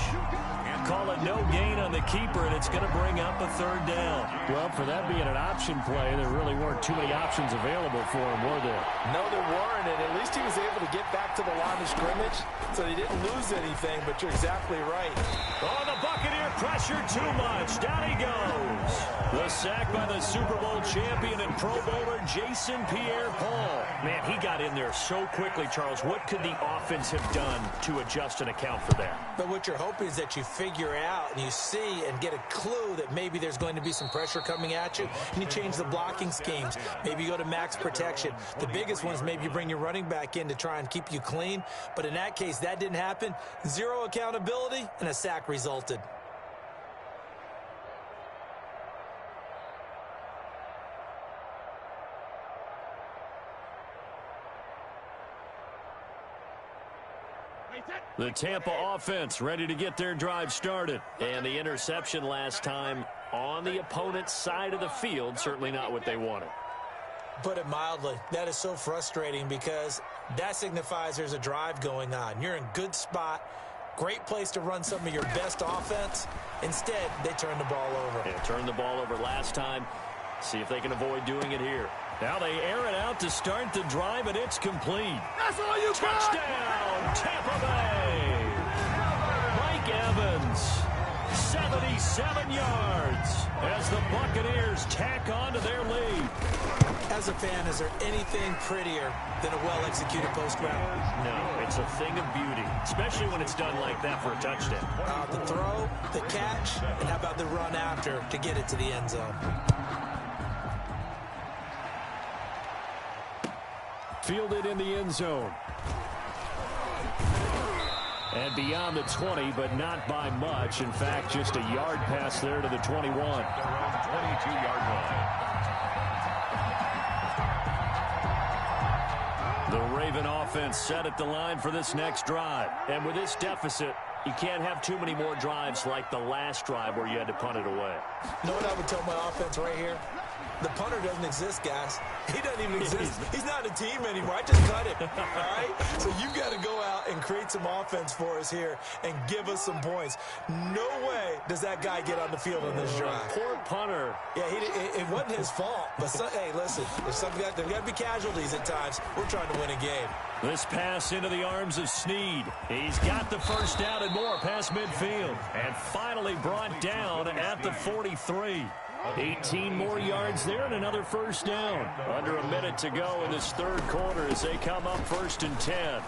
Call it no gain on the keeper, and it's going to bring up a 3rd down. Well, for that being an option play, there really weren't too many options available for him, were there? No, there weren't, and at least he was able to get back to the line of scrimmage, so he didn't lose anything, but you're exactly right. Oh, the Buccaneer pressure too much. Down he goes. The sack by the Super Bowl champion and Pro Bowler Jason Pierre-Paul. Man, he got in there so quickly, Charles. What could the offense have done to adjust and account for that? But what you're hoping is that you figure out and you see and get a clue that maybe there's going to be some pressure coming at you, and you change the blocking schemes. Maybe you go to max protection. The biggest one is maybe you bring your running back in to try and keep you clean. But in that case, that didn't happen. 0 accountability, and a sack resulted. The Tampa offense ready to get their drive started. And the interception last time on the opponent's side of the field, certainly not what they wanted. Put it mildly, that is so frustrating because that signifies there's a drive going on. You're in good spot, great place to run some of your best offense. Instead, they turn the ball over. Yeah, turned the ball over last time. See if they can avoid doing it here. Now they air it out to start the drive, and it's complete. That's all you got. Touchdown, Tampa Bay. 37 yards as the Buccaneers tack on to their lead. As a fan, is there anything prettier than a well-executed post route? No, it's a thing of beauty, especially when it's done like that for a touchdown. The throw, the catch, and how about the run after to get it to the end zone? Fielded in the end zone. And beyond the 20, but not by much. In fact, just a yard pass there to the 21. Their own 22-yard line. The Raven offense set at the line for this next drive. And with this deficit, you can't have too many more drives like the last drive where you had to punt it away. You know what I would tell my offense right here? The punter doesn't exist, guys. He doesn't even exist. He's not a team anymore. I just cut him, all right? So you got to go out and create some offense for us here and give us some points. No way does that guy get on the field on this drive. Poor punter. Yeah, it wasn't his fault. But, hey, listen, there's got to be casualties at times. We're trying to win a game. This pass into the arms of Snead. He's got the first down and more past midfield. And finally brought down at the 43. 18 more yards there and another first down. Under a minute to go in this third quarter as they come up 1st and 10. A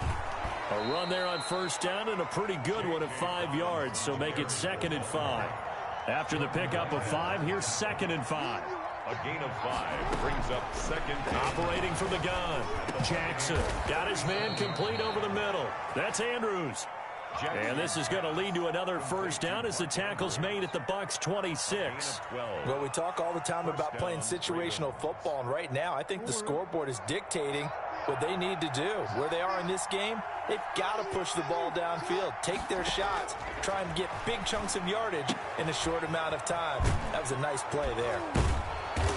run there on first down and a pretty good one at 5 yards, so make it 2nd and 5. After the pickup of 5, here's 2nd and 5. A gain of 5 brings up 2nd. Operating from the gun. Jackson got his man complete over the middle. That's Andrews. And this is going to lead to another first down as the tackle's made at the Bucs 26. Well, we talk all the time about playing situational football, and right now I think the scoreboard is dictating what they need to do. Where they are in this game, they've got to push the ball downfield, take their shots, try and get big chunks of yardage in a short amount of time. That was a nice play there.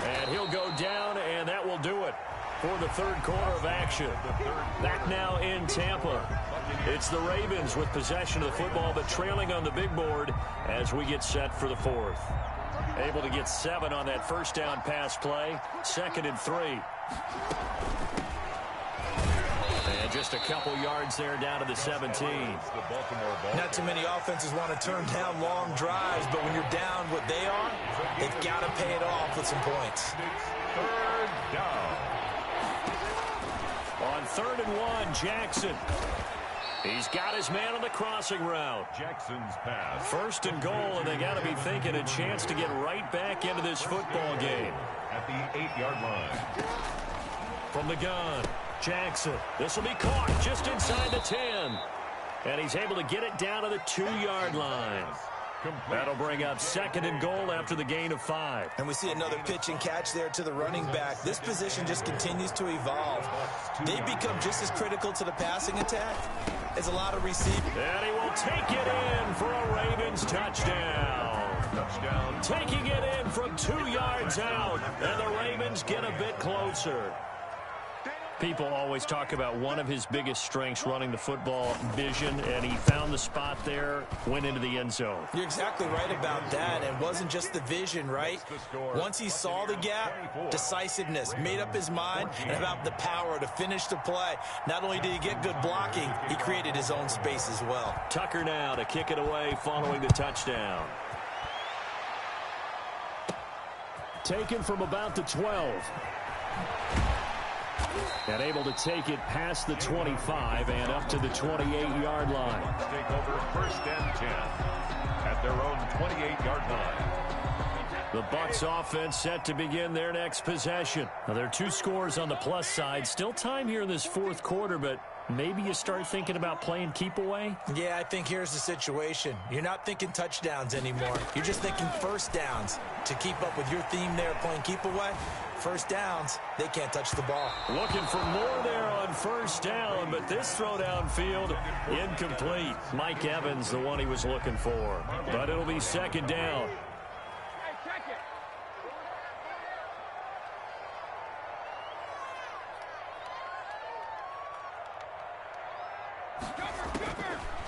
And he'll go down, and that will do it for the third quarter of action. Back now in Tampa. It's the Ravens with possession of the football, but trailing on the big board as we get set for the fourth. Able to get 7 on that first down pass play. 2nd and 3. And just a couple yards there down to the 17. Not too many offenses want to turn down long drives, but when you're down what they are, they've got to pay it off with some points. 3rd down. On 3rd and 1, Jackson. He's got his man on the crossing route. Jackson's pass. 1st and goal, and they got to be thinking a chance to get right back into this football game. At the 8-yard line. From the gun, Jackson. This will be caught just inside the 10. And he's able to get it down to the 2-yard line. That'll bring up 2nd and goal after the gain of 5. And we see another pitch and catch there to the running back. This position just continues to evolve. They become just as critical to the passing attack as a lot of receivers. And he will take it in for a Ravens touchdown. Taking it in from 2 yards out. And the Ravens get a bit closer. People always talk about one of his biggest strengths running the football, vision, and he found the spot there, went into the end zone. You're exactly right about that. It wasn't just the vision, right? Once he saw the gap, decisiveness, made up his mind, and about the power to finish the play. Not only did he get good blocking, he created his own space as well. Tucker now to kick it away following the touchdown. Taken from about the 12. And able to take it past the 25 and up to the 28-yard line. Take over 1st and 10 at their own 28-yard line. The Bucs offense set to begin their next possession. Now, there are 2 scores on the plus side. Still time here in this fourth quarter, but maybe you start thinking about playing keep away? Yeah, I think here's the situation. You're not thinking touchdowns anymore. You're just thinking first downs. To keep up with your theme there, playing keep away, first downs, they can't touch the ball. Looking for more there on first down, but this throw downfield incomplete. Mike Evans, the one he was looking for. But it'll be 2nd down.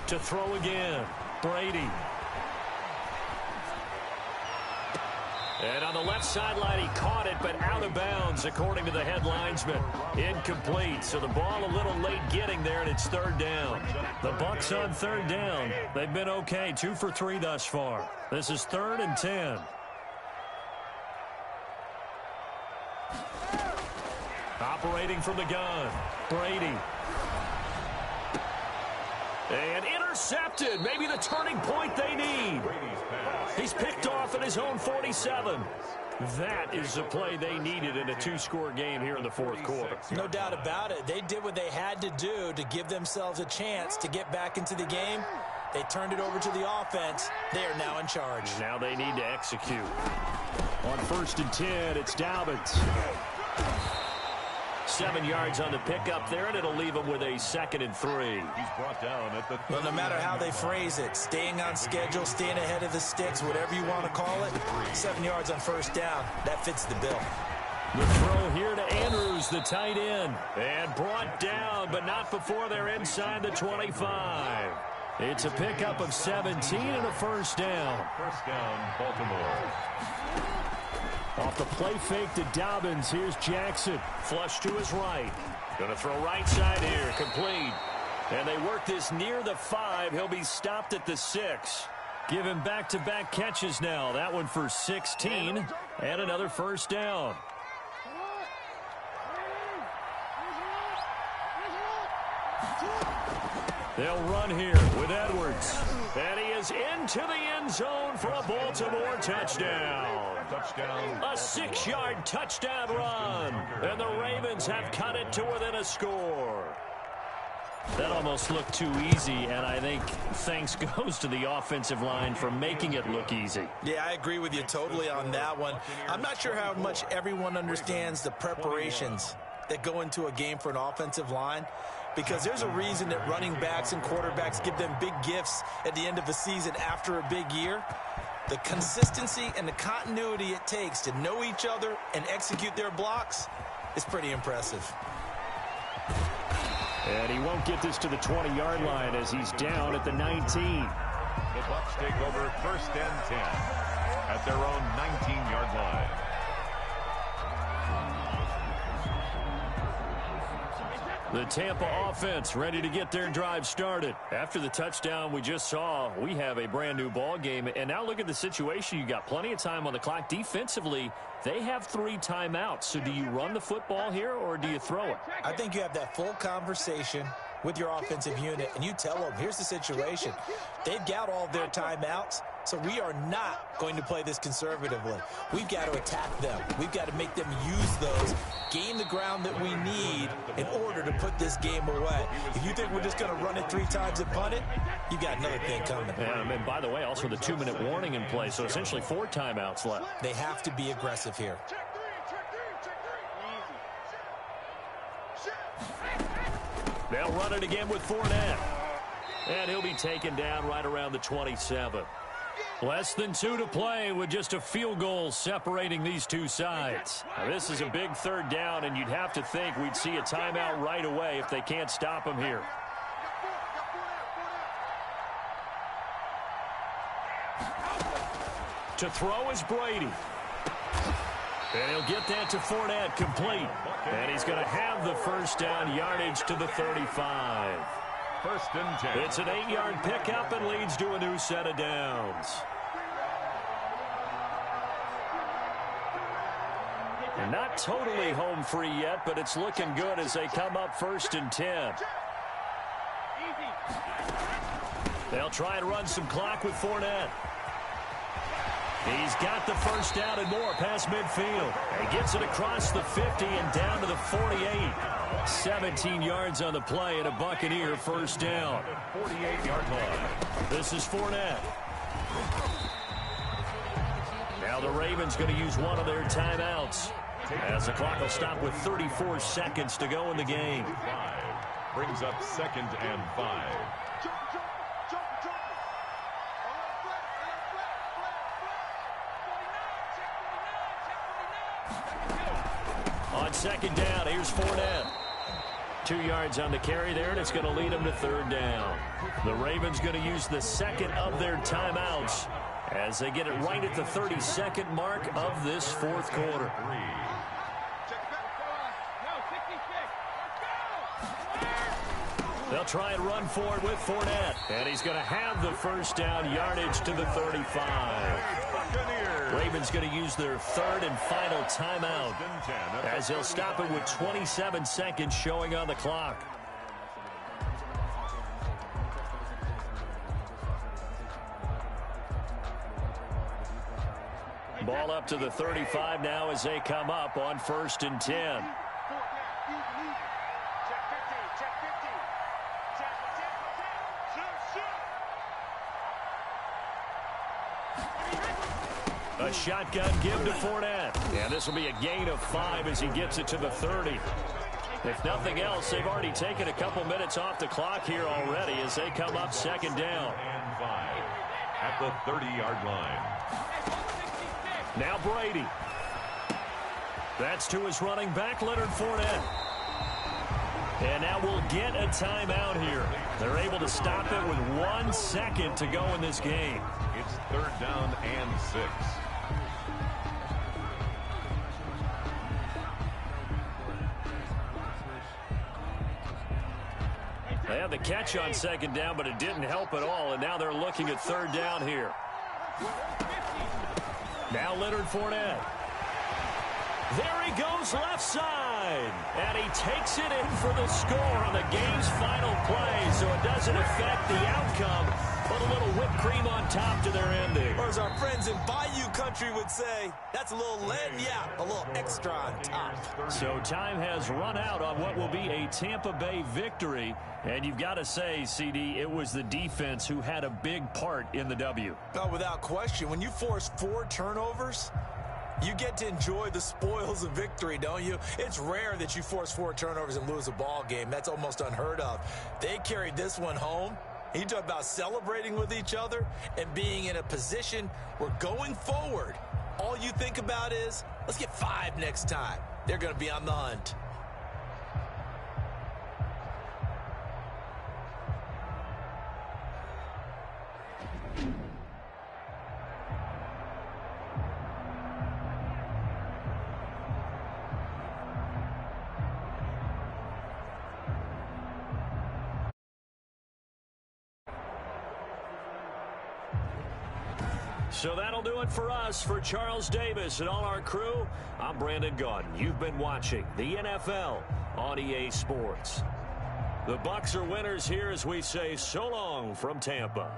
To throw again, Brady. And on the left sideline, he caught it, but out of bounds, according to the head linesman. Incomplete, so the ball a little late getting there, and it's third down. The Bucs on third down. They've been okay, 2 for 3 thus far. This is 3rd and 10. Operating from the gun, Brady. And intercepted. Maybe the turning point they need. He's picked off at his own 47. That is the play they needed in a 2-score game here in the fourth quarter. No doubt about it. They did what they had to do to give themselves a chance to get back into the game. They turned it over to the offense. They are now in charge. Now they need to execute. On 1st and 10, it's Dobbins. 7 yards on the pickup there, and it'll leave him with a 2nd and 3. He's brought down at the... Well, no matter how they phrase it, staying on schedule, staying ahead of the sticks, whatever you want to call it, 7 yards on 1st down, that fits the bill. The throw here to Andrews, the tight end. And brought down, but not before they're inside the 25. It's a pickup of 17 and a 1st down. 1st down, Baltimore. Off the play fake to Dobbins. Here's Jackson. Flush to his right. Going to throw right side here. Complete. And they work this near the 5. He'll be stopped at the 6. Give him back-to-back catches now. That one for 16. And another 1st down. They'll run here with Edwards. And he is into the end zone for a Baltimore touchdown. A 6-yard touchdown run. And the Ravens have cut it to within a score. That almost looked too easy, and I think thanks goes to the offensive line for making it look easy. Yeah, I agree with you totally on that one. I'm not sure how much everyone understands the preparations that go into a game for an offensive line, because there's a reason that running backs and quarterbacks give them big gifts at the end of the season after a big year. The consistency and the continuity it takes to know each other and execute their blocks is pretty impressive. And he won't get this to the 20-yard line as he's down at the 19. The Bucs take over 1st and 10 at their own 19-yard line. The Tampa offense ready to get their drive started. After the touchdown we just saw, we have a brand new ball game. And now look at the situation. You got plenty of time on the clock. Defensively, they have 3 timeouts. So do you run the football here or do you throw it? I think you have that full conversation with your offensive unit, and you tell them, here's the situation. They've got all of their timeouts, so we are not going to play this conservatively. We've got to attack them. We've got to make them use those, gain the ground that we need in order to put this game away. If you think we're just going to run it 3 times and punt it, you've got another thing coming. And by the way, also the 2-minute warning in play, so essentially 4 timeouts left. They have to be aggressive here. They'll run it again with Fournette. And he'll be taken down right around the 27. Less than 2 to play with just a field goal separating these two sides. Now, this is a big 3rd down, and you'd have to think we'd see a timeout right away if they can't stop him here. To throw is Brady. And he'll get that to Fournette, complete. And he's going to have the 1st down, yardage to the 35. 1st and 10. It's an 8-yard pickup and leads to a new set of downs. And not totally home free yet, but it's looking good as they come up 1st and 10. They'll try and run some clock with Fournette. He's got the 1st down and more past midfield. He gets it across the 50 and down to the 48. 17 yards on the play and a Buccaneer 1st down. 48-yard line. This is Fournette. Now the Ravens going to use one of their timeouts as the clock will stop with 34 seconds to go in the game. 5 brings up 2nd and 5. On 2nd down, here's Fournette. 2 yards on the carry there, and it's going to lead them to 3rd down. The Ravens going to use the 2nd of their timeouts as they get it right at the 32nd mark of this fourth quarter. They'll try and run for it with Fournette. And he's going to have the first down yardage to the 35. Ravens going to use their third and final timeout as they'll stop it with 27 seconds showing on the clock. Ball up to the 35 now as they come up on 1st and 10. A shotgun give to Fournette. And this will be a gain of 5 as he gets it to the 30. If nothing else, they've already taken a couple minutes off the clock here already as they come up 2nd down. And 5 at the 30-yard line. Now Brady. That's to his running back, Leonard Fournette. And now we'll get a timeout here. They're able to stop it with 1 second to go in this game. It's 3rd down and 6. They had the catch on 2nd down, but it didn't help at all, and now they're looking at 3rd down here. Now Leonard Fournette. There he goes left side. And he takes it in for the score on the game's final play, so it doesn't affect the outcome, but a little whipped cream on top to their ending. Or as our friends in Bayou Country would say, that's a little lagniappe, a little extra on top. So time has run out on what will be a Tampa Bay victory. And you've got to say, CD, it was the defense who had a big part in the W. Oh, without question. When you force 4 turnovers, you get to enjoy the spoils of victory, don't you? It's rare that you force 4 turnovers and lose a ball game. That's almost unheard of. They carried this one home. You talk about celebrating with each other and being in a position where going forward, all you think about is, let's get 5 next time. They're going to be on the hunt. So that'll do it for us. For Charles Davis and all our crew, I'm Brandon Gaudin. You've been watching the NFL on EA Sports. The Bucs are winners here as we say so long from Tampa.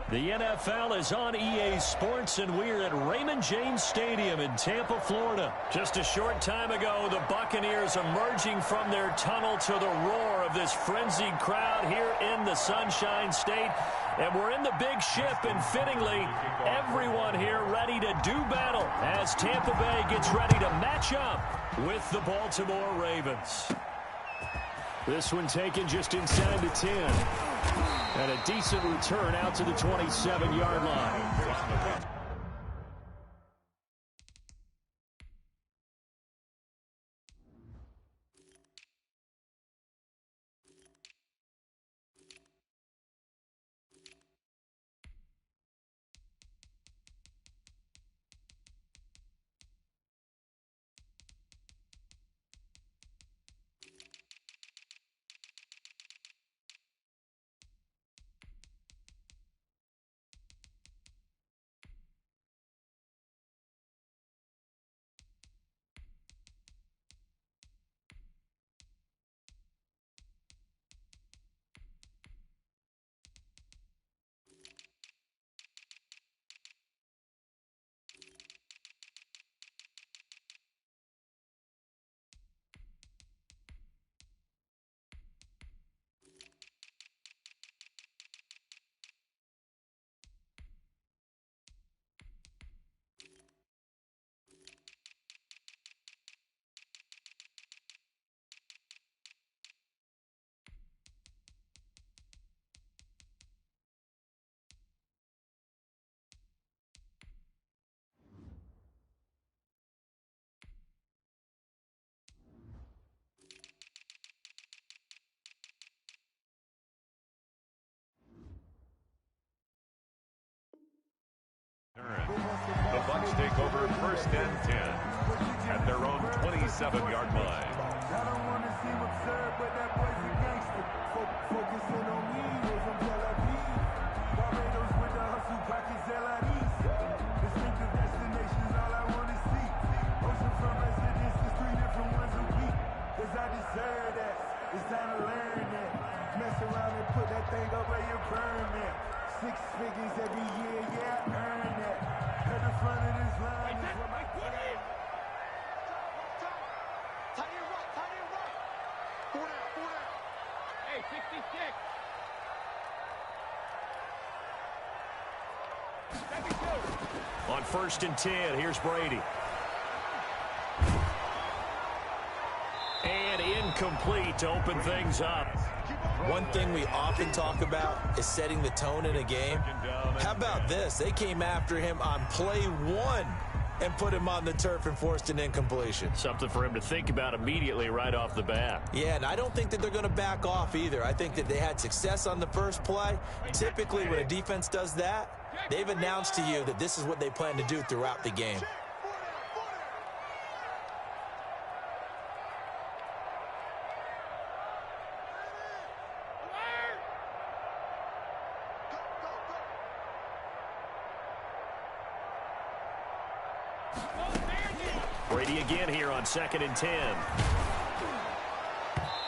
The NFL is on EA Sports, and we're at Raymond James Stadium in Tampa, Florida. Just a short time ago, the Buccaneers emerging from their tunnel to the roar of this frenzied crowd here in the Sunshine State. And we're in the big ship, and fittingly, everyone here ready to do battle as Tampa Bay gets ready to match up with the Baltimore Ravens. This one taken just inside the 10. And a decent return out to the 27-yard line. The Bucs take over first and 10 at their own 27-yard line. I don't want to seem absurd, but that boy's a gangster. Focusing on me, we're from Tel Aviv. Barbados with the hustle, pockets LIDs. Distinctive destinations, all I want to see. Ocean from residences, 3 different ones a week. Cause I deserve that. It's time to learn that. Mess around and put that thing up where you burn that. 6 figures every year, yeah, I earn that. At the front of this line is where my Tight end right, tight end right. 4 down. Hey, 66. On first and 10, here's Brady. And incomplete to open things up. One thing we often talk about is setting the tone in a game. How about this? They came after him on play 1 and put him on the turf and forced an incompletion. Something for him to think about immediately right off the bat. Yeah, and I don't think that they're going to back off either. I think that they had success on the first play. Typically, when a defense does that, they've announced to you that this is what they plan to do throughout the game. Brady again here on second and 10.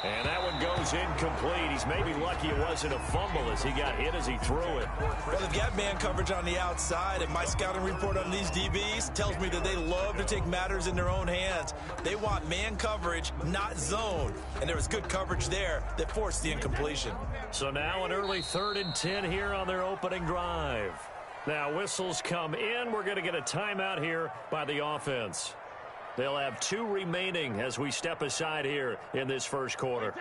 And that one goes incomplete. He's maybe lucky it wasn't a fumble as he got hit as he threw it. Well, they've got man coverage on the outside, and my scouting report on these DBs tells me that they love to take matters in their own hands. They want man coverage, not zone. And there was good coverage there that forced the incompletion. So now an early 3rd and 10 here on their opening drive. Now whistles come in. We're going to get a timeout here by the offense. They'll have 2 remaining as we step aside here in this first quarter.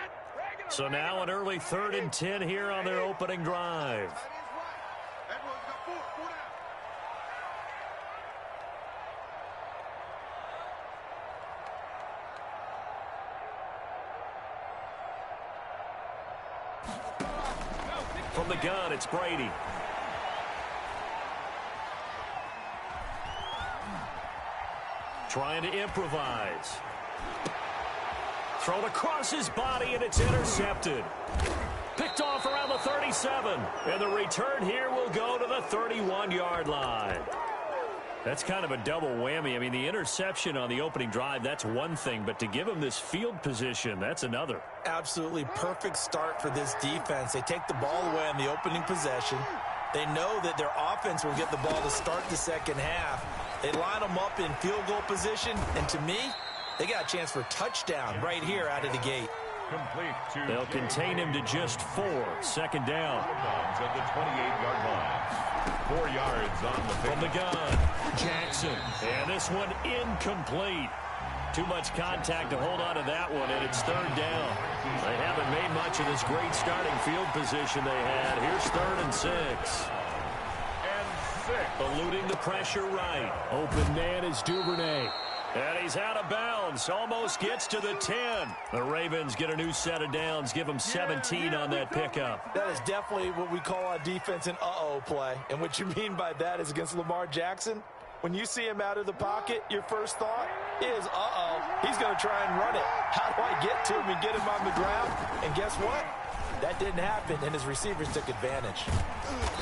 So now an early 3rd and 10 here on their opening drive. From the gun, it's Brady. Trying to improvise. Thrown across his body, and it's intercepted. Picked off around the 37. And the return here will go to the 31-yard line. That's kind of a double whammy. I mean, the interception on the opening drive, that's one thing. But to give him this field position, that's another. Absolutely perfect start for this defense. They take the ball away on the opening possession. They know that their offense will get the ball to start the second half. They line them up in field goal position, and to me, they got a chance for a touchdown right here out of the gate. They'll contain him to just 4. Second down. At the 28-yard line. 4 yards on the from the gun. Jackson. And this one incomplete. Too much contact to hold on to that one, and it's third down. They haven't made much of this great starting field position they had. Here's 3rd and 6. Eluding the pressure right. Open man is Duvernay. And he's out of bounds. Almost gets to the 10. The Ravens get a new set of downs. Give them 17 on that pickup. That is definitely what we call a defense an uh-oh play. And what you mean by that is against Lamar Jackson, when you see him out of the pocket, your first thought is, uh-oh, he's going to try and run it. How do I get to him and get him on the ground? And guess what? That didn't happen, and his receivers took advantage.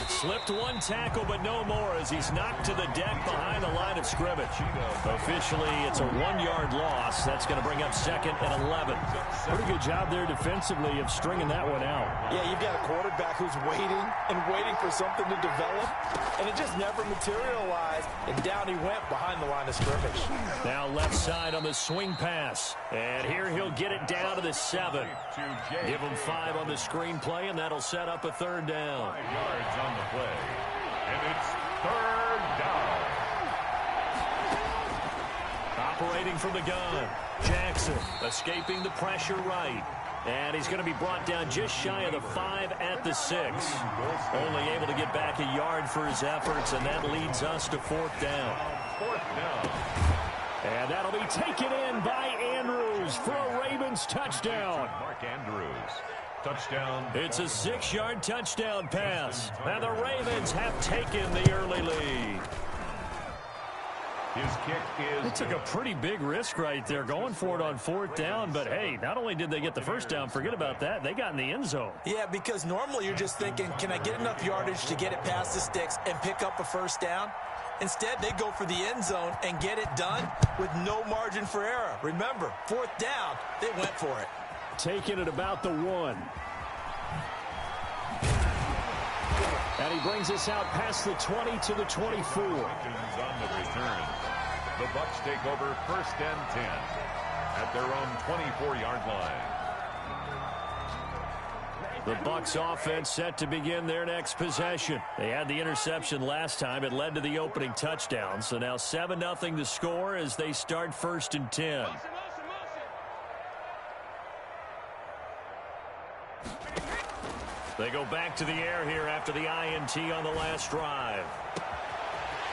Slipped one tackle, but no more as he's knocked to the deck behind the line of scrimmage. Officially, it's a 1-yard loss. That's going to bring up 2nd and 11. Pretty good job there defensively of stringing that one out. Yeah, you've got a quarterback who's waiting and waiting for something to develop, and it just never materialized, and down he went behind the line of scrimmage. Now left side on the swing pass, and here he'll get it down to the 7. Give him 5 on the screenplay, and that'll set up a 3rd down. 5 yards on the play, and it's 3rd down. Operating from the gun, Jackson escaping the pressure right. And he's going to be brought down just shy of the 5 at the 6. Only able to get back a yard for his efforts, and that leads us to 4th down. 4th down. And that'll be taken in by Andrews for a Ravens touchdown. Mark Andrews. Touchdown. It's a 6-yard touchdown pass. And the Ravens have taken the early lead. His kick is... They took a pretty big risk right there going for it on 4th down. But, hey, not only did they get the first down, forget about that, they got in the end zone. Yeah, because normally you're just thinking, can I get enough yardage to get it past the sticks and pick up a first down? Instead, they go for the end zone and get it done with no margin for error. Remember, 4th down, they went for it. Taking it about the 1. And he brings us out past the 20 to the 24. On the return. The Bucs take over 1st and 10 at their own 24-yard line. The Bucs offense set to begin their next possession. They had the interception last time. It led to the opening touchdown. So now 7-0 to score as they start 1st and 10. They go back to the air here after the INT on the last drive.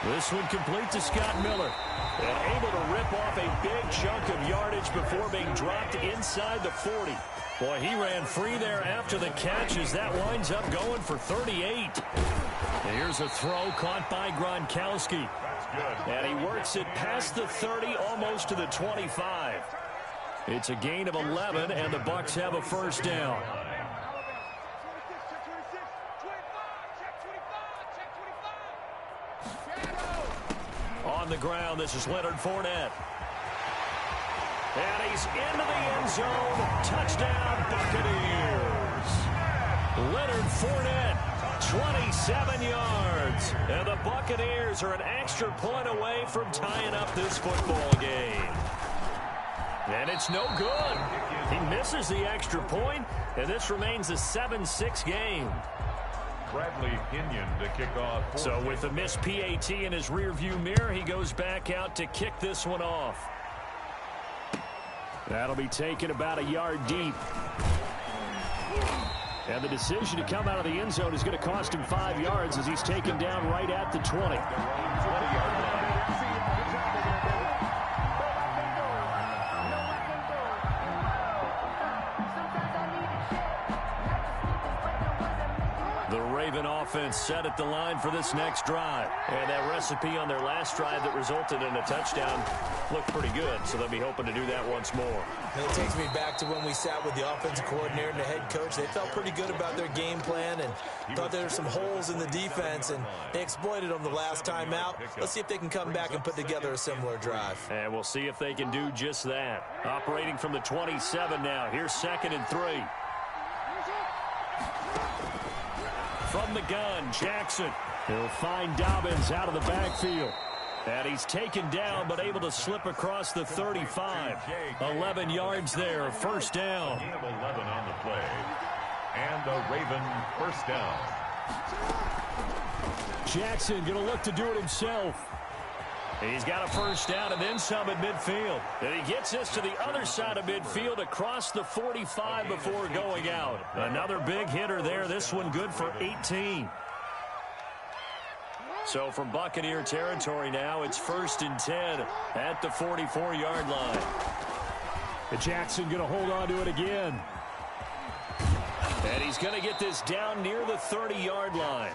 This one complete to Scott Miller. And able to rip off a big chunk of yardage before being dropped inside the 40. Boy, he ran free there after the catch as that winds up going for 38. And here's a throw caught by Gronkowski. And he works it past the 30, almost to the 25. It's a gain of 11, and the Bucs have a 1st down. On the ground, this is Leonard Fournette. And he's into the end zone. Touchdown, Buccaneers. Leonard Fournette, 27 yards. And the Buccaneers are an extra point away from tying up this football game. And it's no good. He misses the extra point, and this remains a 7-6 game. Bradley Pinion to kick off. So with a missed PAT in his rearview mirror, he goes back out to kick this one off. That'll be taken about a yard deep. And the decision to come out of the end zone is going to cost him 5 yards as he's taken down right at the 20. 20-yard line. The Raven offense set at the line for this next drive. And that recipe on their last drive that resulted in a touchdown looked pretty good, so they'll be hoping to do that once more. And it takes me back to when we sat with the offensive coordinator and the head coach. They felt pretty good about their game plan and thought there were some holes in the defense, and they exploited them the last time out. Let's see if they can come back and put together a similar drive. And we'll see if they can do just that. Operating from the 27 now. Here's 2nd and 3. from the gun. Jackson. He'll find Dobbins out of the backfield. And he's taken down but able to slip across the 35. 11 yards there, first down. Gain of 11 on the play. And a Raven first down. Jackson going to look to do it himself. He's got a first down and then some at midfield. And he gets this to the other side of midfield across the 45 before going out. Another big hitter there. This one good for 18. So from Buccaneer territory now, it's 1st and 10 at the 44-yard line. And Jackson going to hold on to it again. And he's going to get this down near the 30-yard line.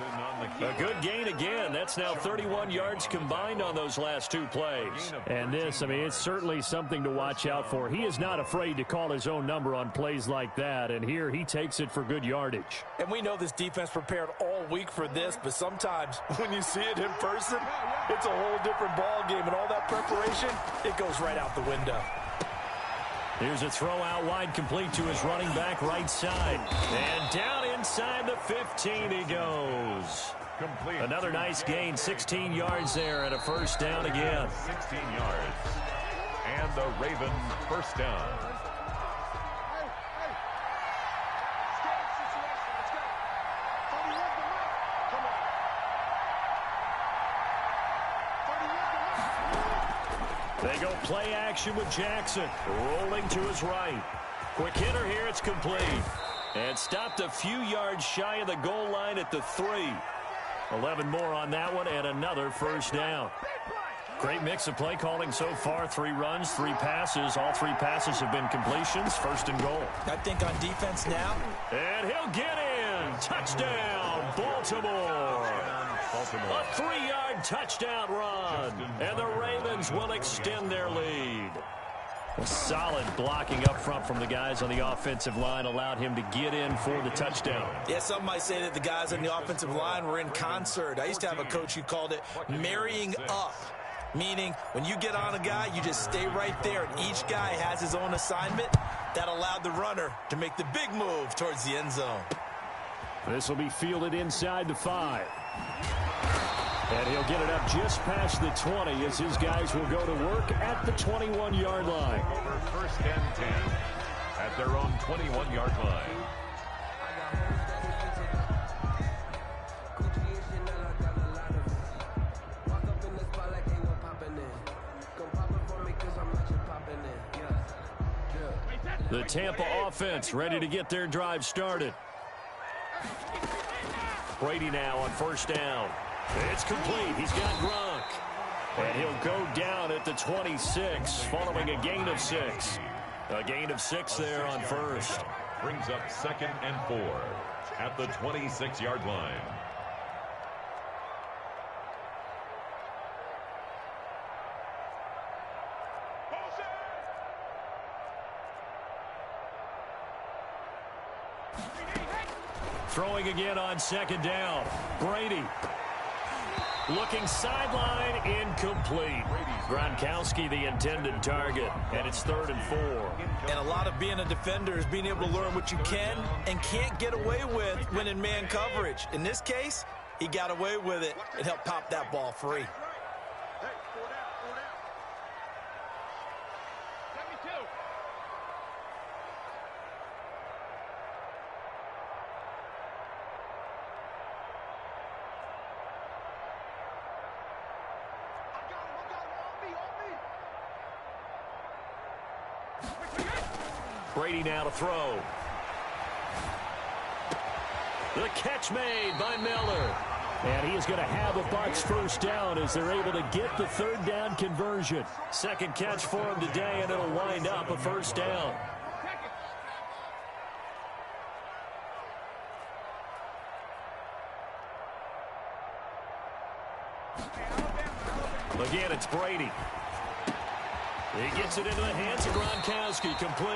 A good gain again. That's now 31 yards combined on those last two plays. And this, I mean, it's certainly something to watch out for. He is not afraid to call his own number on plays like that. And here he takes it for good yardage. And we know this defense prepared all week for this, but sometimes when you see it in person, it's a whole different ball game. And all that preparation, it goes right out the window. Here's a throw out wide, complete to his running back right side. And down inside the 15 he goes. Complete. Another nice gain, 16 yards there and a first down again. 16 yards. And the Raven first down. They go play action with Jackson, rolling to his right. Quick hitter here, it's complete. And stopped a few yards shy of the goal line at the 3. 11 more on that one, and another first down. Great mix of play calling so far. 3 runs, 3 passes. All 3 passes have been completions. 1st and goal. I think on defense now. And he'll get in. Touchdown, Baltimore. A 3-yard touchdown run. And the Ravens will extend their lead. A solid blocking up front from the guys on the offensive line allowed him to get in for the touchdown. Yeah, some might say that the guys on the offensive line were in concert. I used to have a coach who called it marrying up, meaning when you get on a guy, you just stay right there, and each guy has his own assignment. That allowed the runner to make the big move towards the end zone. This will be fielded inside the 5. And he'll get it up just past the 20 as his guys will go to work at the 21-yard line. Over 1st and 10 at their own 21-yard line. The Tampa offense ready to get their drive started. Brady now on 1st down. It's complete. He's got Gronk. And he'll go down at the 26 following a gain of 6. A gain of 6 there on 1st. Brings up 2nd and 4 at the 26-yard line. Throwing again on 2nd down. Brady. Looking sideline, incomplete. Gronkowski the intended target, and it's 3rd and 4. And a lot of being a defender is being able to learn what you can and can't get away with when in man coverage. In this case, he got away with it and helped pop that ball free. Brady now to throw. The catch made by Miller. And he is going to have a Bucs first down as they're able to get the 3rd down conversion. 2nd catch for him today, and it'll wind up a first down. Again, it's Brady. He gets it into the hands of Gronkowski, complete.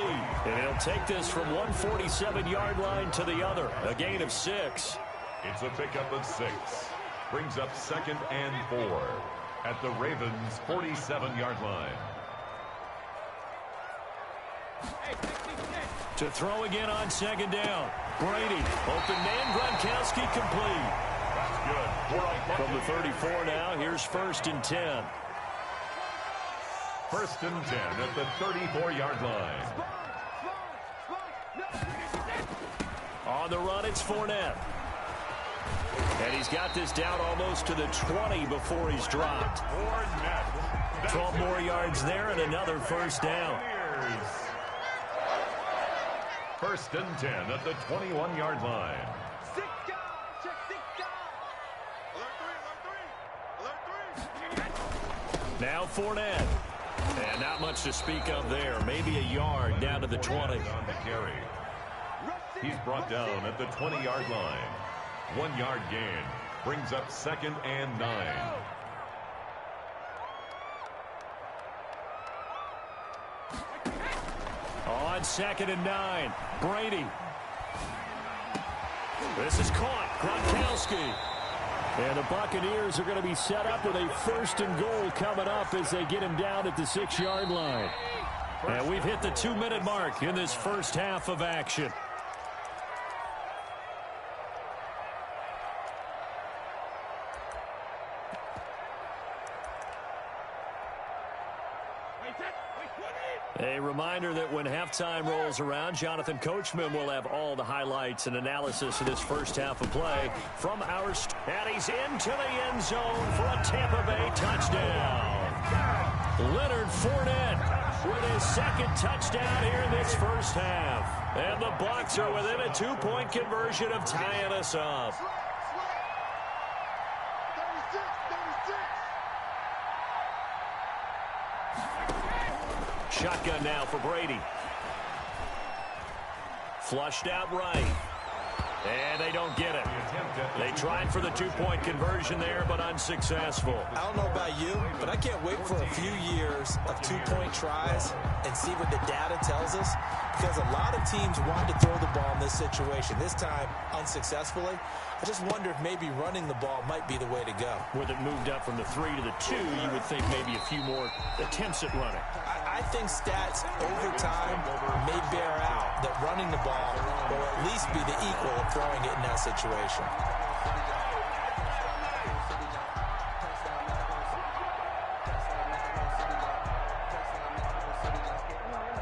And he'll take this from 147-yard line to the other. A gain of 6. It's a pickup of 6. Brings up 2nd and 4 at the Ravens' 47-yard line. To throw again on second down. Brady, open man, Gronkowski complete. That's good. From the 34 now, here's 1st and 10. 1st and 10 at the 34-yard line. On the run, it's Fournette. And he's got this down almost to the 20 before he's dropped. 12 more yards there and another 1st down. 1st and 10 at the 21-yard line. Now Fournette. And not much to speak of there. Maybe a yard down to the 20. On the carry. He's brought down at the 20-yard line. 1-yard gain. Brings up 2nd and 9. On 2nd and 9. Brady. This is caught. Gronkowski. And the Buccaneers are going to be set up with a 1st and goal coming up as they get him down at the 6-yard line. And we've hit the 2-minute mark in this first half of action. A reminder that when halftime rolls around, Jonathan Coachman will have all the highlights and analysis of this first half of play from our... And he's into the end zone for a Tampa Bay touchdown. Leonard Fournette with his 2nd touchdown here in this first half. And the Bucs are within a 2-point conversion of tying us up. Shotgun now for Brady. Flushed out right. And they don't get it. They tried for the 2-point conversion there, but unsuccessful. I don't know about you, but I can't wait for a few years of 2-point tries and see what the data tells us. Because a lot of teams want to throw the ball in this situation. This time, unsuccessfully. I just wonder if maybe running the ball might be the way to go. With it moved up from the 3 to the 2, you would think maybe a few more attempts at running. I think stats over time may bear out that running the ball will at least be the equal of throwing it in that situation.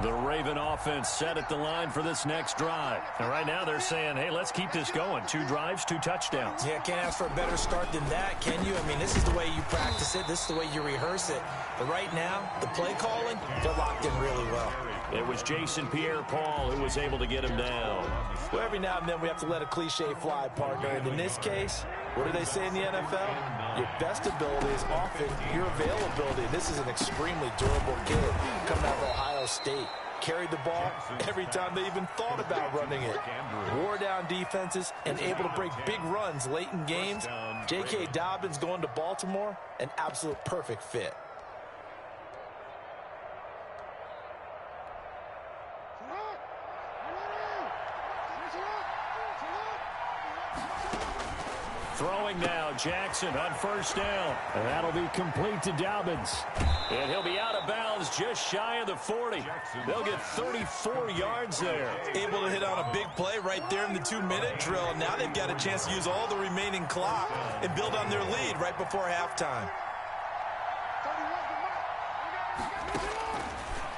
The Raven offense set at the line for this next drive. And right now they're saying, hey, let's keep this going. 2 drives, 2 touchdowns. Yeah, can't ask for a better start than that, can you? I mean, this is the way you practice it. This is the way you rehearse it. But right now, the play calling, they're locked in really well. It was Jason Pierre-Paul who was able to get him down. Well, every now and then we have to let a cliche fly, partner. And in this case, what do they say in the NFL? Your best ability is often your availability. This is an extremely durable kid coming out of Ohio State. Carried the ball every time they even thought about running it. Wore down defenses and able to break big runs late in games. J.K. Dobbins going to Baltimore, an absolute perfect fit. Throwing now, Jackson on 1st down. And that'll be complete to Dobbins. And he'll be out of bounds just shy of the 40. They'll get 34 yards there. Able to hit on a big play right there in the 2-minute drill. Now they've got a chance to use all the remaining clock and build on their lead right before halftime.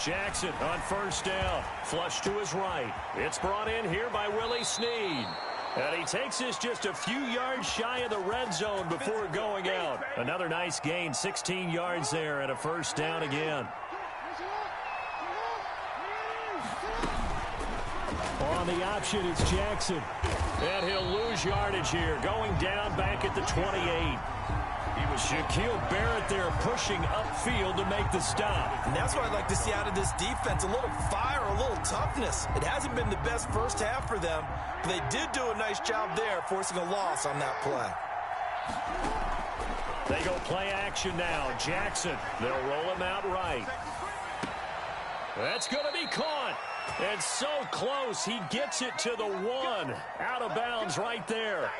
Jackson on 1st down. Flush to his right. It's brought in here by Willie Snead. And he takes this just a few yards shy of the red zone before going out. Another nice gain, 16 yards there and a 1st down again. On the option, it's Jackson. And he'll lose yardage here, going down back at the 28. He was Shaquille Barrett there pushing upfield to make the stop. And that's what I'd like to see out of this defense. A little fire, a little toughness. It hasn't been the best first half for them, but they did do a nice job there, forcing a loss on that play. They go play action now. Jackson, they'll roll him out right. That's going to be caught. And so close, he gets it to the 1. Out of bounds right there.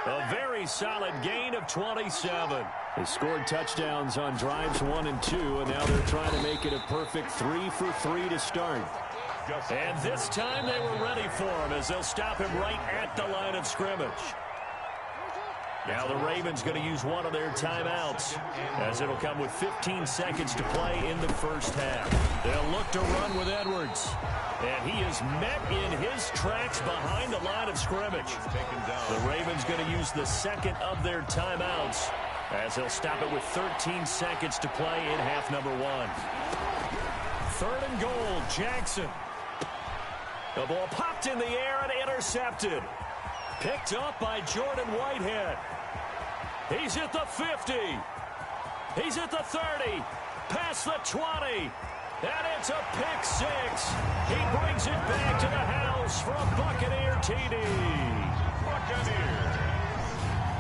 A very solid gain of 27. They scored touchdowns on drives 1 and 2, and now they're trying to make it a perfect 3 for 3 to start. And this time they were ready for him as they'll stop him right at the line of scrimmage. Now the Ravens going to use one of their timeouts as it'll come with 15 seconds to play in the first half. They'll look to run with Edwards. And he is met in his tracks behind the line of scrimmage. The Ravens going to use the second of their timeouts as they'll stop it with 13 seconds to play in half number one. 3rd and goal, Jackson. The ball popped in the air and intercepted. Picked up by Jordan Whitehead. He's at the 50. He's at the 30. Past the 20. And it's a pick six. He brings it back to the house for a Buccaneer TD. Buccaneers.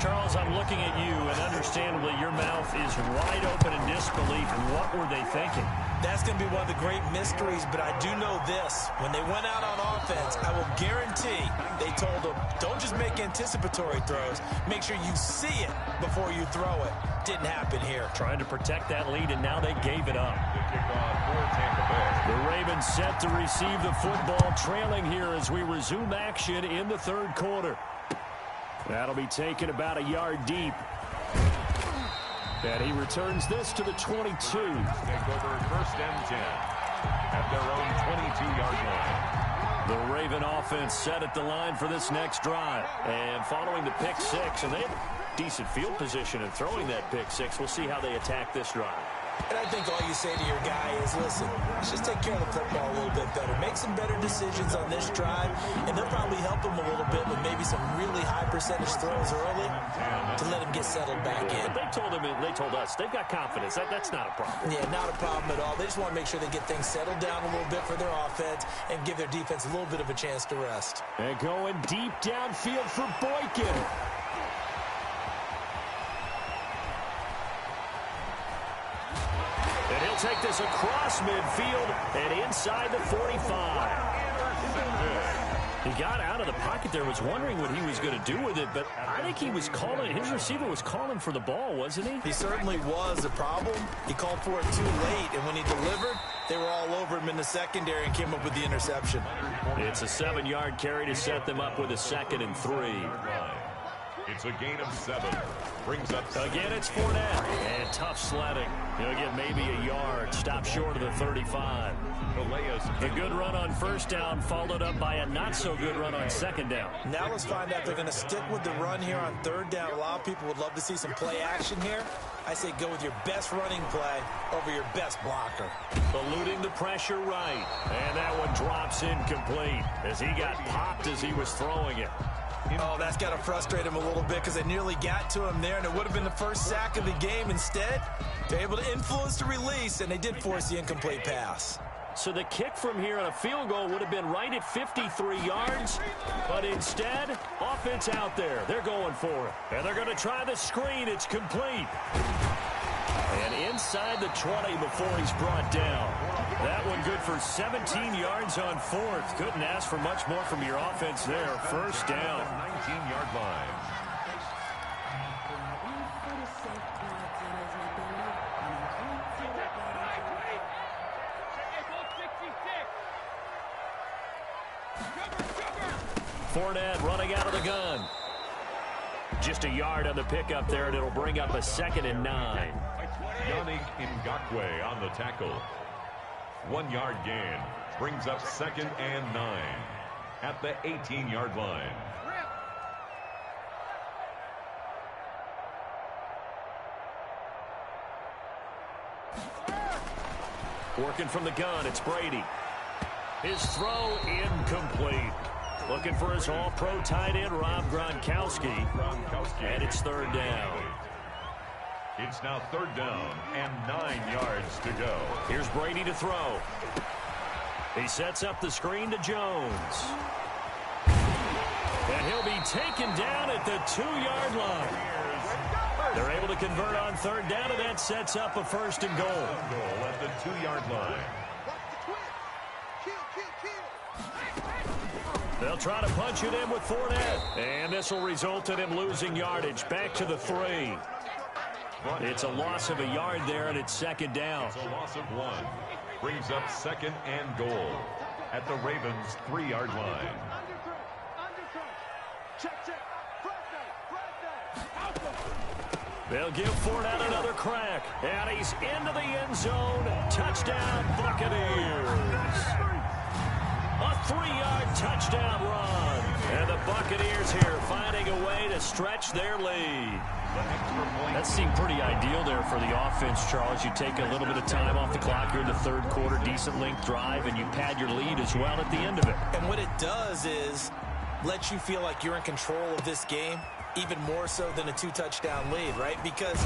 Charles, I'm looking at you, and understandably your mouth is wide open in disbelief. What were they thinking? That's going to be one of the great mysteries, but I do know this. When they went out on offense, I will guarantee they told them, don't just make anticipatory throws. Make sure you see it before you throw it. Didn't happen here. Trying to protect that lead, and now they gave it up. The Ravens set to receive the football, trailing here as we resume action in the 3rd quarter. That'll be taken about a yard deep. And he returns this to the 22. Take over 1st and 10 at their own 22-yard line. The Raven offense set at the line for this next drive. And following the pick six, and they have decent field position in throwing that pick six. We'll see how they attack this drive. And I think all you say to your guy is, listen, let's just take care of the football a little bit better. Make some better decisions on this drive, and they'll probably help him a little bit with maybe some really high percentage throws early to let him get settled back in. But they told us they've got confidence. That's not a problem. Yeah, not a problem at all. They just want to make sure they get things settled down a little bit for their offense and give their defense a little bit of a chance to rest. And going deep downfield for Boykin. And he'll take this across midfield and inside the 45. He got out of the pocket there, was wondering what he was going to do with it, but I think he was calling, his receiver was calling for the ball, wasn't he? He certainly was. The problem, he called for it too late, and when he delivered, they were all over him in the secondary and came up with the interception. It's a 7-yard carry to set them up with a 2nd and 3. It's a gain of 7. Brings up again, it's Fournette. And tough sledding. He'll get maybe a yard. Stop short of the 35. A good run on 1st down, followed up by a not-so-good run on 2nd down. Now let's find out if they're going to stick with the run here on 3rd down. A lot of people would love to see some play action here. I say go with your best running play over your best blocker. Eluding the pressure right. And that one drops incomplete as he got popped as he was throwing it. Oh, that's got to frustrate him a little bit because they nearly got to him there, and it would have been the first sack of the game. Instead, they're able to influence the release, and they did force the incomplete pass. So the kick from here on a field goal would have been right at 53 yards, but instead, offense out there. They're going for it. And they're going to try the screen. It's complete. And inside the 20 before he's brought down. That one good for 17 yards on 4th. Couldn't ask for much more from your offense there. 1st down. 19-yard line. Fournette running out of the gun. Just a yard on the pickup there, and it'll bring up a 2nd and 9. Yannick Ngakoue on the tackle. 1-yard gain. Brings up 2nd and 9 at the 18-yard line. Working from the gun, it's Brady. His throw incomplete. Looking for his all-pro tight end, Rob Gronkowski. And it's 3rd down. It's now 3rd down and 9 yards to go. Here's Brady to throw. He sets up the screen to Jones. And he'll be taken down at the 2-yard line. They're able to convert on 3rd down, and that sets up a 1st and goal. Goal at the 2-yard line. They'll try to punch it in with Fournette. And this will result in him losing yardage. Back to the 3. It's a loss of a yard there, and it's 2nd down. It's a loss of 1. Brings up 2nd and goal. at the Ravens' 3-yard line. They'll give Fournette another crack, and he's into the end zone. Touchdown, Buccaneers. A 3-yard touchdown run. And the Buccaneers here finding a way to stretch their lead. That seemed pretty ideal there for the offense, Charles. You take a little bit of time off the clock here in the third quarter, decent length drive, and you pad your lead as well at the end of it. And what it does is let you feel like you're in control of this game, even more so than a 2-touchdown lead, right? Because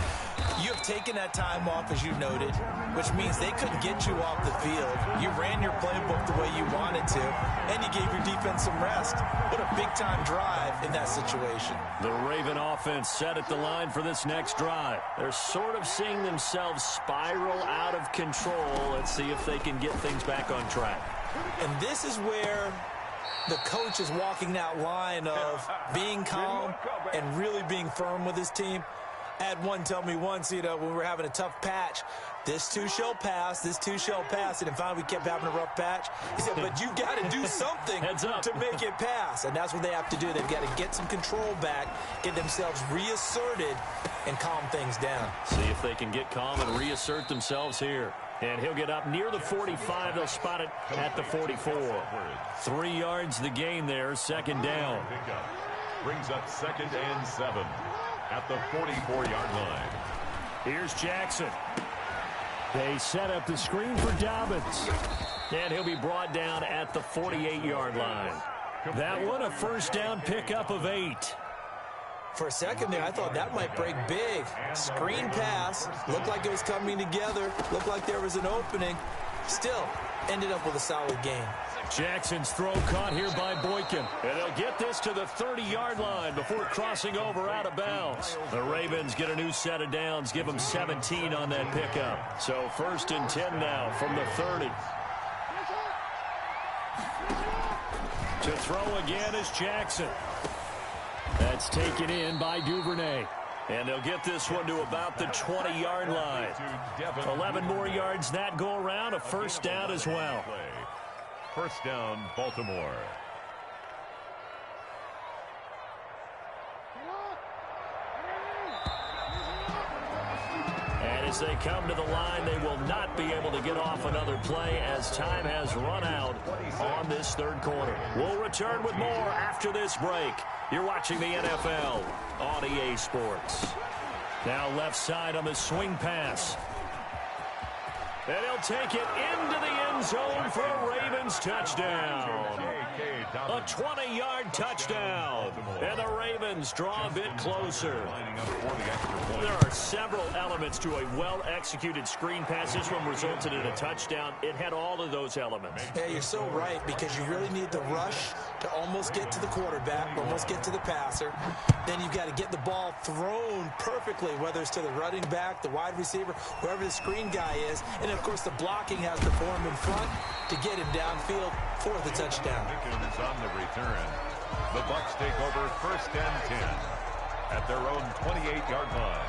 you have taken that time off, as you noted, which means they couldn't get you off the field. You ran your playbook the way you wanted to, and you gave your defense some rest. What a big-time drive in that situation. The Raven offense set at the line for this next drive. They're sort of seeing themselves spiral out of control. Let's see if they can get things back on track. And this is where the coach is walking that line of being calm and really being firm with his team. I had one tell me once, when we were having a tough patch, this too shall pass, this too shall pass. And finally we kept having a rough patch. He said, but you got to do something to make it pass. And that's what they have to do. They've got to get some control back, get themselves reasserted, and calm things down. See if they can get calm and reassert themselves here. And he'll get up near the 45. They'll spot it at the 44. 3 yards the gain there, second down. Brings up 2nd and 7 at the 44-yard line. Here's Jackson. They set up the screen for Dobbins. And he'll be brought down at the 48-yard line. That one a first down pickup of 8. For a second there, I thought that might break big. Screen pass. Looked like it was coming together. Looked like there was an opening. Still, ended up with a solid gain. Jackson's throw caught here by Boykin. And they'll get this to the 30-yard line before crossing over out of bounds. The Ravens get a new set of downs. Give them 17 on that pickup. So 1st and 10 now from the 30. To throw again is Jackson. That's taken in by Duvernay. And they'll get this one to about the 20-yard line. 11 more yards that go around. A first down as well. First down, Baltimore. And as they come to the line, they will not be able to get off another play as time has run out on this third quarter. We'll return with more after this break. You're watching the NFL on EA Sports. Now left side on the swing pass. And he'll take it into the end zone for a Ravens touchdown. A 20-yard touchdown. And the Ravens draw a bit closer. There are several elements to a well-executed screen pass. This one resulted in a touchdown. It had all of those elements. Yeah, you're so right, because you really need the rush to almost get to the quarterback, almost get to the passer. Then you've got to get the ball thrown perfectly, whether it's to the running back, the wide receiver, whoever the screen guy is. And, of course, the blocking has to form in front to get him downfield for the touchdown. Pickens on the return. The Bucs take over 1st and 10 at their own 28-yard line.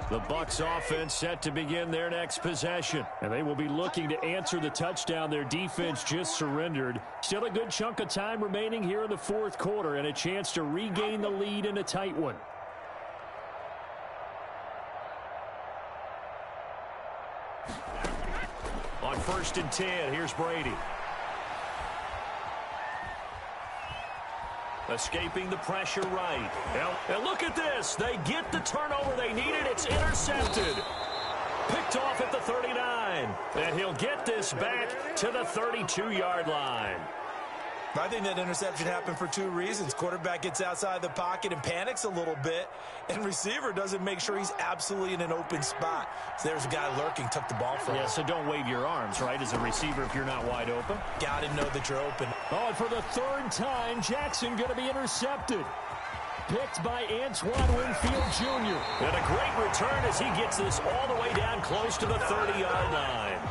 The Bucs offense set to begin their next possession. And they will be looking to answer the touchdown their defense just surrendered. Still a good chunk of time remaining here in the fourth quarter and a chance to regain the lead in a tight one. On 1st and 10, here's Brady. Escaping the pressure right. And look at this. They get the turnover they needed. It's intercepted. Picked off at the 39. And he'll get this back to the 32-yard line. I think that interception happened for 2 reasons. Quarterback gets outside the pocket and panics a little bit, and receiver doesn't make sure he's absolutely in an open spot. So there's a guy lurking, took the ball from him. Yeah, so don't wave your arms, right, as a receiver if you're not wide open. Got to know that you're open. Oh, and for the 3rd time, Jackson going to be intercepted. Picked by Antoine Winfield Jr. And a great return as he gets this all the way down close to the 30-yard line.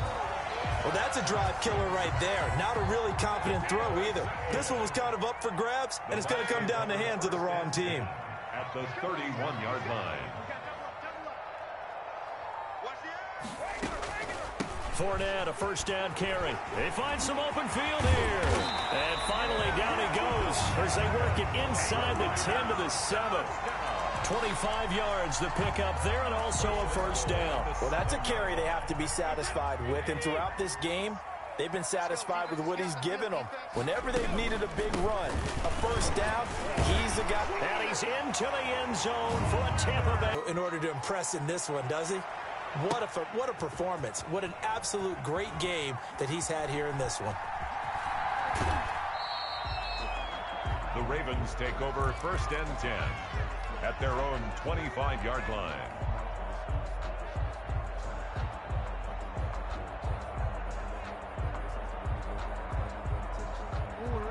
Well, that's a drive killer right there. Not a really confident throw either. This one was kind of up for grabs, and it's going to come down the hands of the wrong team. At the 31-yard line. Fournette, a first down carry. They find some open field here. And finally, down he goes as they work it inside the 10 to the 7. 25 yards the pick up there, and also a first down. Well, that's a carry they have to be satisfied with, and throughout this game, they've been satisfied with what he's given them. Whenever they've needed a big run, a first down, he's the guy. And he's into the end zone for a Tampa Bay. In order to impress in this one, does he? What a performance. What an absolute great game that he's had here in this one. The Ravens take over first and 10 at their own 25-yard line.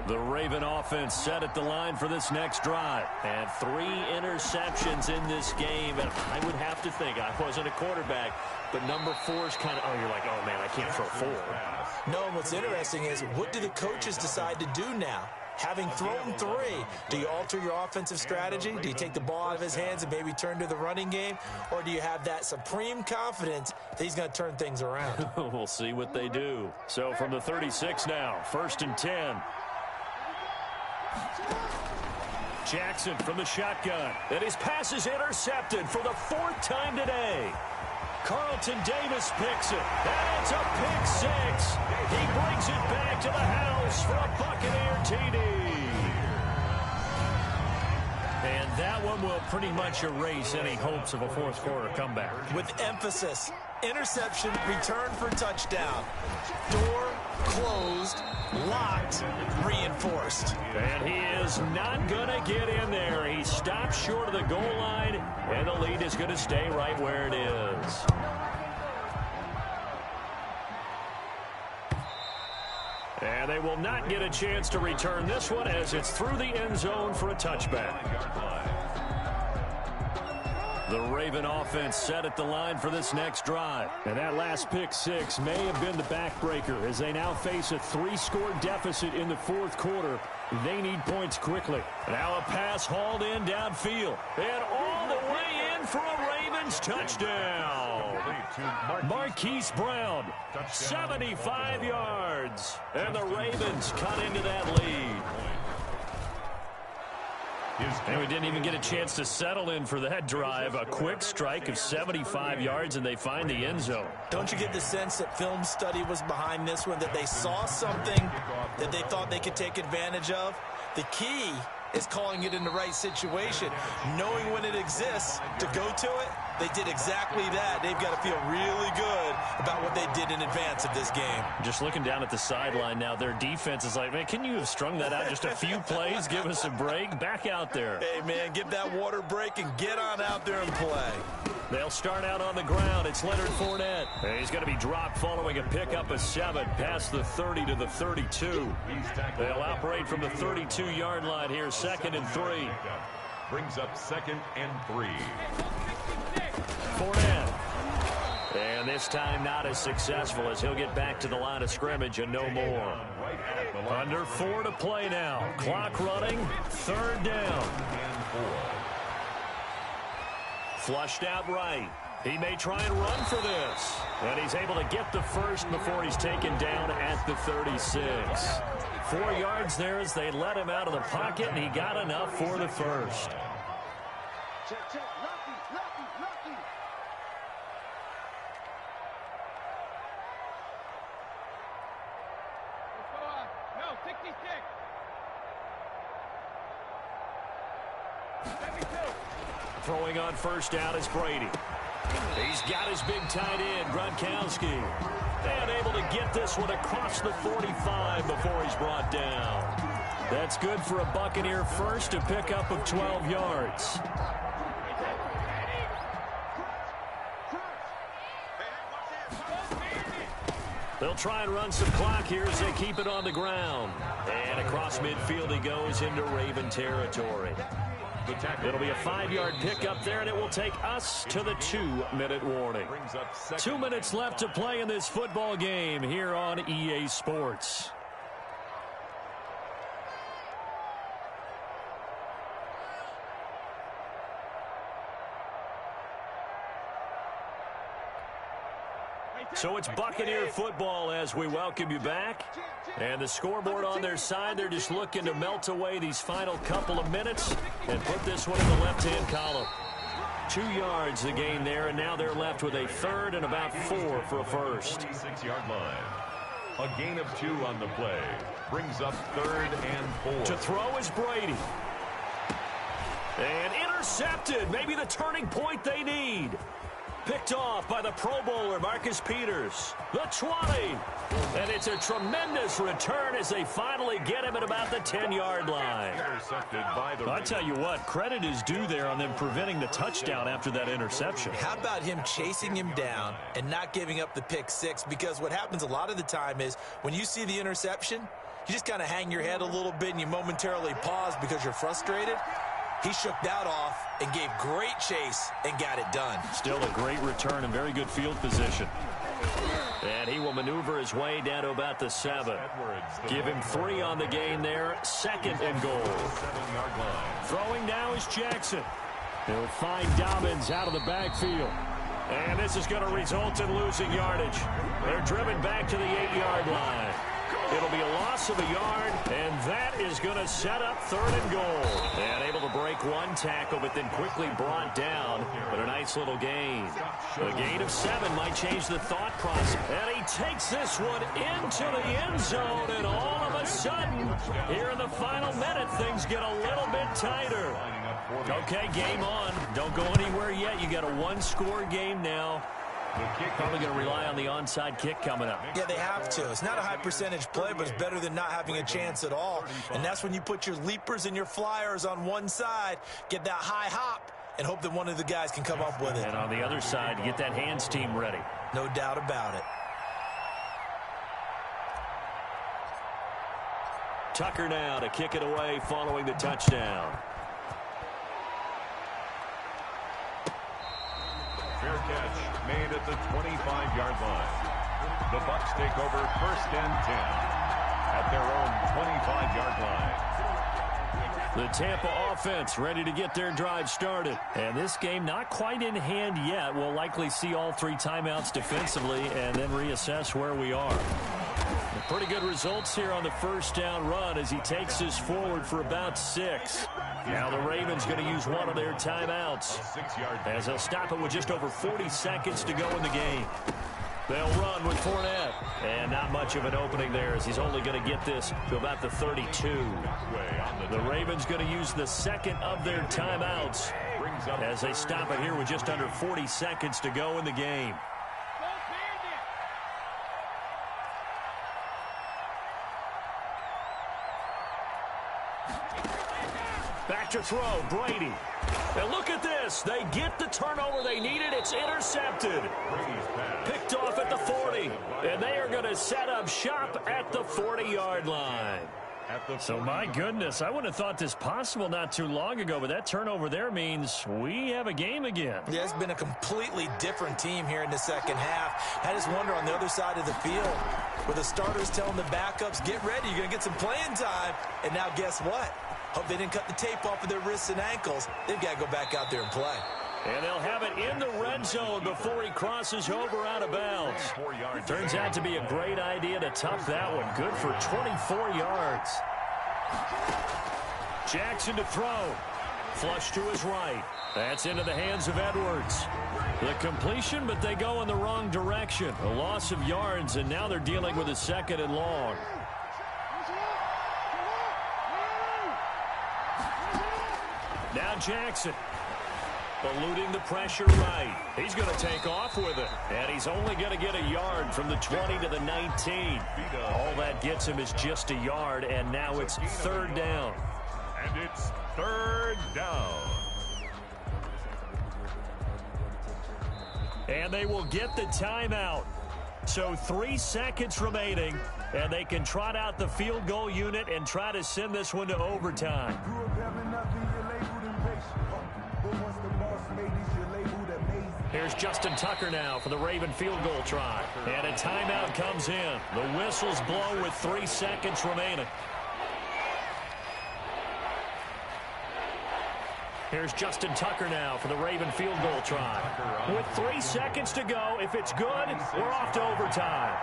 The Raven offense set at the line for this next drive. And 3 interceptions in this game. And I would have to think, I wasn't a quarterback, but number 4 is kind of, oh, you're like, oh, man, I can't throw 4. No, and what's interesting is, what do the coaches decide to do now? Having thrown 3, do you alter your offensive strategy? Do you take the ball out of his hands and maybe turn to the running game? Or do you have that supreme confidence that he's going to turn things around? We'll see what they do. So from the 36 now, first and 10. Jackson from the shotgun. And his pass is intercepted for the 4th time today. Carlton Davis picks it. And it's a pick 6. He brings it back to the house for a Buccaneer TD. And that one will pretty much erase any hopes of a fourth quarter comeback. With emphasis, interception, return for touchdown. Door closed, locked, reinforced. And he is not going to get in there. He stops short of the goal line, and the lead is going to stay right where it is. And they will not get a chance to return this one as it's through the end zone for a touchback. The Raven offense set at the line for this next drive. And that last pick 6 may have been the backbreaker as they now face a 3-score deficit in the 4th quarter. They need points quickly. Now a pass hauled in downfield. And all the way in for a Ravens touchdown. Marquise Brown, 75 yards. And the Ravens cut into that lead. And we didn't even get a chance to settle in for that drive. A quick strike of 75 yards, and they find the end zone. Don't you get the sense that film study was behind this one, that they saw something that they thought they could take advantage of? The key is calling it in the right situation, knowing when it exists to go to it. They did exactly that. They've got to feel really good about what they did in advance of this game. Just looking down at the sideline now, their defense is like, man, can you have strung that out just a few plays? Give us a break. Back out there. Hey, man, give that water break and get on out there and play. They'll start out on the ground. It's Leonard Fournette. And he's going to be dropped following a pickup of 7 past the 30 to the 32. They'll operate from the 32-yard line here, 2nd and 3. Brings up 2nd and 3. Fournette. And this time not as successful as he'll get back to the line of scrimmage and no more. Under 4 to play now. Clock running. 3rd down. Flushed out right. He may try and run for this. And he's able to get the first before he's taken down at the 36. 4 yards there as they let him out of the pocket, and he got enough for the first. Check, check. Lucky. No, 66. 72. Throwing on first down is Brady. He's got his big tight end, Gronkowski. And able to get this one across the 45 before he's brought down. That's good for a Buccaneer first, a pickup of 12 yards. They'll try and run some clock here as they keep it on the ground. And across midfield he goes into Raven territory. It'll be a 5-yard pickup there, and it will take us to the 2-minute warning. 2 minutes left to play in this football game here on EA Sports. So it's Buccaneer football as we welcome you back. And the scoreboard on their side, they're just looking to melt away these final couple of minutes and put this one in the left-hand column. 2 yards the gain there, and now they're left with a 3rd and about 4 for a first. 26-yard line. A gain of 2 on the play. Brings up 3rd and 4. To throw is Brady. And intercepted. Maybe the turning point they need. Picked off by the Pro Bowler, Marcus Peters. The 20. And it's a tremendous return as they finally get him at about the 10-yard line. Intercepted by the I tell you what, credit is due there on them preventing the touchdown after that interception. How about him chasing him down and not giving up the pick 6? Because what happens a lot of the time is when you see the interception, you just kind of hang your head a little bit and you momentarily pause because you're frustrated. He shook that off and gave great chase and got it done. Still a great return and very good field position. And he will maneuver his way down to about the 7. Give him 3 on the gain there. 2nd and goal. 7-yard line. Throwing now is Jackson. He'll find Dobbins out of the backfield. And this is going to result in losing yardage. They're driven back to the 8-yard line. It'll be a loss of a yard, and that is going to set up 3rd and goal. And able to break 1 tackle, but then quickly brought down. But a nice little gain. A gain of 7 might change the thought process. And he takes this one into the end zone, and all of a sudden, here in the final minute, things get a little bit tighter. Okay, game on. Don't go anywhere yet. You got a 1-score game now. Probably going to rely on the onside kick coming up. Yeah, they have to. It's not a high percentage play, but it's better than not having a chance at all. And that's when you put your leapers and your flyers on one side, get that high hop, and hope that one of the guys can come up with it. And on the other side, get that hands team ready. No doubt about it. Tucker now to kick it away following the touchdown. Fair catch made at the 25-yard line. The Bucs take over 1st and 10 at their own 25-yard line. The Tampa offense ready to get their drive started. And this game not quite in hand yet. We'll likely see all 3 timeouts defensively and then reassess where we are. Pretty good results here on the 1st down run as he takes this forward for about 6. Now the Ravens going to use one of their timeouts as they'll stop it with just over 40 seconds to go in the game. They'll run with Fournette. And not much of an opening there as he's only going to get this to about the 32. The Ravens going to use the 2nd of their timeouts as they stop it here with just under 40 seconds to go in the game. Back to throw, Brady. And look at this. They get the turnover they needed. It's intercepted. Picked off at the 40. And they are going to set up shop at the 40-yard line. So, my goodness, I wouldn't have thought this possible not too long ago, but that turnover there means we have a game again. Yeah, it's been a completely different team here in the 2nd half. I just wonder on the other side of the field, where the starters telling the backups, get ready, you're going to get some playing time. And now guess what? Hope they didn't cut the tape off of their wrists and ankles. They've got to go back out there and play. And they'll have it in the red zone before he crosses over out of bounds. Turns out to be a great idea to tuck that one. Good for 24 yards. Jackson to throw. Flush to his right. That's into the hands of Edwards. The completion, but they go in the wrong direction. A loss of yards, and now they're dealing with a 2nd and long. Now Jackson. Eluding the pressure right. He's going to take off with it. And he's only going to get a yard from the 20 to the 19. All that gets him is just a yard, and now it's 3rd down. And it's 3rd down. And they will get the timeout. So 3 seconds remaining, and they can trot out the field goal unit and try to send this one to overtime. Grew up having nothing, you're labeled impatient. Here's Justin Tucker now for the Raven field goal try. And a timeout comes in. The whistles blow with 3 seconds remaining. Here's Justin Tucker now for the Raven field goal try. With 3 seconds to go, if it's good, we're off to overtime.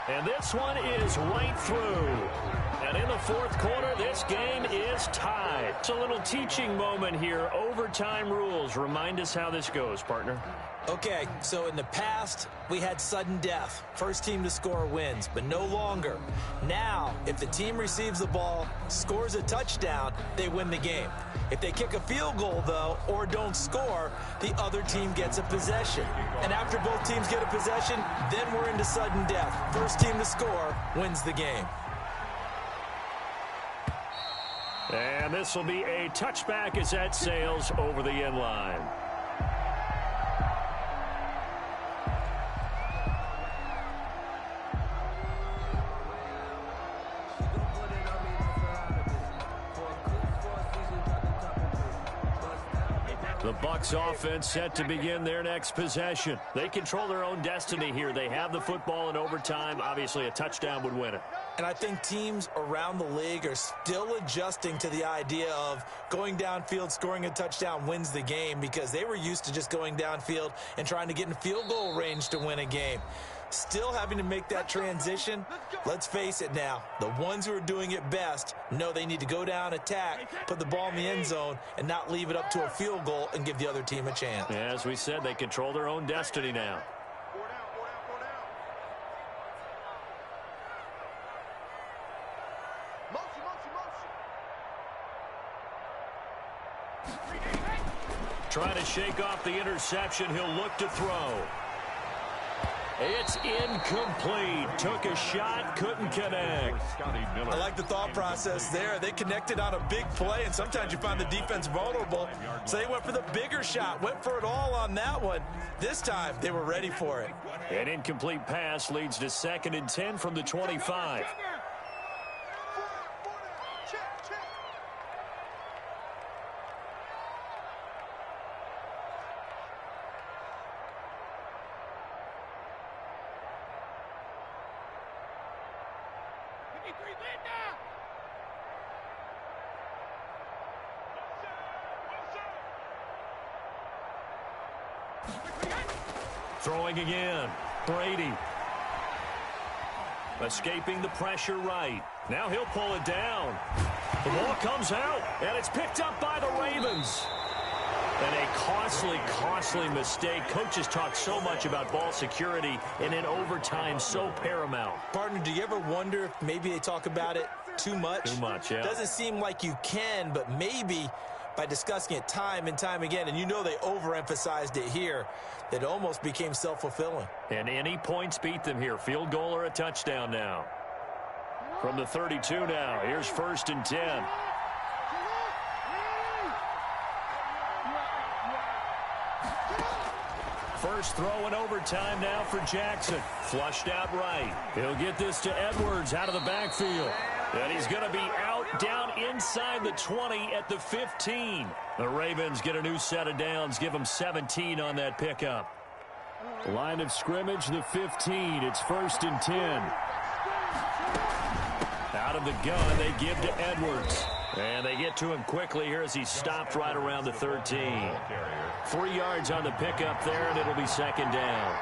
And this one is right through. And in the fourth quarter, this game is tied. It's a little teaching moment here. Overtime rules. Remind us how this goes, partner. Okay, so in the past, we had sudden death. First team to score wins, but no longer. Now, if the team receives the ball, scores a touchdown, they win the game. If they kick a field goal, though, or don't score, the other team gets a possession. And after both teams get a possession, then we're into sudden death. First team to score wins the game. And this will be a touchback as that sails over the end line. The Bucs offense set to begin their next possession. They control their own destiny here. They have the football in overtime. Obviously, a touchdown would win it. And I think teams around the league are still adjusting to the idea of going downfield, scoring a touchdown wins the game, because they were used to just going downfield and trying to get in field goal range to win a game. Still having to make that transition. Let's face it now, the ones who are doing it best know they need to go down, attack, put the ball in the end zone, and not leave it up to a field goal and give the other team a chance. As we said, they control their own destiny now. Trying to shake off the interception. He'll look to throw. It's incomplete. Took a shot, couldn't connect. I like the thought process there. They connected on a big play, and sometimes you find the defense vulnerable. So they went for the bigger shot, went for it all on that one. This time, they were ready for it. An incomplete pass leads to 2nd and 10 from the 25. Throwing again. Brady. Escaping the pressure right. Now he'll pull it down. The ball comes out, and it's picked up by the Ravens. And a costly mistake. Coaches talk so much about ball security, and in overtime, so paramount. Partner, do you ever wonder if maybe they talk about it too much? Too much, yeah. Doesn't seem like you can, but maybe by discussing it time and time again, and you know they overemphasized it here, it almost became self-fulfilling. And any points beat them here. Field goal or a touchdown now. From the 32 now, here's 1st and 10. First throw in overtime now for Jackson. Flushed out right. He'll get this to Edwards out of the backfield. And he's going to be out down inside the 20 at the 15. The Ravens get a new set of downs. Give them 17 on that pickup. Line of scrimmage, the 15. It's 1st and 10. Out of the gun, they give to Edwards. And they get to him quickly here as he's stopped right around the 13. 3 yards on the pickup there, and it'll be 2nd down.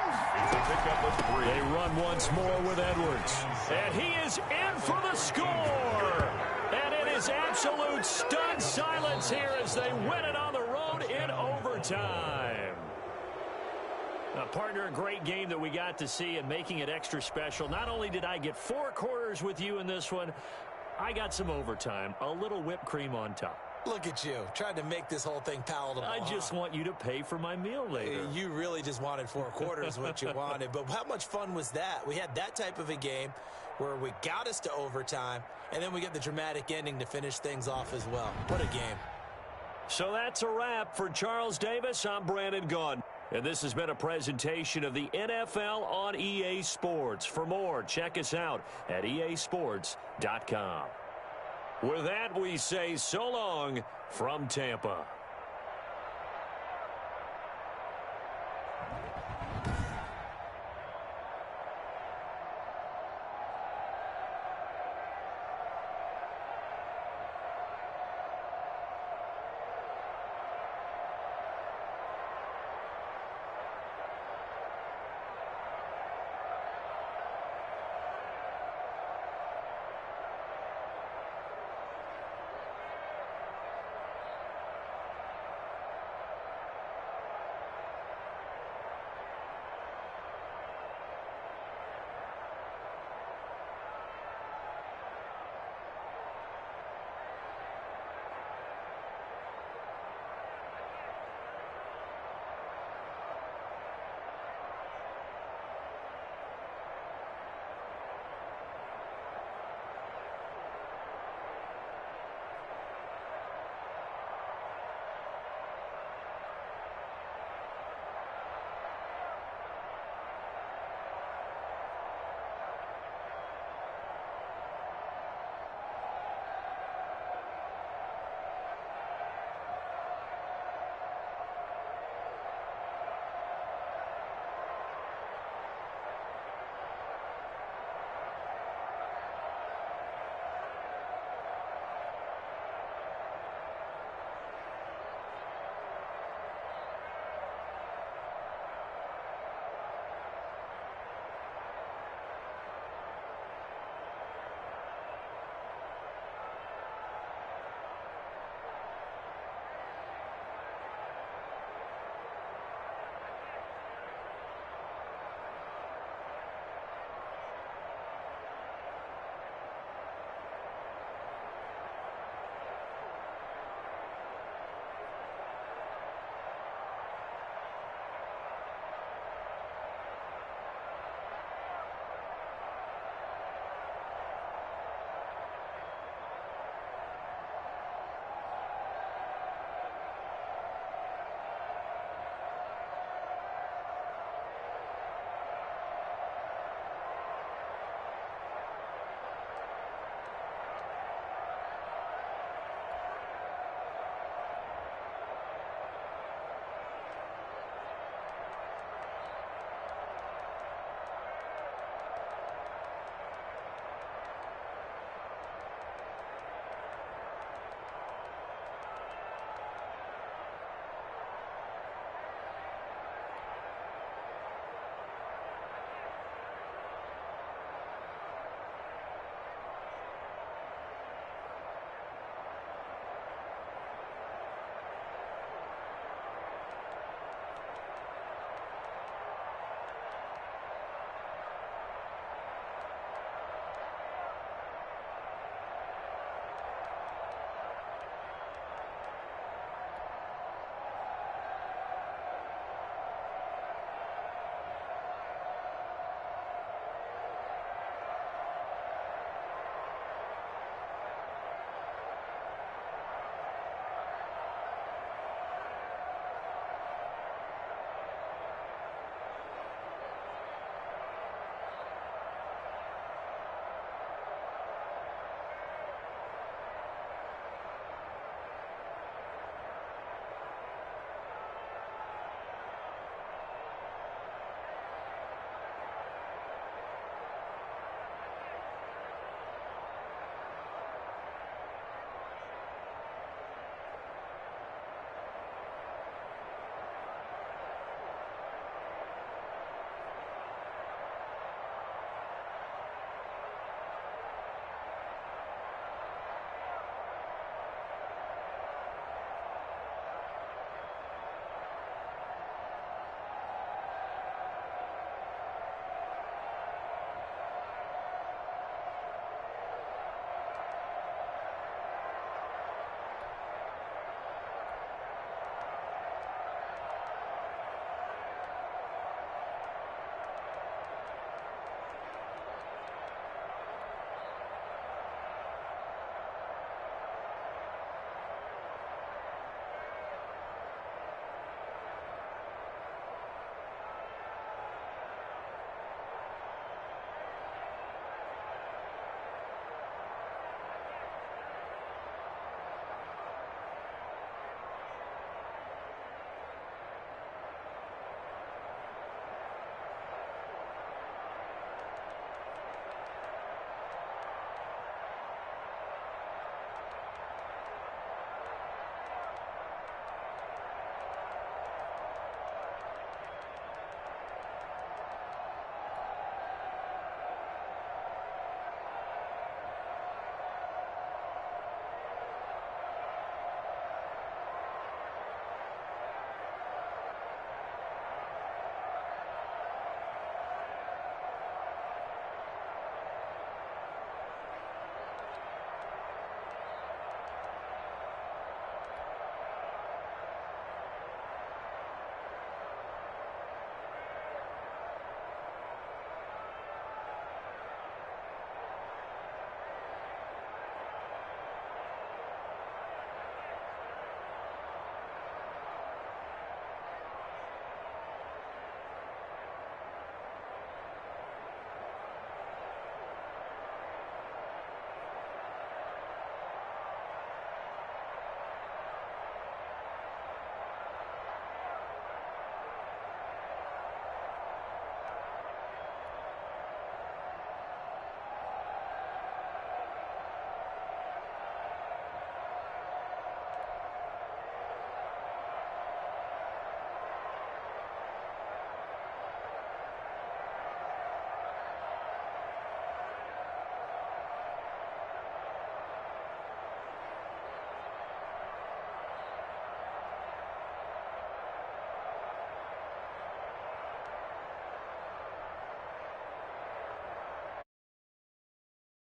They run once more with Edwards. And he is in for the score. And it is absolute stunned silence here as they win it on the road in overtime. Now, partner, a great game that we got to see, and making it extra special. Not only did I get 4 quarters with you in this one, I got some overtime, a little whipped cream on top. Look at you, trying to make this whole thing palatable. I just want you to pay for my meal later. You really just wanted 4 quarters, what you wanted. But how much fun was that? We had that type of a game where we got us to overtime, and then we get the dramatic ending to finish things off as well. What a game. So that's a wrap. For Charles Davis, I'm Brandon Gaudin. And this has been a presentation of the NFL on EA Sports. For more, check us out at easports.com. With that, we say so long from Tampa.